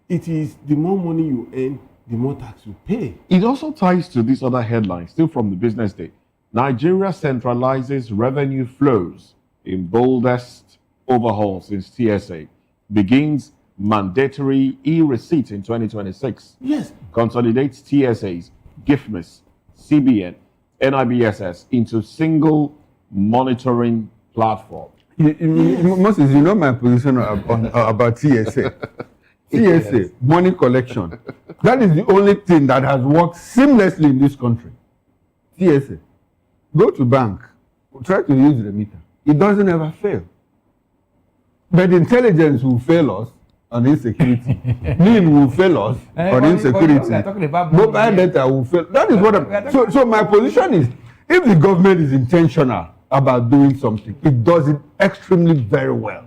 it is the more money you earn, the more tax you pay. It also ties to this other headline, still from the Business Day. Nigeria centralizes revenue flows in boldest overhaul since TSA. Begins mandatory e-receipt in 2026. Yes. Consolidates TSAs, GIFMIS, CBN, NIBSS into single monitoring platform. Moses, you know my position about TSA. TSA, money collection. That is the only thing that has worked seamlessly in this country. TSA. Go to bank, try to use the meter. It doesn't ever fail. But intelligence will fail us on insecurity. NIM will fail us on insecurity. Mobile data will fail. That is what I'm... So my position is, if the government is intentional about doing something, it does it extremely very well.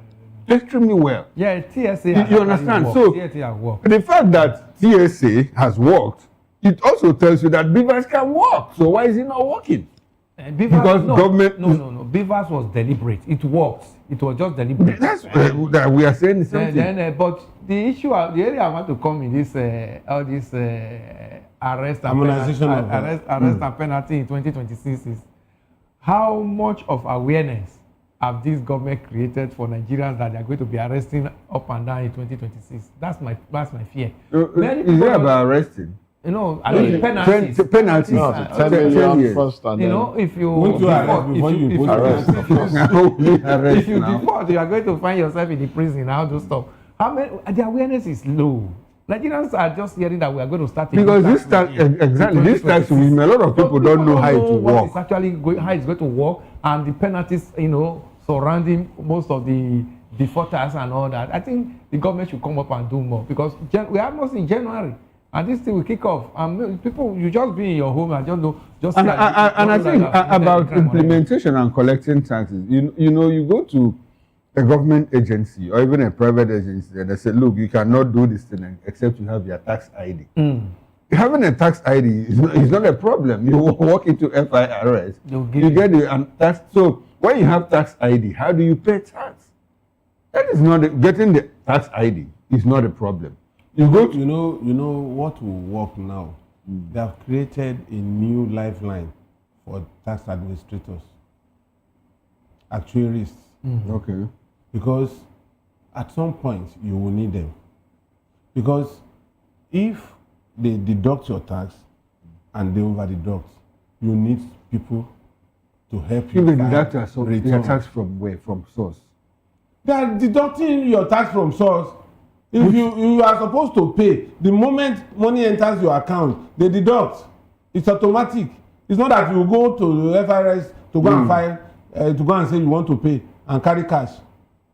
Extremely well. Yeah, TSA. You understand? So the fact that TSA has worked, it also tells you that BVAS can work. So why is it not working? Because government... No. BVAS was deliberate. It works. It was just deliberate. That's that we are saying the same thing. But the issue, the area I want to come in this, all this arrest and penalty in 2026 is how much of awareness have this government created for Nigerians that they are going to be arresting up and down in 2026? That's my fear. Is it about arresting? You know, I mean, penalties. Penalties. No, 10 million first, and you know, if you default, you are going to find yourself in the prison. How to stop? How many? The awareness is low. Nigerians are just hearing that we are going to start. Because this tax, exactly, this tax regime, a lot of people don't know how it will work. It's actually how it's going to work, and the penalties, you know, surrounding most of the defaulters and all that. I think the government should come up and do more because we are almost in January. And this thing will kick off. People, you just be in your home and just know. And I think about implementation and collecting taxes. You know, you go to a government agency or even a private agency and they say, look, you cannot do this thing except you have your tax ID. Having a tax ID is not a problem. You walk into FIRS, you get the tax. So when you have tax ID, how do you pay tax? That is not getting the tax ID is not a problem. You know what will work now. They have created a new lifeline for tax administrators, actuaries. Okay. Because at some point you will need them. Because if they deduct your tax and they over deduct, you need people to help you. If they deduct your tax from where? From source. They are deducting your tax from source. If you are supposed to pay, the moment money enters your account, they deduct. It's automatic. It's not that you go to the FIRS to go and file, to go and say you want to pay and carry cash.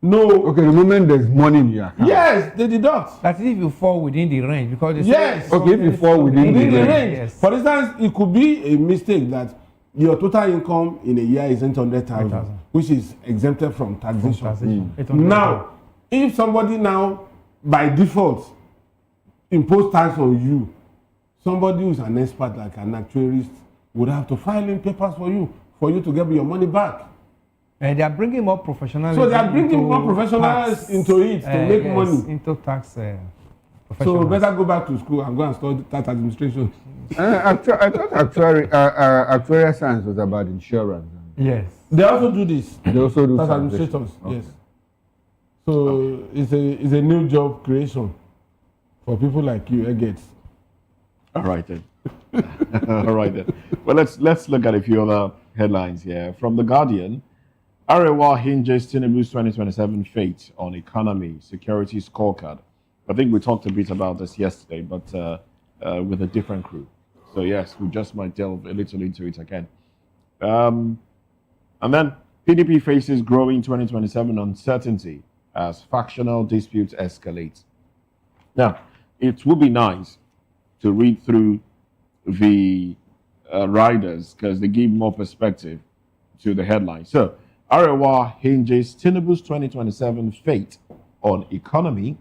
No. Okay, the moment there's money in your account. Yes, they deduct. That is if you fall within the range, because they yes. say okay, if you fall within the range. Yes. For instance, it could be a mistake that your total income in a year is 800,000, which is exempted from taxation. Now, if somebody now, by default, impose tax on you, somebody who's an expert like an actuarist would have to file in papers for you to get your money back. And they are bringing more professionals. So they are bringing more professionals into it to make money. Into tax. So better go back to school and go and study tax administration. I thought actuarial science was about insurance. Yes. They also do this. They also do tax administrators. Okay. Yes. So it's a new job creation for people like you, Egates. All right then. All right then. Well, let's look at a few other headlines here from The Guardian. Arewa hinges Tinubu's 2027 fate on economy, security scorecard. I think we talked a bit about this yesterday, but with a different crew. So yes, we just might delve a little into it again. And then PDP faces growing 2027 uncertainty as factional disputes escalate. Now, it would be nice to read through the riders because they give more perspective to the headline. So, Arewa hinges Tinubu's 2027 fate on economy,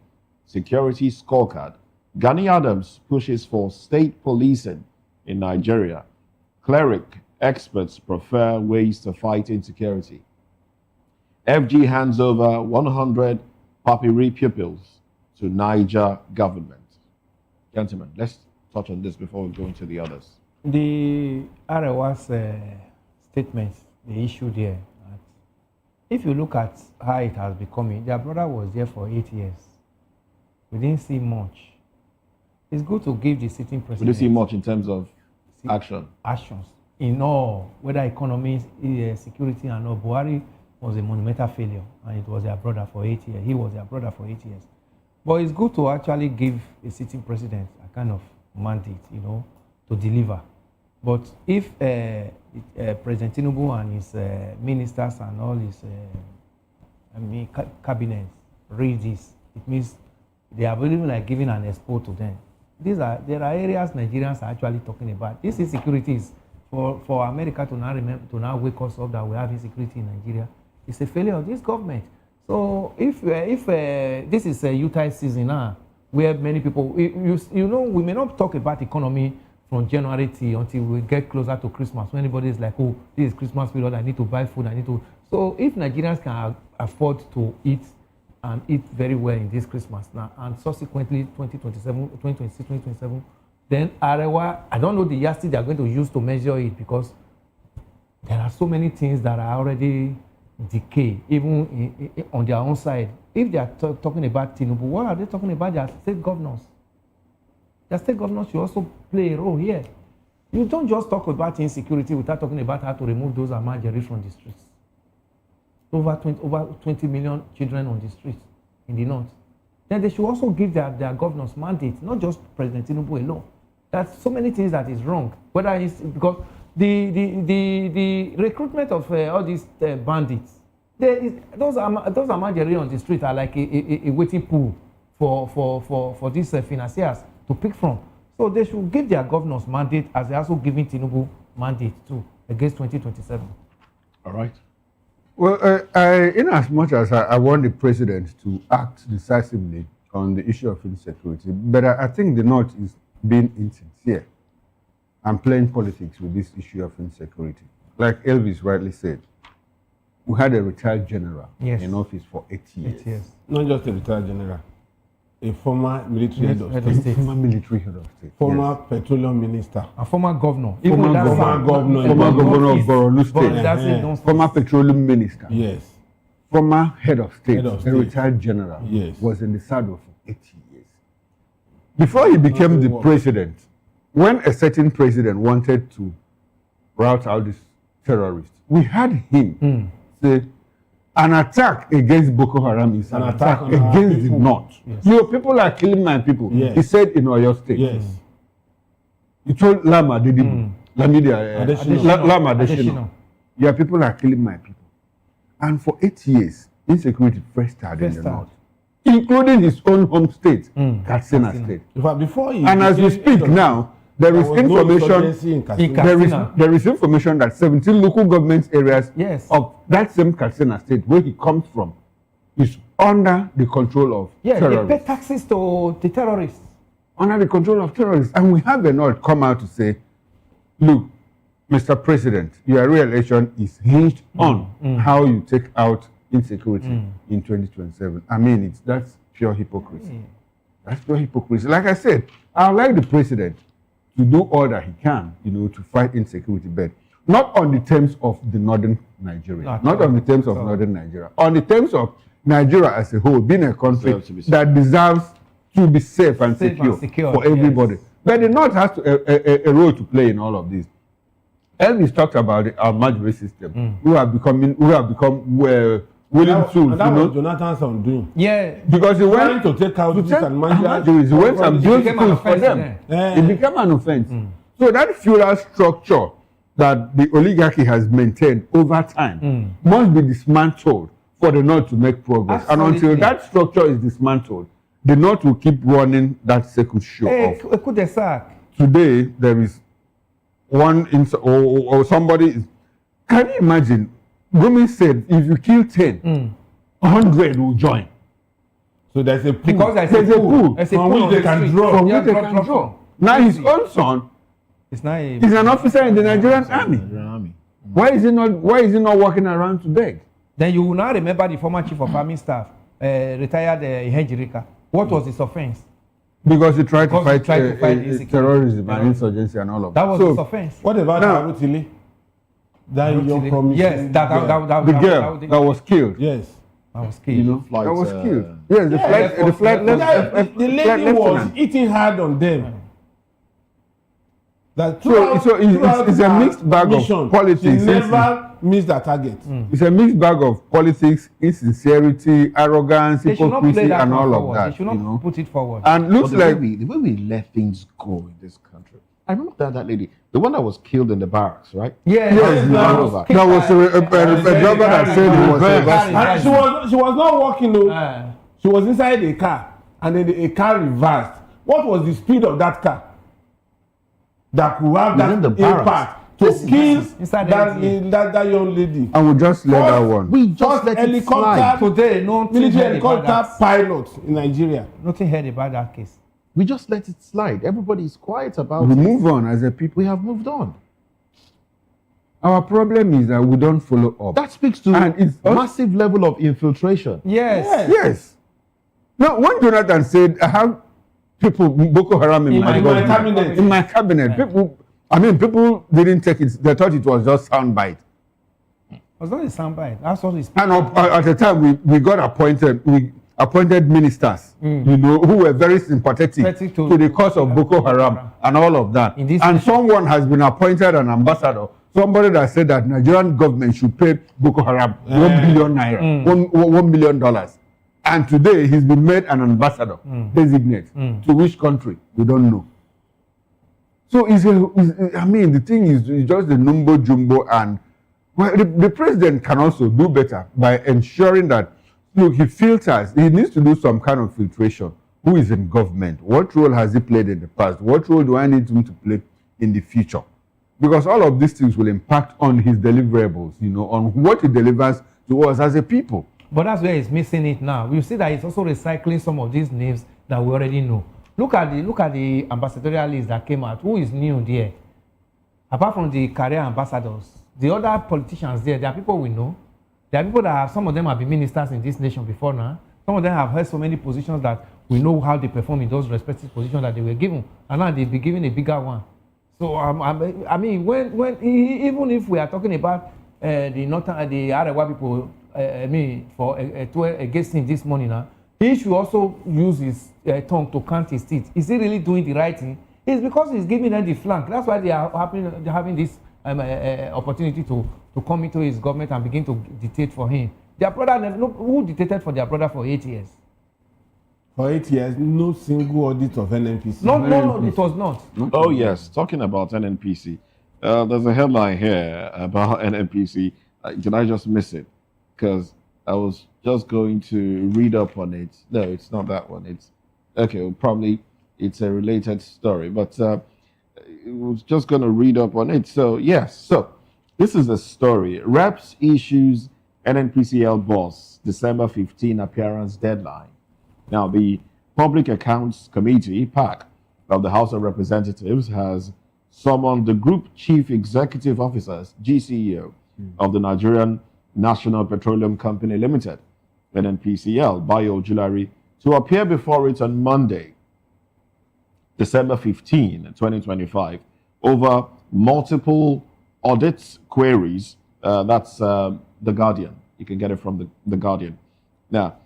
security scorecard. Gani Adams pushes for state policing in Nigeria. Cleric experts prefer ways to fight insecurity. FG hands over 100 Papiri pupils to Niger government. Gentlemen, let's touch on this before we go into the others. The Arewa's statement they issued here. If you look at how it has become, their brother was there for 8 years. We didn't see much. It's good to give the sitting president. We didn't see much in terms of action. Actions. In all, whether economy, security and all, Buhari was a monumental failure and it was their brother for 8 years. He was their brother for 8 years. But it's good to actually give a sitting president a kind of mandate, to deliver. But if President Tinubu and his ministers and all his cabinets read this, it means they are really like giving an expo to them. There are areas Nigerians are actually talking about. This insecurity is for America to now wake us up that we have insecurity in Nigeria. It's a failure of this government. So if this is a Utah season now, where many people, we may not talk about economy from January until we get closer to Christmas, when everybody is like, oh, this is Christmas period, I need to buy food, So if Nigerians can afford to eat and eat very well in this Christmas now, and subsequently 2026, 2027, then Arewa, I don't know the yardstick they are going to use to measure it, because there are so many things that are already decay, even on their own side. If they are talking about Tinubu, what are they talking about? Their state governors. The state governors should also play a role here. You don't just talk about insecurity without talking about how to remove those Amajeri from the streets. Over 20 million children on the streets in the north. Then they should also give their governors mandate, not just President Tinubu alone. There's so many things that is wrong. Whether it's because the recruitment of all these bandits, those Amajeri on the street are like a waiting pool for these financiers to pick from. So they should give their governors mandate, as they're also giving Tinubu mandate too against 2027. All right. Well, in as much as I want the president to act decisively on the issue of insecurity, but I think the North is being insincere and playing politics with this issue of insecurity. Like Elvis rightly said, we had a retired general in office for 8 years. 8 years. Not just a retired general, a former military head of state. Former military head of state. Former petroleum minister. A former governor. Former governor of Borno State. Former petroleum minister. Yes. Former head of state, a retired general, was in the saddle for 8 years. Before he became the president, when a certain president wanted to rout out these terrorists, we had him say, an attack against Boko Haram is an attack against the North. Yes. Your people are killing my people. Yes. He said in Oyo State. Yes. He told Lama Adeshina Your people are killing my people. And for 8 years, insecurity first started in the north, including his own home state, Katsina State. And as we speak now, there is information. There is information that 17 local government areas of that same Katsina State, where he comes from, is under the control of terrorists. They pay taxes to the terrorists. Under the control of terrorists. And we have a note come out to say, look, Mr. President, your re-election is hinged on how you take out insecurity in 2027. I mean, that's pure hypocrisy. That's pure hypocrisy. Like I said, I would like the president to do all that he can, to fight insecurity, but not on the terms of the northern Nigeria, not on the terms of northern Nigeria, on the terms of Nigeria as a whole, being a country that deserves to be safe and secure for everybody. But the north has a role to play in all of this. Elvis talked about the Almajiri system, who have become willing tools. And that was Jonathan's son doing. Yeah. Because he went to take out this Almajiri. He went and built schools for them. It became an offense. So that feudal structure that the oligarchy has maintained over time must be dismantled for the North to make progress. Absolutely. And until that structure is dismantled, the North will keep running that circus show off. Today, there is one or somebody. Can you imagine? Gumi said, if you kill 10, 100 will join. So there's a pool. Because there's a pool. From which they can draw. From which they can draw. Now his own son is an officer in the Nigerian army. Why is he not walking around to beg? Then you will now remember the former chief of army staff, retired Ihejirika. What was his offense? Because he tried to fight terrorism and insurgency and all of that. That was his offense. What about Arutili? That young promise. Yes, the girl that was killed. Yes. That was killed. That was killed. Yes, the lady was eating hard on them. That so it's a mixed bag of politics. She never missed her target. It's a mixed bag of politics, insincerity, arrogance, hypocrisy, and all of that. They should not put it forward. And looks like the way we let things go in this country. I remember that lady, the one that was killed in the barracks, right? Yes, that was a driver that said he was reversing. She was not walking though. She was inside a car, and then a car reversed. What was the speed of that car that could have that impact to kill that young lady? And we just let that one. We just let it slide. Today, military helicopter pilot in Nigeria. Nothing heard about that case. We just let it slide. Everybody is quiet about it. We move on as a people. We have moved on. Our problem is that we don't follow up. That speaks to a massive level of infiltration. Yes. Now, when Jonathan said, I have people, Boko Haram in my cabinet. In my cabinet. People didn't take it. They thought it was just soundbite. It was not a soundbite. That's what it's. And at the time, we got appointed. We appointed ministers, who were very sympathetic to the cause of Boko Haram and all of that. And someone has been appointed an ambassador. Somebody that said that Nigerian government should pay Boko Haram 1 billion naira, $1 million. And today he's been made an ambassador, designate to which country we don't know. So the thing is just the number jumbo, and the president can also do better by ensuring that. Look, he filters. He needs to do some kind of filtration. Who is in government? What role has he played in the past? What role do I need him to play in the future? Because all of these things will impact on his deliverables, on what he delivers to us as a people. But that's where he's missing it now. You see that he's also recycling some of these names that we already know. Look at the ambassadorial list that came out. Who is new there? Apart from the career ambassadors, the other politicians there are people we know. There are people that some of them have been ministers in this nation before now. Some of them have held so many positions that we know how they perform in those respective positions that they were given. And now they'll be given a bigger one. So, even if we are talking about the Arewa people, against him this morning now, he should also use his tongue to count his teeth. Is he really doing the right thing? It's because he's giving them the flank. That's why they're having this opportunity to come into his government and begin to dictate for him. Their brother, who dictated for their brother for 8 years? For 8 years, no single audit of NNPC. No, it was not. Oh yes, talking about NNPC, There's a headline here about NNPC. Did I just miss it? Because I was just going to read up on it. No, it's not that one. It's okay. Well, probably it's a related story, but I was just going to read up on it. So yes, so this is the story. Reps issues NNPCL boss December 15 appearance deadline. Now the Public Accounts Committee (PAC) of the House of Representatives has summoned the Group Chief Executive Officers (GCEO) of the Nigerian National Petroleum Company Limited (NNPCL) Bayo Ojulari to appear before it on Monday, December 15, 2025, over multiple audit queries. That's The Guardian. You can get it from the Guardian. Now,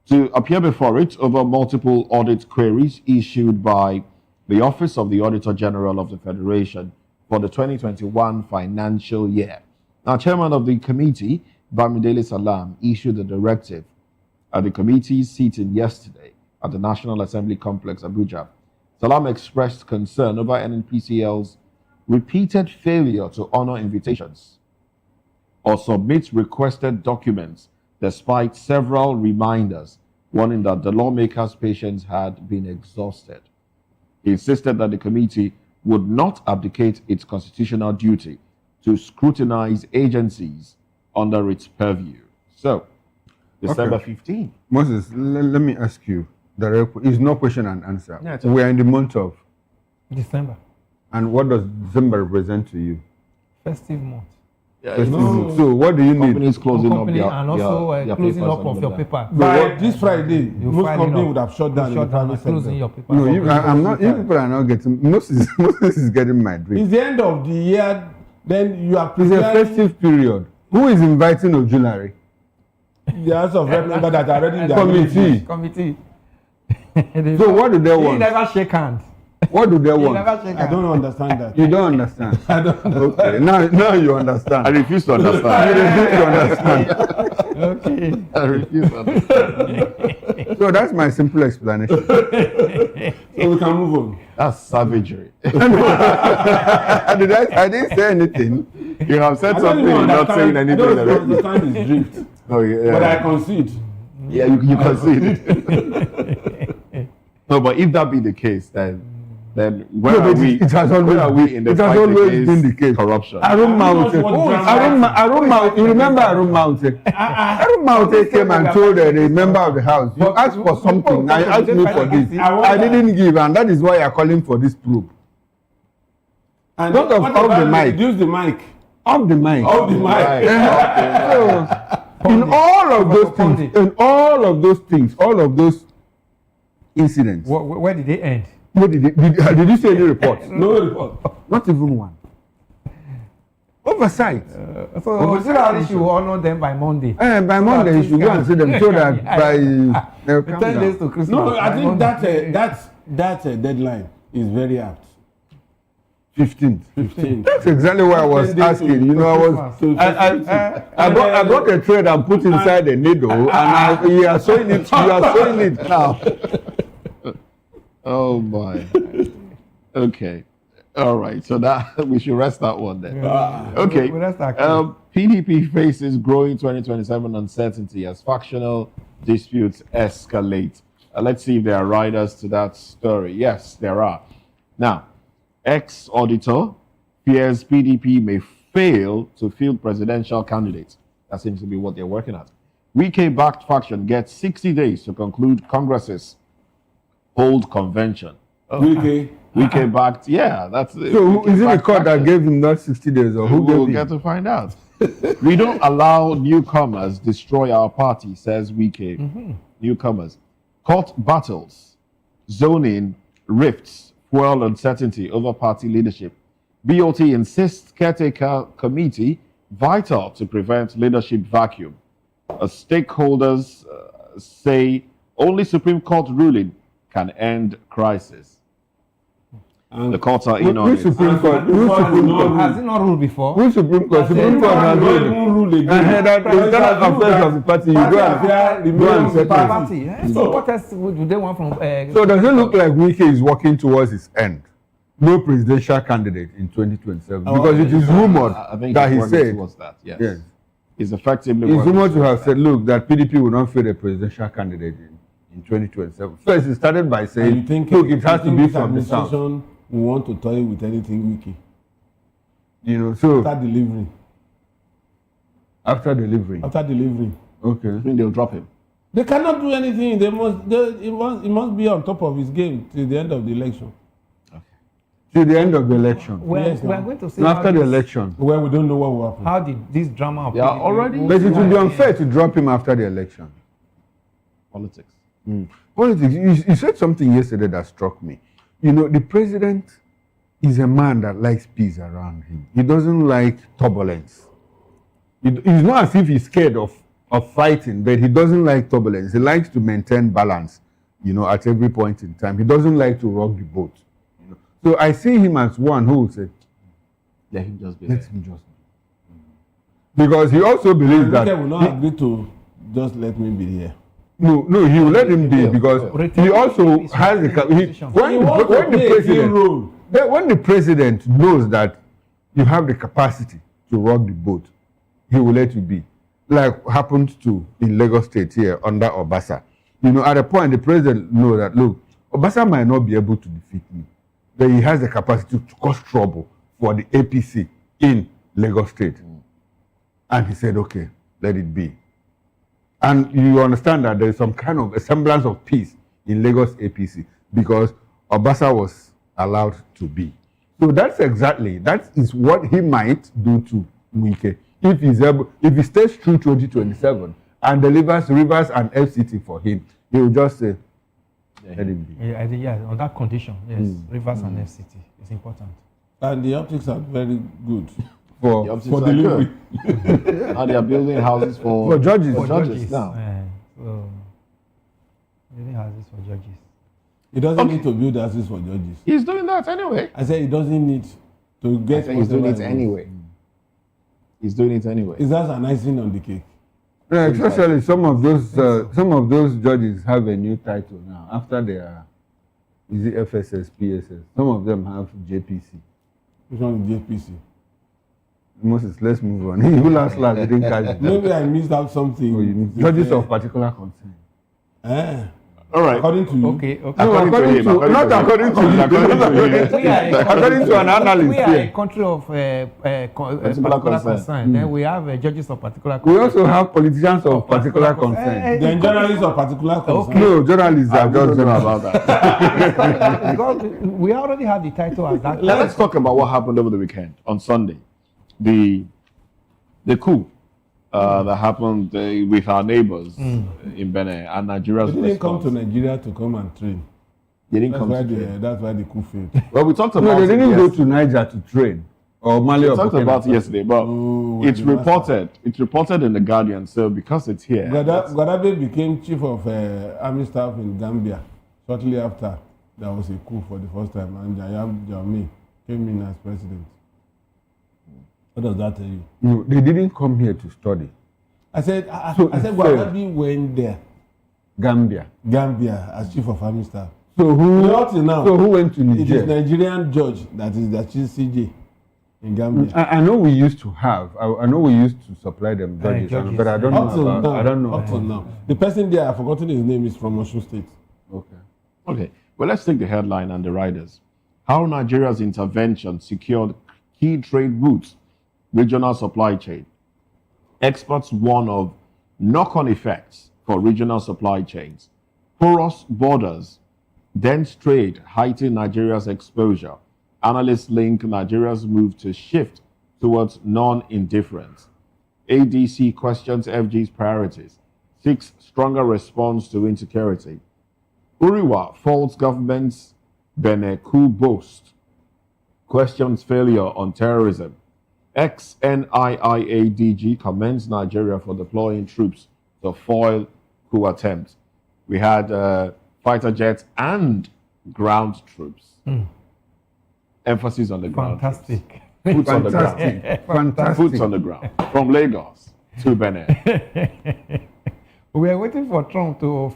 to appear before it over multiple audit queries issued by the Office of the Auditor General of the Federation for the 2021 financial year. Now, Chairman of the committee, Bamidele Salam, issued a directive at the committee's sitting yesterday at the National Assembly Complex, Abuja. Salam expressed concern over NNPCL's repeated failure to honor invitations or submit requested documents despite several reminders, warning that the lawmakers' patience had been exhausted. He insisted that the committee would not abdicate its constitutional duty to scrutinize agencies under its purview. So, December 15. Moses, let me ask you. It's no question and answer. Yeah, we are in the month of December. And what does December represent to you? Festive month. So what do you need? Companies closing up Company and also closing up of your paper. By this Friday, most companies would have shut down in the private closing your sector. paper. No, I'm not. You people are not getting. Moses is getting my drift. It's the end of the year. Then you are It's a preparing festive period. Who is inviting Ojulari? the House of Representatives that are already in their Committee. Committee. So what do they He want? never shake hands. What do they He want? never shake I hands. don't understand that. You don't understand. I don't understand. Okay, now you understand. I refuse to understand. You refuse to understand. Okay. I refuse to understand. So that's my simple explanation. So we can move on. That's savagery. I didn't say anything. You have said I don't something, even you're not saying understand. I anything. don't understand his drift. Oh, yeah. But I concede. Yeah, you concede. No, but if that be the case, then where are we? It has always, where are we in the it has fight always against been the case. corruption? Arun Maute. You remember Arun Maute? Arun Maute came and told the member of the house, you asked for something. I asked me for this. I didn't give, and that is why you are calling for this probe. And Don't off the mic. Reduce the mic. Off the mic. Off the mic. So, in all of those things, all of those incidents. Where did they end? What did you see any reports? No report. Not even one. Oversight. So Ojulari should honor them by Monday. By Monday, you should go and see them so that by 10 days to Christmas. No, I think that deadline is very apt. 15th. That's exactly what I was asking. You know, I got a thread and put inside a needle, and you are sewing it. You are sewing it now. Oh my. Okay. All right. So that we should rest that one then. Okay. PDP faces growing 2027 uncertainty as factional disputes escalate. Let's see if there are riders to that story. Yes, there are. Now, ex-auditor fears PDP may fail to field presidential candidates. That seems to be what they're working at. Wike-backed faction gets 60 days to conclude Congress's hold convention. Wike-backed, yeah, that's it. So is it the court that gave him that 60 days, or who We'll gave get him? to find out. We don't allow newcomers destroy our party, says Wike. Newcomers. Court battles, zoning, rifts, fuel uncertainty over party leadership. BOT insists caretaker committee vital to prevent leadership vacuum. Stakeholders say only Supreme Court ruling can end crisis. The courts are in on it. Supreme Court? Has it not ruled before? Which Supreme Court? Supreme Court has ruled again. That internal affairs of the party, you go and settle it. So what else do they want from? So does it look like Wike is working towards his end? no presidential candidate in 2027 because it is rumored I think that he's he working said towards that. Yes. yes. He's effectively It's working rumored to have towards said, look, that PDP will not field a presidential candidate in 2027. First, he started by And saying, you think, look, it has to be this from the south. administration will want to toy with anything wiki You know, so after delivering. after delivering. After delivering. Okay. I think they'll drop him. They cannot do anything. It must be on top of his game till the end of the election. Till the end of the election. Yes, we are now. going to see No, how after the this- election. Well, we don't know what will happen. How did this drama of They are PDP already- go But it will be through unfair to drop him after the election. Politics. Politics. You said something yesterday that struck me. You know, the president is a man that likes peace around him. He doesn't like turbulence. It's not as if he's scared of fighting, but he doesn't like turbulence. He likes to maintain balance, you know, at every point in time. He doesn't like to rock the boat. You know? So I see him as one who will say, Let him just be let there. him just be. Because he also believes that Will not agree to just let me be here. no, he will let him be because he also has the when the president knows that you have the capacity to rock the boat, he will let you be. Like happened to in Lagos State here under Obasa. You know, at a point the president knows that look, Obasa might not be able to defeat me, but he has the capacity to cause trouble for the APC in Lagos State. And he said, okay, let it be. And you understand that there is some kind of a semblance of peace in Lagos APC because Obasa was allowed to be. So that is what he might do to Wike if he stays through 2027 and delivers Rivers and FCT for him. He will just say, let him be. Yeah, on that condition, yes, Rivers and FCT is important. And the optics are very good. The optics For are delivery. good. Now they are building houses for judges. For judges now. So, building houses for judges. He doesn't need to build houses for judges. He's doing that anyway. I said he doesn't need to get. I think he's doing it whatever he anyway. He's doing it anyway. Is that an icing on the cake? Yeah, especially some of those judges have a new title now after their is it FSS, PSS. Some of them have JPC. Which one is JPC? Moses, let's move on. Who last didn't catch it. Maybe I missed out something. Judges of particular concern. All right. According to you. Okay. No, according to an analyst. We are here. a country of particular concern. Then we have judges of particular concern. We also have politicians of particular concern. Then journalists of particular concern. No, journalists are just about that. Because we already have the title as that. Let's talk about what happened over the weekend on Sunday. The coup that happened with our neighbors in Benin and Nigeria's They didn't come response. to Nigeria to come and train. They didn't come to train. That's why the coup failed. Well, we talked No, about they didn't it go yesterday. to Niger to train. Or Mali We or talked Burkina about it Faso. yesterday, but it's reported in the Guardian. So because it's here, Gaddafi became chief of army staff in Gambia shortly after there was a coup for the first time, and Yahya Jammeh came in as president. What does that tell you? No, they didn't come here to study. I said So Gaddafi went there, Gambia. Gambia, as chief of army staff. So who? Up till now, So who went to it is Niger? Nigerian judge that is the chief CJ in Gambia. I know we used to have. I know we used to supply them judges, but I don't Up till know. now, I don't know. Up till now, the person there, I've forgotten his name, is from Osun State. Okay. Well, let's take the headline and the riders. How Nigeria's intervention secured key trade routes, regional supply chain. Experts warn of knock-on effects for regional supply chains. Porous borders, dense trade heighten Nigeria's exposure. Analysts link Nigeria's move to shift towards non-indifference. ADC questions FG's priorities, seeks stronger response to insecurity. Uriwa faults government's Benin coup boast, questions failure on terrorism. Ex-NIIA DG commends Nigeria for deploying troops to foil coup attempt. We had fighter jets and ground troops. Emphasis on the ground. Fantastic. Boots on the ground. Fantastic. Boots on the ground. From Lagos to Benin. We are waiting for Trump to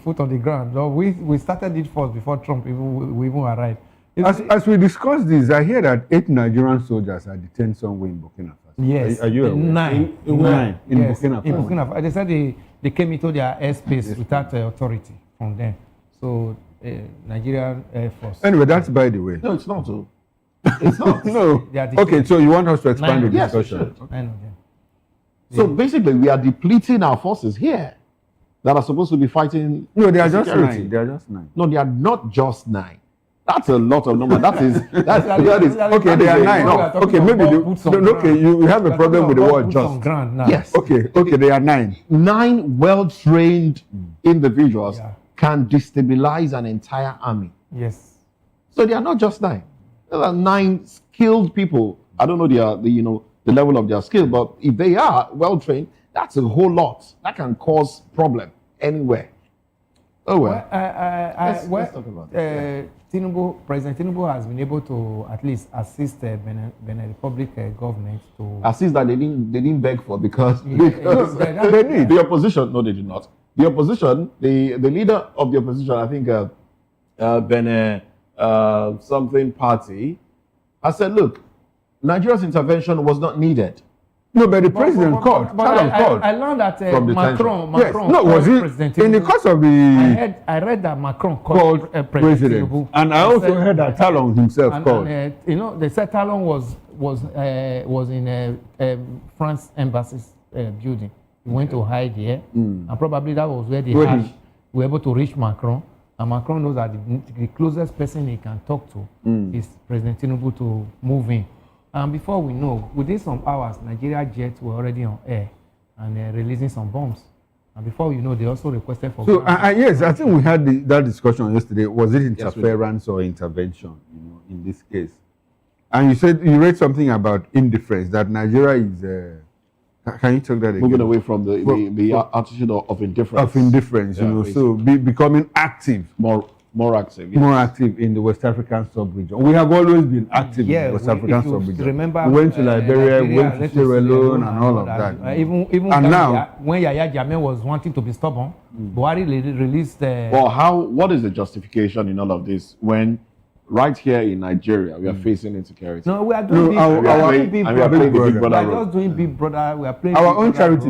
foot on the ground. No, we started it first before Trump we even arrived. As we discuss this, I hear that 8 Nigerian soldiers are detained somewhere in Burkina Faso. Yes. Are you aware? 9. Nine in Yes, Burkina Faso. in Burkina Faso. They said they came into their airspace without authority from them. So Nigerian Air Force. Anyway, that's by the way. No, it's not. It's not. No. They are Okay, so you want us to expand the Yes, we discussion? should. 9 of them. So basically, we are depleting our forces here that are supposed to be fighting. No, they are just security. 9. They are just 9. No, they are not just 9. That's a lot of number. That is Okay, they are 9. Okay, maybe you have a problem with the word just. Yes. Okay, they are 9. 9 well-trained individuals can destabilize an entire army. Yes. So they are not just 9. There are 9 skilled people. I don't know the level of their skill, but if they are well-trained, that's a whole lot. That can cause problem anywhere. Oh well. Let's talk about President Tinubu has been able to at least assist Benin Republic government to assist that they didn't beg for because they need. The opposition. No, they did not. The opposition, the leader of the opposition, I think Benin something party, has said, look, Nigeria's intervention was not needed. No, but the president called. I learned that Macron yes. No, was it in the course of the? I read that Macron called President Tinubu, and I also heard that Talon himself called. They said Talon was in France embassy's building. He went to hide here, and probably that was where they were able to reach Macron. And Macron knows that the closest person he can talk to is President Tinubu to move in. And before we know, within some hours, Nigeria jets were already on air and releasing some bombs. And before you know, they also requested for. So yes, I think we had that discussion yesterday. Was it interference or intervention? In this case, and you said you read something about indifference, that Nigeria is. Can you talk that again? Moving away from the attitude of indifference. Of indifference, so becoming active, more active. Yes. More active in the West African sub-region. We have always been active in the West African sub-region. Remember, we went to Liberia, we went to Sierra Leone, and all of that. Even and now, when Yahya Jammeh was wanting to be stubborn, Buhari released. What is the justification in all of this when right here in Nigeria we are facing insecurity? No, we are doing big brother. We are just doing big brother. We are playing. Our own charity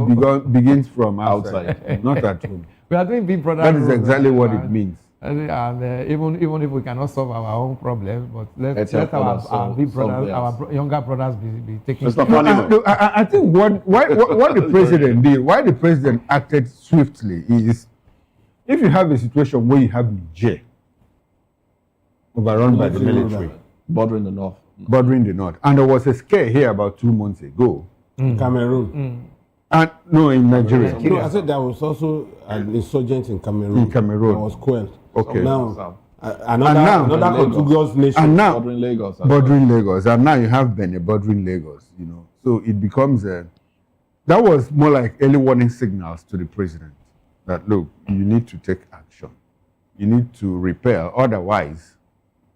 begins from outside, not at home. We are doing big brother. That is exactly what it means. And even if we cannot solve our own problems, but let our big brothers, our younger brothers be taking. I think what the president did, why the president acted swiftly is, if you have a situation where you have Niger overrun by the military, bordering the north, and there was a scare here about 2 months ago. Cameroon. And no, in Nigeria. No, I said there was also an insurgent in Cameroon. That was quelled. Okay. Now, another contiguous nation. And now, bordering Lagos. Bordering Lagos. And now you have Benin bordering Lagos, So it becomes that was more like early warning signals to the president that, look, you need to take action. You need to repel. Otherwise,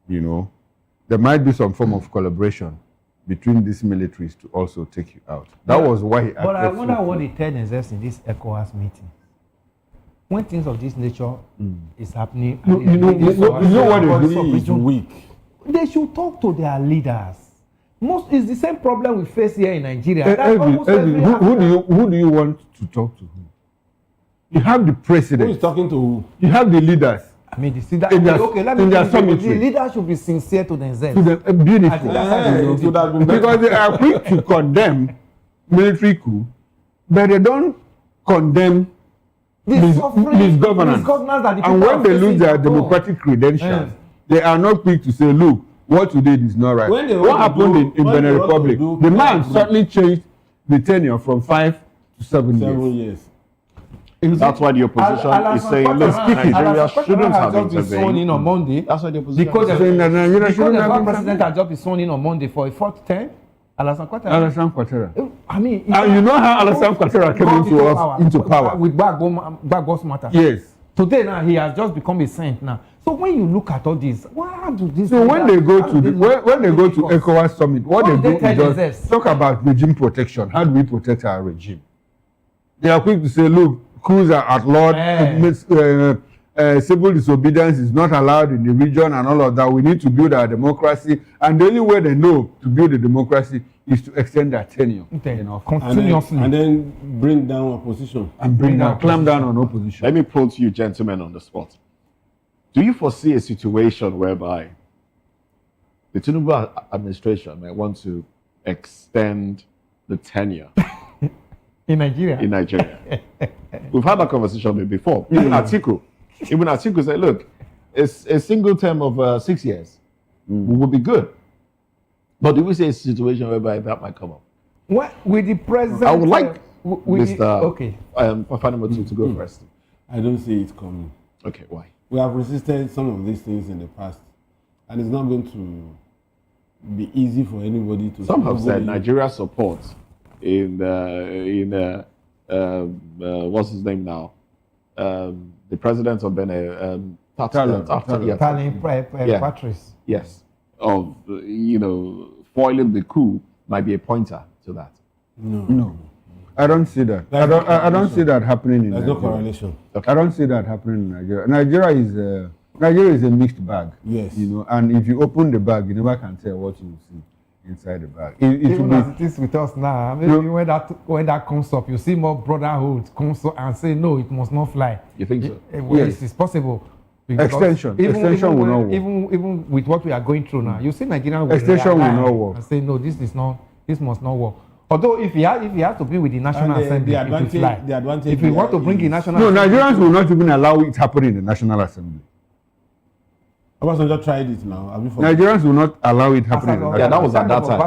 there might be some form of collaboration between these militaries to also take you out. That was why he acted. But I wonder what they tell themselves in this ECOWAS meeting. When things of this nature is happening, what they do is weak. They should talk to their leaders. It's the same problem we face here in Nigeria. Who do you want to talk to? You have the president. Who is talking to who? You have the leaders. I mean, the leaders should be sincere to themselves. Beautiful. Because they are quick to condemn military coup, but they don't condemn misgovernance. And when they lose their democratic credentials, they are not quick to say, look, what you did is not right. What happened in Benin Republic? The man certainly changed the tenure from 5 to 7 years. That's why the opposition is saying, look, Nigeria shouldn't have intervened. In on Monday. That's why the opposition because the president had just been sworn in on Monday for a fourth term. Alassane Ouattara. I mean, and you know how Alassane Ouattara came into power with Gbagbo's matter. Yes. Today now he has just become a saint now. So when you look at all this, how do this? So when they go to ECOWAS summit, what they do is just talk about regime protection. How do we protect our regime? They are quick to say, look, coups are outlawed, civil disobedience is not allowed in the region and all of that. We need to build our democracy, and the only way they know to build a democracy is to extend their tenure. Continuously. And then bring down opposition. And clamp down on opposition. Let me put you gentlemen on the spot. Do you foresee a situation whereby the Tinubu administration might want to extend the tenure in Nigeria? In Nigeria. We've had that conversation before. Even Atiku said, look, it's a single term of 6 years. We will be good. But do we see a situation whereby that might come up? What with the president? I would like Mr. Okay. to go first. I don't see it coming. Okay, why? We have resisted some of these things in the past, and it's not going to be easy for anybody to. Some have said Nigeria's support in what's his name now? The president of Benin, Patrice. Yes, of foiling the coup might be a pointer to that. No. I don't see that. I don't see that happening in Nigeria. There's no correlation. Okay. I don't see that happening in Nigeria. Nigeria is a mixed bag. Yes. And if you open the bag, you never can tell what you see inside the bag. Even as it is with us now, maybe when that comes up, you see more brotherhood comes up and say no, it must not fly. You think so? Yes, it's possible. Extension will not work. Even with what we are going through now, you see Nigerian extension will not work. And say no, this must not work. Although if you have to be with the National Assembly, it will fly. If we want to bring the National Assembly, Nigerians will not even allow it happening in the National Assembly. Obasanjo tried it now. Nigerians will not allow it happening. Yeah, that was at that time.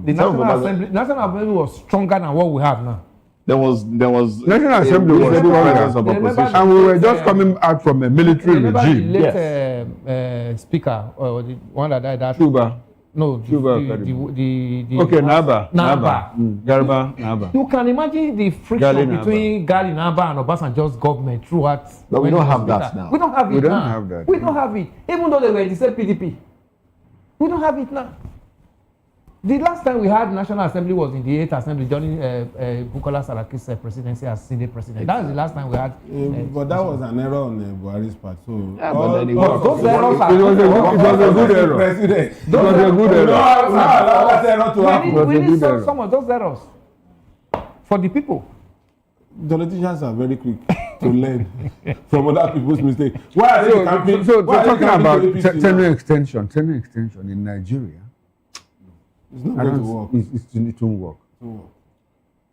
The National Assembly was stronger than what we have now. There was National Assembly was stronger, and we were just coming out from a military regime. The late speaker, or the one that died. Shuba. No, Naba. Garba Naba. You can imagine the friction between Gali Naba and Obasanjo's government throughout. But we don't have that now. We don't have it now. We don't have it. Even though they were the same PDP. We don't have it now. The last time we had National Assembly was in the 8th Assembly during Bukola Saraki's presidency as Senate president. That was the last time we had. But that was an error on Buhari's part. So those errors are. It was a good error. It was a good error. We need some of those errors for the people. Politicians are very quick to learn from other people's mistakes. Why are they campaigning? So talking about tenure extension in Nigeria. It's not going to work. It won't work.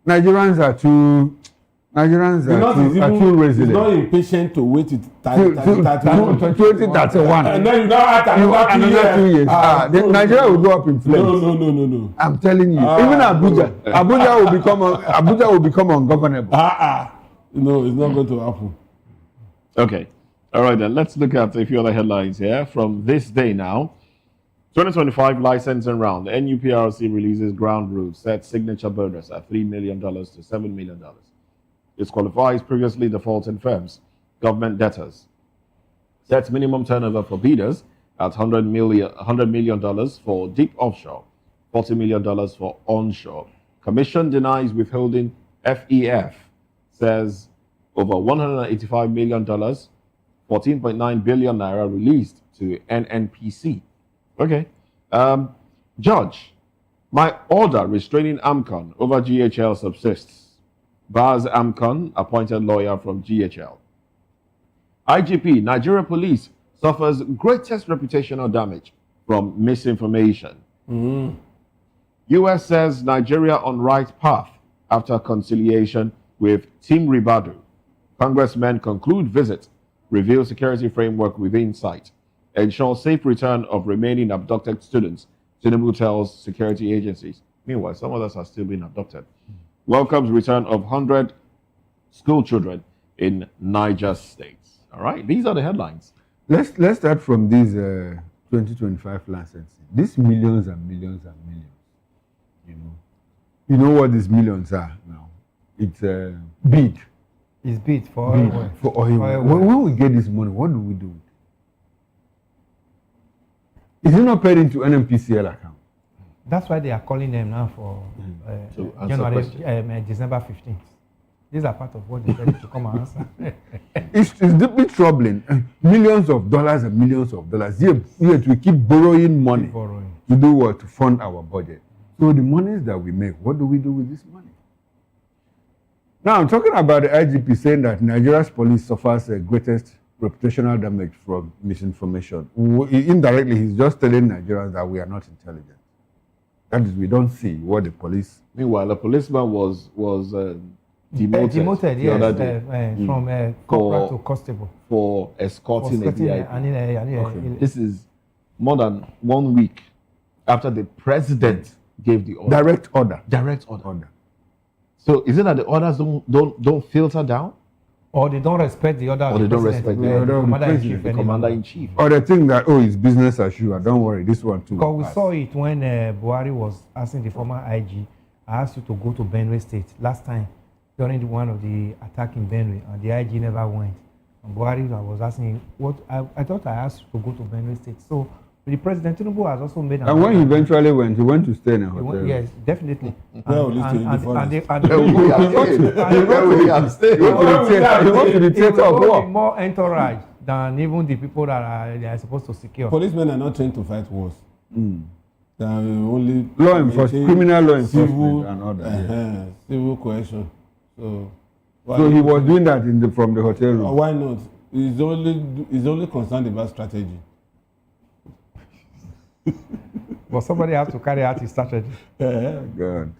Nigerians are too resilient. It's not impatient to wait till 2031. And then you now add another 2 years. Nigeria will go up in flames. No. I'm telling you. Even Abuja will become ungovernable. No, it's not going to happen. Okay. All right, then. Let's look at a few other headlines here from this day now. 2025 licensing round. The NUPRC releases ground rules, set signature bonus at $3 million to $7 million. Disqualifies previously defaulted firms, government debtors. Sets minimum turnover for bidders at $100 million for deep offshore, $40 million for onshore. Commission denies withholding FEF, says over $185 million, 14.9 billion naira released to NNPC. Okay. Judge, my order restraining AMCON over GHL subsists. Bars AMCON, appointed lawyer from GHL. IGP, Nigeria Police suffers greatest reputational damage from misinformation. US says Nigeria on right path after conciliation with Team Ribadu. Congressmen conclude visit, reveal security framework within sight. Ensure safe return of remaining abducted students, Tinubu tells security agencies. Meanwhile, some others are still being abducted. Welcomes return of 100 school children in Niger State. All right, these are the headlines. Let's start from these 2025 licensing. These millions and millions and millions. You know what these millions are now? It's bid. It's bid for oil. For oil. When we get this money, what do we do? Is it not paid into NNPCL account? That's why they are calling them now for December 15th. These are part of what they tell you to come and answer. It's deeply troubling. Millions of dollars and millions of dollars. Yet we keep borrowing money to do what? To fund our budget. So the monies that we make, what do we do with this money? Now I'm talking about the IGP saying that Nigeria's police suffers the greatest reputational damage from misinformation. Indirectly, he's just telling Nigerians that we are not intelligent. That is, we don't see what the police. Meanwhile, a policeman was demoted Yes, the other day. from corporal to constable. For escorting a VIP. Okay. This is more than 1 week after the president gave the order. Direct order. Direct order. So is it that the orders don't filter down? Or they don't respect the order. Or they don't respect the order of the commander-in-chief. Or they think that, oh, it's business as usual. Don't worry, this one too. Because we saw it when Buhari was asking the former IG, I asked you to go to Benue State last time during one of the attack in Benue, and the IG never went. And Buhari was asking, what I thought I asked you to go to Benue State. So the President Tinubu has also made. And when he eventually went, he went to stay in a hotel. Yes, definitely. He went to the theater of war. More entourage than even the people that they are supposed to secure. Policemen are not trained to fight wars. They are only law enforcement, criminal law enforcement, civil, and other. Civil coercion. So he was doing that from the hotel room. Why not? He's only concerned about strategy. But somebody has to carry out his strategy. God.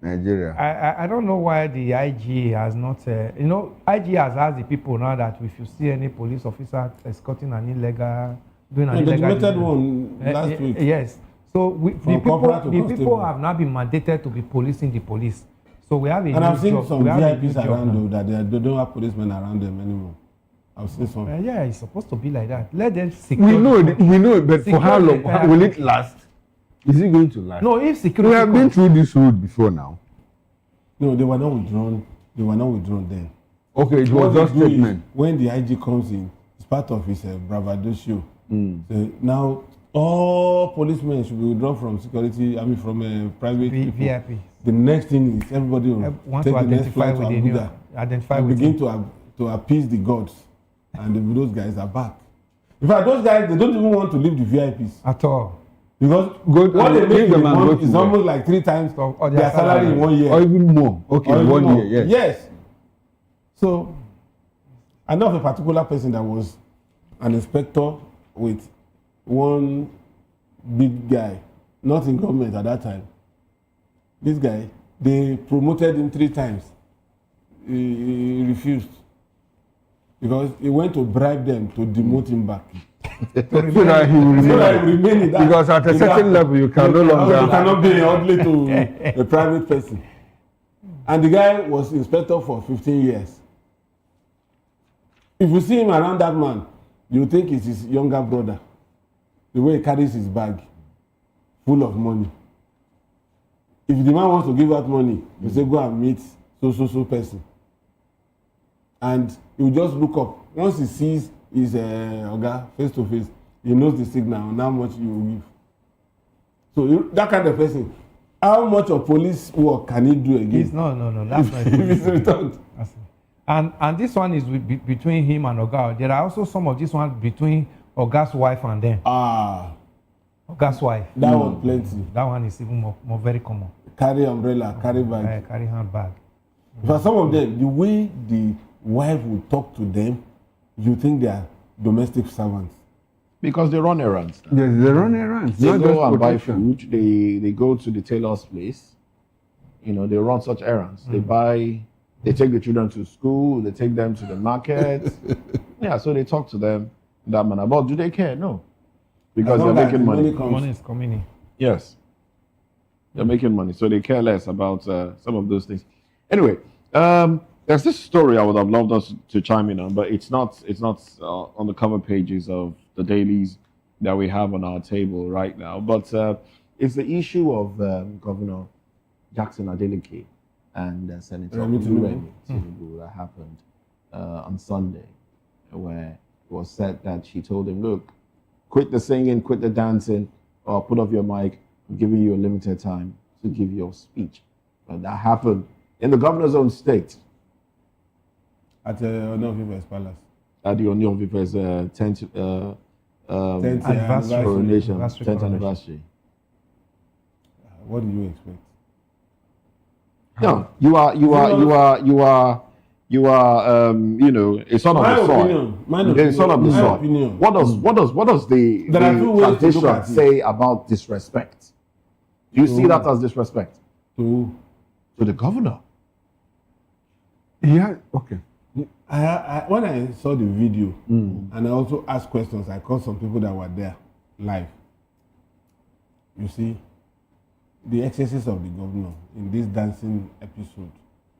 Nigeria. I don't know why the IG has not, IG has asked the people now that if you see any police officer escorting an illegal, doing an illegal. They demoted one last week. Yes. So the people have now been mandated to be policing the police. So we have a and I've seen job. some VIPs around though, that they don't have policemen around them anymore. I've seen some. Yeah, it's supposed to be like that. Let them secure. We know, but for how long will it last? Is it going to last? No, if security. We have been through this road before now. No, they were not withdrawn. They were not withdrawn then. Okay, it was just statement. When the IG comes in, it's part of his bravado show. So now all policemen should be withdrawn from security. I mean, from private VIP. The next thing is everybody will want take to the next identify flight to with Abuja identify and with begin to appease the gods, and those guys are back. In fact, those guys, they don't even want to leave the VIPs at all. Because what they make in the month is almost like 3 times their salary in 1 year. Or even more. Okay, or 1 year, yes. Yes. So, I know of a particular person that was an inspector with one big guy, not in government at that time. This guy, they promoted him 3 times. He refused. Because he went to bribe them to demote him back. So that he will remain in that. Because at a certain level, you can no longer. You cannot be ugly to a private person. And the guy was inspector for 15 years. If you see him around that man, you think it's his younger brother. The way he carries his bag full of money. If the man wants to give out money, you say go and meet so person. And he will just look up. Once he sees his oga face to face, he knows the signal on how much you will give. So that kind of person, how much of police work can he do again? No. That's not if it's returned. And this one is between him and Oga. There are also some of this one between Oga's wife and them. Oga's wife. That one plenty. That one is even more very common. Carry umbrella, carry bag. Carry handbag. For some of them, the way the wife will talk to them, you think they are domestic servants. Because they run errands. Yes, they run errands. They go and buy food. They go to the tailor's place. They run such errands. They take the children to school. They take them to the market. So they talk to them in that manner. But do they care? No. Because they're making money. Money is coming in. Yes. They're making money. So they care less about some of those things. Anyway, there's this story I would have loved us to chime in on, but it's not on the cover pages of the dailies that we have on our table right now. But it's the issue of Governor Jackson Adeleke and Senator Tinubu that happened on Sunday, where it was said that she told him, look, quit the singing, quit the dancing, or put off your mic. I'm giving you a limited time to give your speech. And that happened in the governor's own state. At Oni of Ife's palace. At the Oni of Ife's 10th 10th anniversary coronation, 10th coronation. anniversary. What do you expect? No, you are, you know, a son of the soil. You're a son of the soil. What does the tradition say about disrespect? Do you see that as disrespect? To the governor. Yeah, okay. When I saw the video and I also asked questions, I called some people that were there live. You see, the excesses of the governor in this dancing episode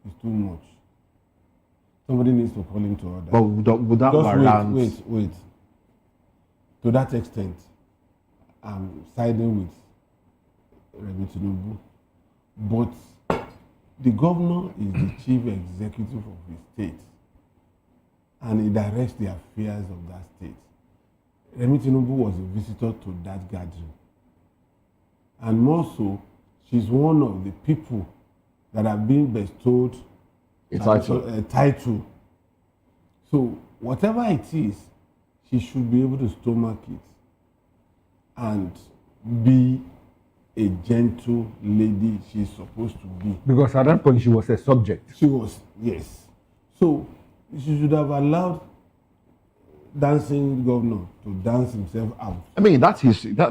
is too much. Somebody needs to call him to order. But would that warrant? Wait. To that extent, I'm siding with Remi Tinubu. But the governor is the chief executive of the state, and he directs the affairs of that state. Remi Tinubu was a visitor to that gathering. And more so, she's one of the people that have been bestowed a title. So whatever it is, she should be able to stomach it and be a gentle lady she's supposed to be. Because at that point she was a subject. She was, yes. So she should have allowed dancing governor to dance himself out. I mean, that's his signature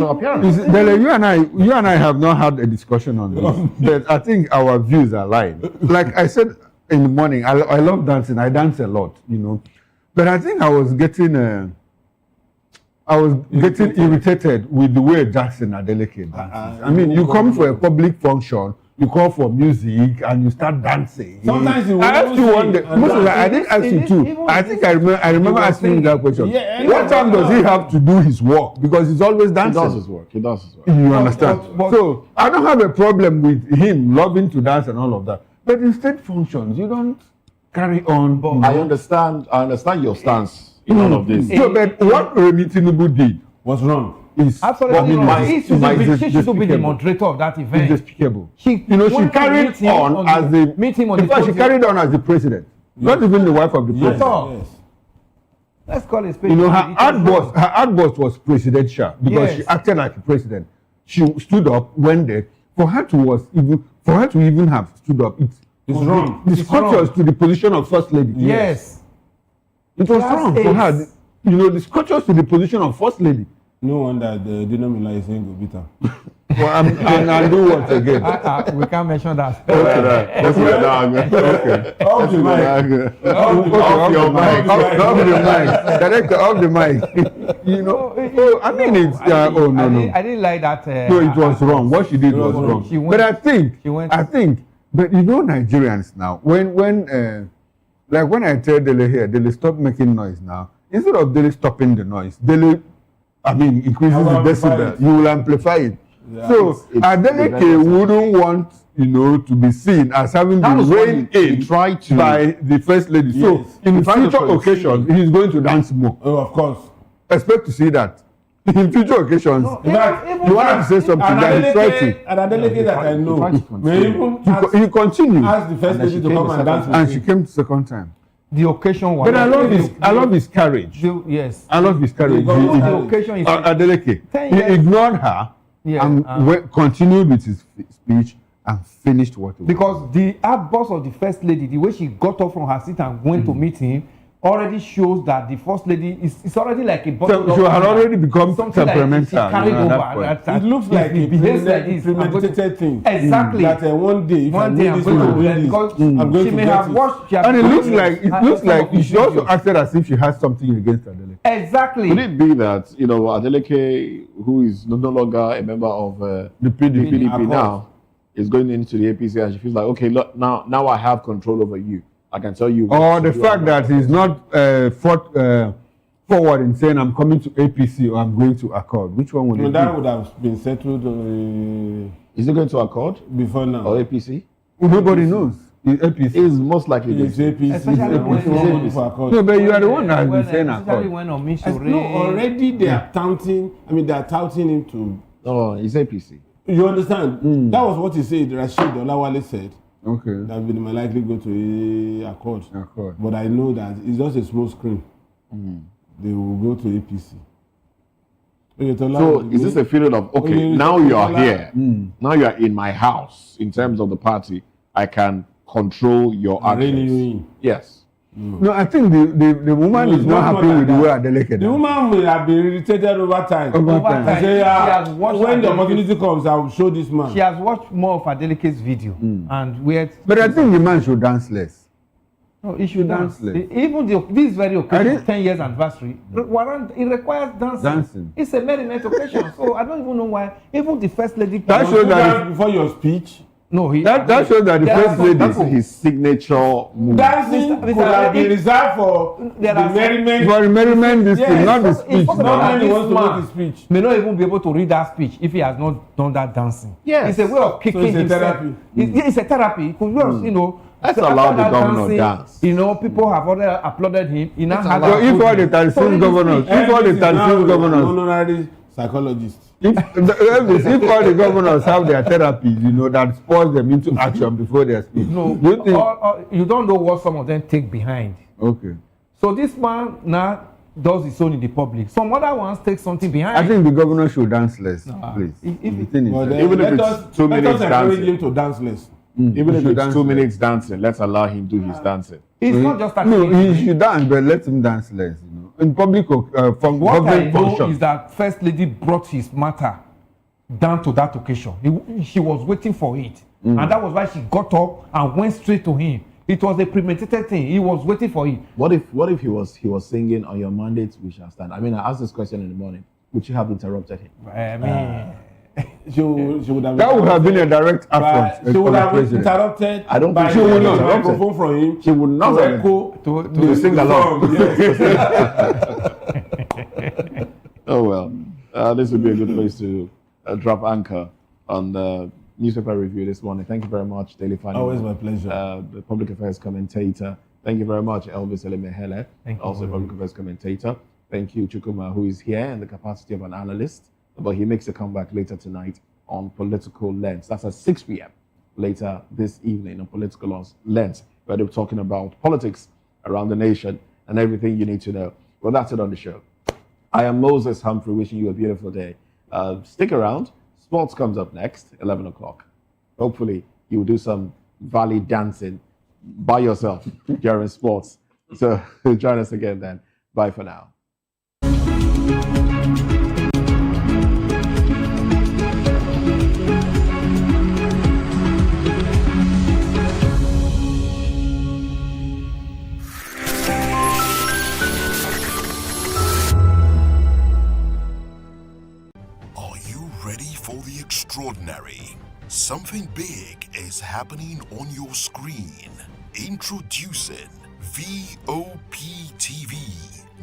appearance. Dele, you and I have not had a discussion on this, but I think our views are aligned. Like I said in the morning, I love dancing. I dance a lot, you know, but I think I was getting irritated with the way Jackson Adeleke dances. I mean, you come for a public function, you call for music, and you start dancing. Sometimes you I asked you one day. I didn't ask you too. I think I remember asking you that question. What time does he have to do his work? Because he's always dancing. He does his work. You understand? So I don't have a problem with him loving to dance and all of that. But in state functions, you don't carry on. I understand your stance in all of this. So, but what Remi Tinubu did was wrong. Absolutely wrong. She should be the moderator of that event. It's despicable. She carried on as the in fact, she carried on as the president, not even the wife of the president. Yes. Let's call it. You know, her outburst was presidential because she acted like a president. She stood up, went there. For her to even have stood up, it's wrong. Discourteous to the position of first lady. Yes. It was wrong for her. You know, discourteous to the position of first lady. No wonder the Dinomila is saying go beat her. Well, I'll do what again? We can't mention that. Okay. Off the mic. Off the mic. Director, off the mic. You know, I mean, it's no. I didn't like that. No, it was wrong. What she did was wrong. But I think, but you know, Nigerians now, when I tell Dele here, Dele stop making noise now. Instead of Dele stopping the noise, Dele, increases the decibel. You will amplify it. Yeah, so Adeleke wouldn't want, to be seen as having been reined in by the first lady. Yes. So in future occasions, he's going to dance more. Oh, of course. Expect to see that. In future occasions, you want to say something that he tried to. And Adeleke that I know, he continued. Asked the first lady to come and dance with and she came the second time. The occasion was. But I love his courage. Yes. I love his courage. The occasion is. Adeleke. He ignored her and continued with his speech and finished what he was. Because the outburst of the first lady, the way she got up from her seat and went to meet him, already shows that the first lady is already like a bottle. So she had already become temperamental. Like carried over. It looks like a premeditated thing. Exactly. That one day, if I'm going to do this, I'm going to get it. And it looks like she also acted as if she has something against Adeleke. Exactly. Could it be that Adeleke, who is no longer a member of the PDP now, is going into the APC and she feels like, okay, look, now I have control over you. I can tell you. Or the fact that he's not forward in saying I'm coming to APC or I'm going to Accord. Which one would it be? That would have been settled. Is he going to Accord before now? Or APC? Nobody knows. APC is most likely APC. No, but you are the one that has been saying Accord. Already they are touting. They are touting him to. No, it's APC. You understand? That was what he said. Rashid Olawale said. Okay. That they might likely go to Accord. But I know that it's just a small screen. They will go to APC. So is this a feeling of, okay, now you are here. Now you are in my house in terms of the party. I can control your actions. Yes. No, I think the woman is not happy with the way Adeleke. The woman will have been irritated over time. Over time. Say, She has watched when the Adeleke's- opportunity comes, I will show this man. She has watched more of Adeleke's video and where. But I think the man should dance less. No, he should dance. Dance less. Even this very occasion, 10 years anniversary, it requires dancing. It's a merriment occasion, so I don't even know why. Even the first lady. That shows that before your speech. No, that shows that the first lady. That's his signature move. Dancing could have been reserved for the merriment. For merriment, this thing, not the speech. Nobody wants to make his speech. May not even be able to read that speech if he has not done that dancing. Yes. It's a way of kicking it's a himself. therapy. It's a therapy. Because you know, Let's so allow after the that governor dancing, dance. You know, people have already applauded him. He now has So if all the Tansin governors, honorary psychologists. If all the governors have their therapy, you know, that spurs them into action before their speech. No, you think? you don't know what some of them take behind. Okay. So this man now does his own in the public. Some other ones take something behind. I think the governor should dance less, please. The thing is, Even if it's 2 minutes Let us encourage him dancing. to dance less. Even if should it's dance 2 less. minutes dancing, let's allow him do his dancing. It's not just that. No, he should dance, but let him dance less. You know, in public What I government know function. is that First Lady brought his matter down to that occasion. She was waiting for it. And that was why she got up and went straight to him. It was a premeditated thing. He was waiting for it. What if he was singing on your mandate we shall stand? I mean, I asked this question in the morning. Would you have interrupted him? I mean, she would have. That would have been a direct affront. She would have president. interrupted. I don't by think she would the not. microphone from him. She would not to have echo to sing along. Yes. Oh well, this would be a good place to drop anchor on the newspaper review this morning. Thank you very much, Daily Fan. Always my pleasure. The public affairs commentator. Thank you very much, Elvis Elemehele, Thank you. also public affairs commentator. Thank you, Chukuma, who is here in the capacity of an analyst, but he makes a comeback later tonight on Political Lens. That's at 6 p.m. later this evening on Political Lens, where they're talking about politics around the nation and everything you need to know. Well, that's it on the show. I am Moses Humphrey, wishing you a beautiful day. Stick around. Sports comes up next, 11 o'clock. Hopefully, you'll do some valley dancing by yourself during sports. So join us again then. Bye for now. Are you ready for the extraordinary? Something big is happening on your screen. Introducing VOP TV.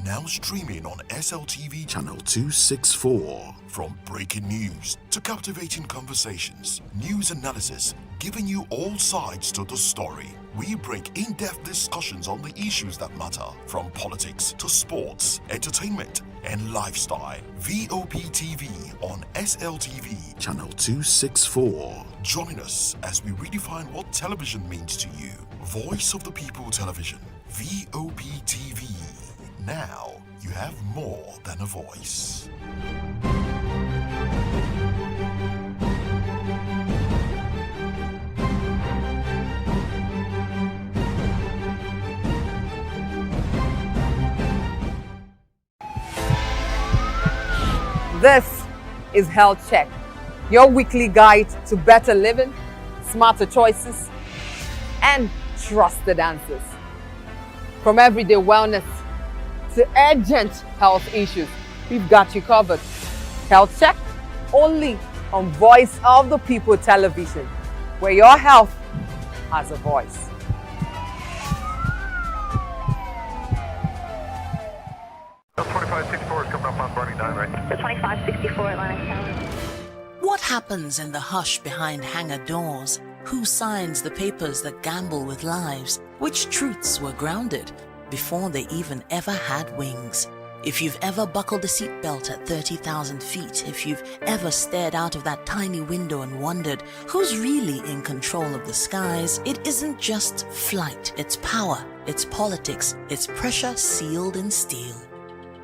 Now streaming on SLTV channel 264. From breaking news to captivating conversations, news analysis, giving you all sides to the story. We bring in-depth discussions on the issues that matter, from politics to sports, entertainment, and lifestyle. VOP TV on SLTV channel 264. Join us as we redefine what television means to you. Voice of the People Television, VOP TV. Now you have more than a voice. This is Health Check, your weekly guide to better living, smarter choices, and trusted answers. From everyday wellness to urgent health issues, we've got you covered. Health Check, only on Voice of the People Television, where your health has a voice. What happens in the hush behind hangar doors? Who signs the papers that gamble with lives? Which truths were grounded before they even ever had wings? If you've ever buckled a seatbelt at 30,000 feet, if you've ever stared out of that tiny window and wondered who's really in control of the skies, it isn't just flight, it's power, it's politics, it's pressure sealed in steel.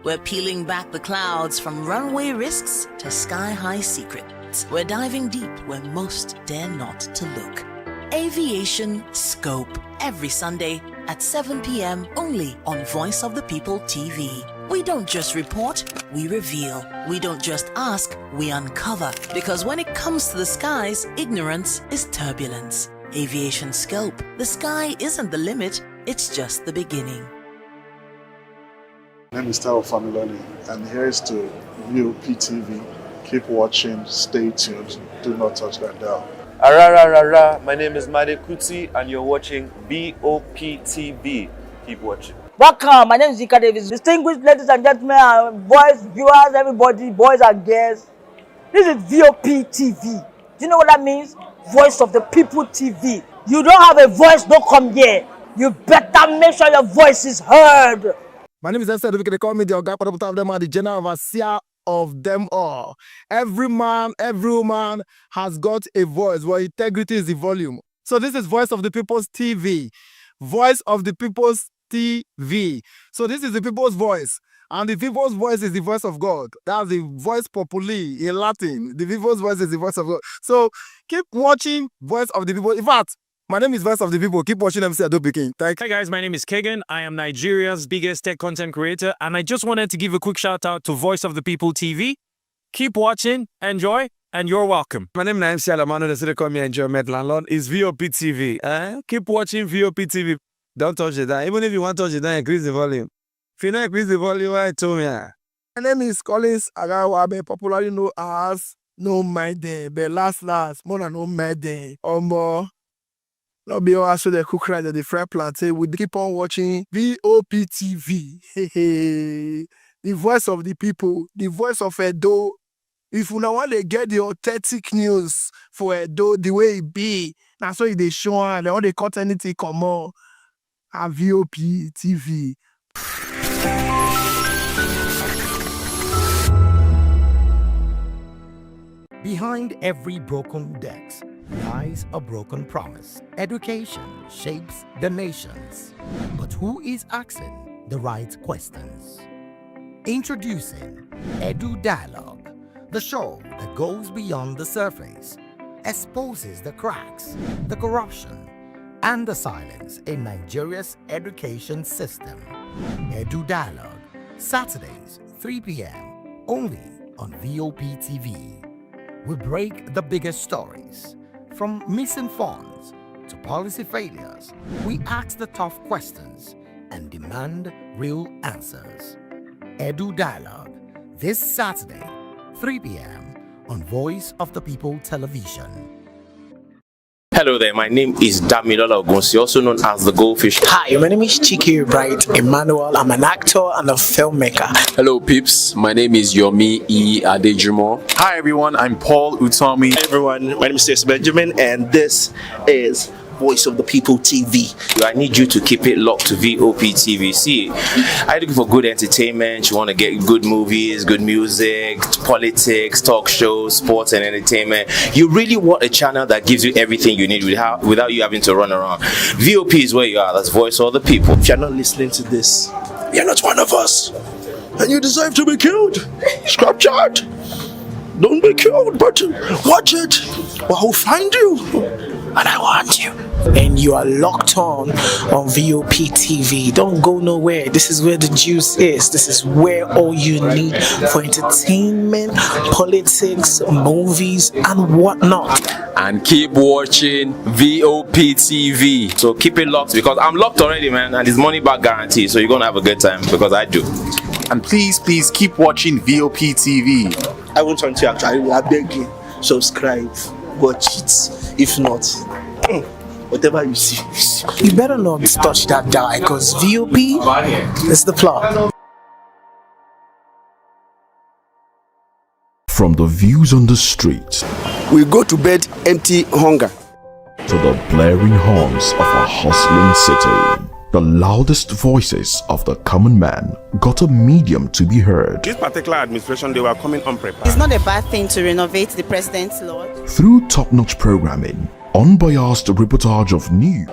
We're peeling back the clouds from runway risks to sky-high secrets. We're diving deep where most dare not to look. Aviation Scope, every Sunday at 7 p.m. only on Voice of the People TV. We don't just report, we reveal. We don't just ask, we uncover. Because when it comes to the skies, ignorance is turbulence. Aviation Scope, the sky isn't the limit, it's just the beginning. My name is Tao Familoni, and here is to VOP TV. Keep watching, stay tuned, do not touch that dial. Arararara, my name is Made Kuti and you're watching BOP TV. Keep watching. Welcome, my name is Zika Davis. Distinguished ladies and gentlemen, boys, viewers, everybody, boys and girls. This is VOP TV. Do you know what that means? Voice of the People TV. You don't have a voice, don't come here. You better make sure your voice is heard. My name is Esther. They call me the Oga Padapata of them are the general overseer of them all. Every man, every woman has got a voice where integrity is the volume. So this is Voice of the People's TV. Voice of the People's TV. So this is the people's voice. And the people's voice is the voice of God. That's the voice populi in Latin. The people's voice is the voice of God. So keep watching Voice of the People. In fact, my name is Voice of the People. Keep watching MC Ado Pikin. Hi guys, my name is Kagan. I am Nigeria's biggest tech content creator, and I just wanted to give a quick shout out to Voice of the People TV. Keep watching, enjoy, and you're welcome. My name is MC Alamano. They call me Enjoy Medlandlord. It's VOP TV. Keep watching VOP TV. Don't touch it down. Even if you want to touch it down, increase the volume. If you don't increase the volume, I told me. My name is Collins Agawabe, popularly known as No My Day, but last, more than No My Day. Or more. Not be all so the cook right at the fry plantain. We keep on watching VOP TV. The voice of the people, the voice of Edo. If you want to get the authentic news for Edo, the way it be, that's why they show and all they cut anything come on. A VOP TV. Behind every broken desk lies a broken promise. Education shapes the nations. But who is asking the right questions? Introducing Edu Dialogue, the show that goes beyond the surface, exposes the cracks, the corruption, and the silence in Nigeria's education system. Edu Dialogue, Saturdays, 3 p.m., only on VOP TV. We break the biggest stories, from missing funds to policy failures. We ask the tough questions and demand real answers. Edu Dialogue, this Saturday, 3 p.m. on Voice of the People Television. Hello there, my name is Damilola Ogunsi, also known as the Goldfish. Hi, my name is Chiki Bright Emmanuel. I'm an actor and a filmmaker. Hello peeps, my name is Yomi E. Adejumo. Hi everyone, I'm Paul Utomi. Hey everyone, my name is Stacey Benjamin, and this is Voice of the People TV. I need you to keep it locked to VOP TV. See, are you looking for good entertainment? You want to get good movies, good music, politics, talk shows, sports and entertainment. You really want a channel that gives you everything you need without you having to run around. VOP is where you are. That's Voice of the People. If you're not listening to this, you're not one of us. And you deserve to be killed. Scrap chat. Don't be killed, but watch it. Or I'll find you. And I want you. And you are locked on VOP TV. Don't go nowhere. This is where the juice is. This is where all you need for entertainment, politics, movies, and whatnot. And keep watching VOP TV. So keep it locked, because I'm locked already, man, and it's money back guarantee. So you're gonna have a good time, because I do. And please keep watching VOP TV. I won't want to actually, I beg you, subscribe, watch it. If not, whatever you see. You better not touch that dial, because VOP is the plot. From the views on the street, we go to bed empty hunger, to the blaring horns of a hustling city. The loudest voices of the common man got a medium to be heard. This particular administration, they were coming unprepared. It's not a bad thing to renovate the president's lodge. Through top-notch programming, unbiased reportage of news,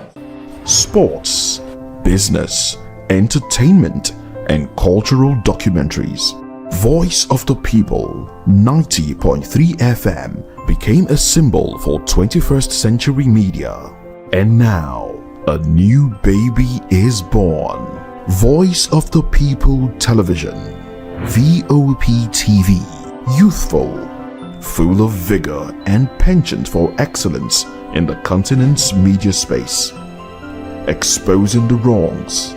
sports, business, entertainment, and cultural documentaries, Voice of the People 90.3 FM became a symbol for 21st century media. And now, a new baby is born. Voice of the People Television, VOP TV, youthful, full of vigor and penchant for excellence in the continent's media space, exposing the wrongs,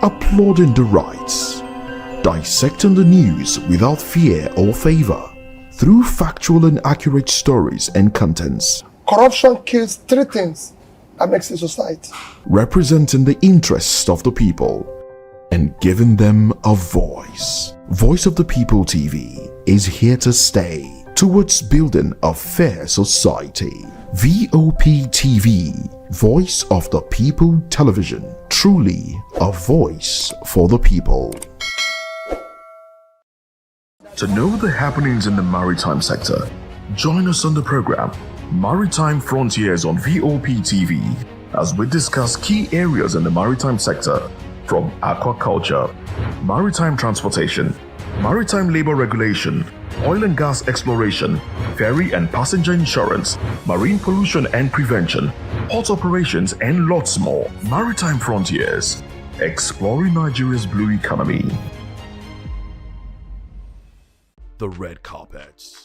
applauding the rights, dissecting the news without fear or favor, through factual and accurate stories and contents. Corruption kills three things that makes a society. Representing the interests of the people and giving them a voice. Voice of the People TV is here to stay towards building a fair society. VOP TV, Voice of the People Television, truly a voice for the people. To know the happenings in the maritime sector, join us on the program Maritime Frontiers on VOP TV as we discuss key areas in the maritime sector from aquaculture, maritime transportation, maritime labor regulation, oil and gas exploration, ferry and passenger insurance, marine pollution and prevention, port operations and lots more. Maritime Frontiers, exploring Nigeria's blue economy. The red carpets.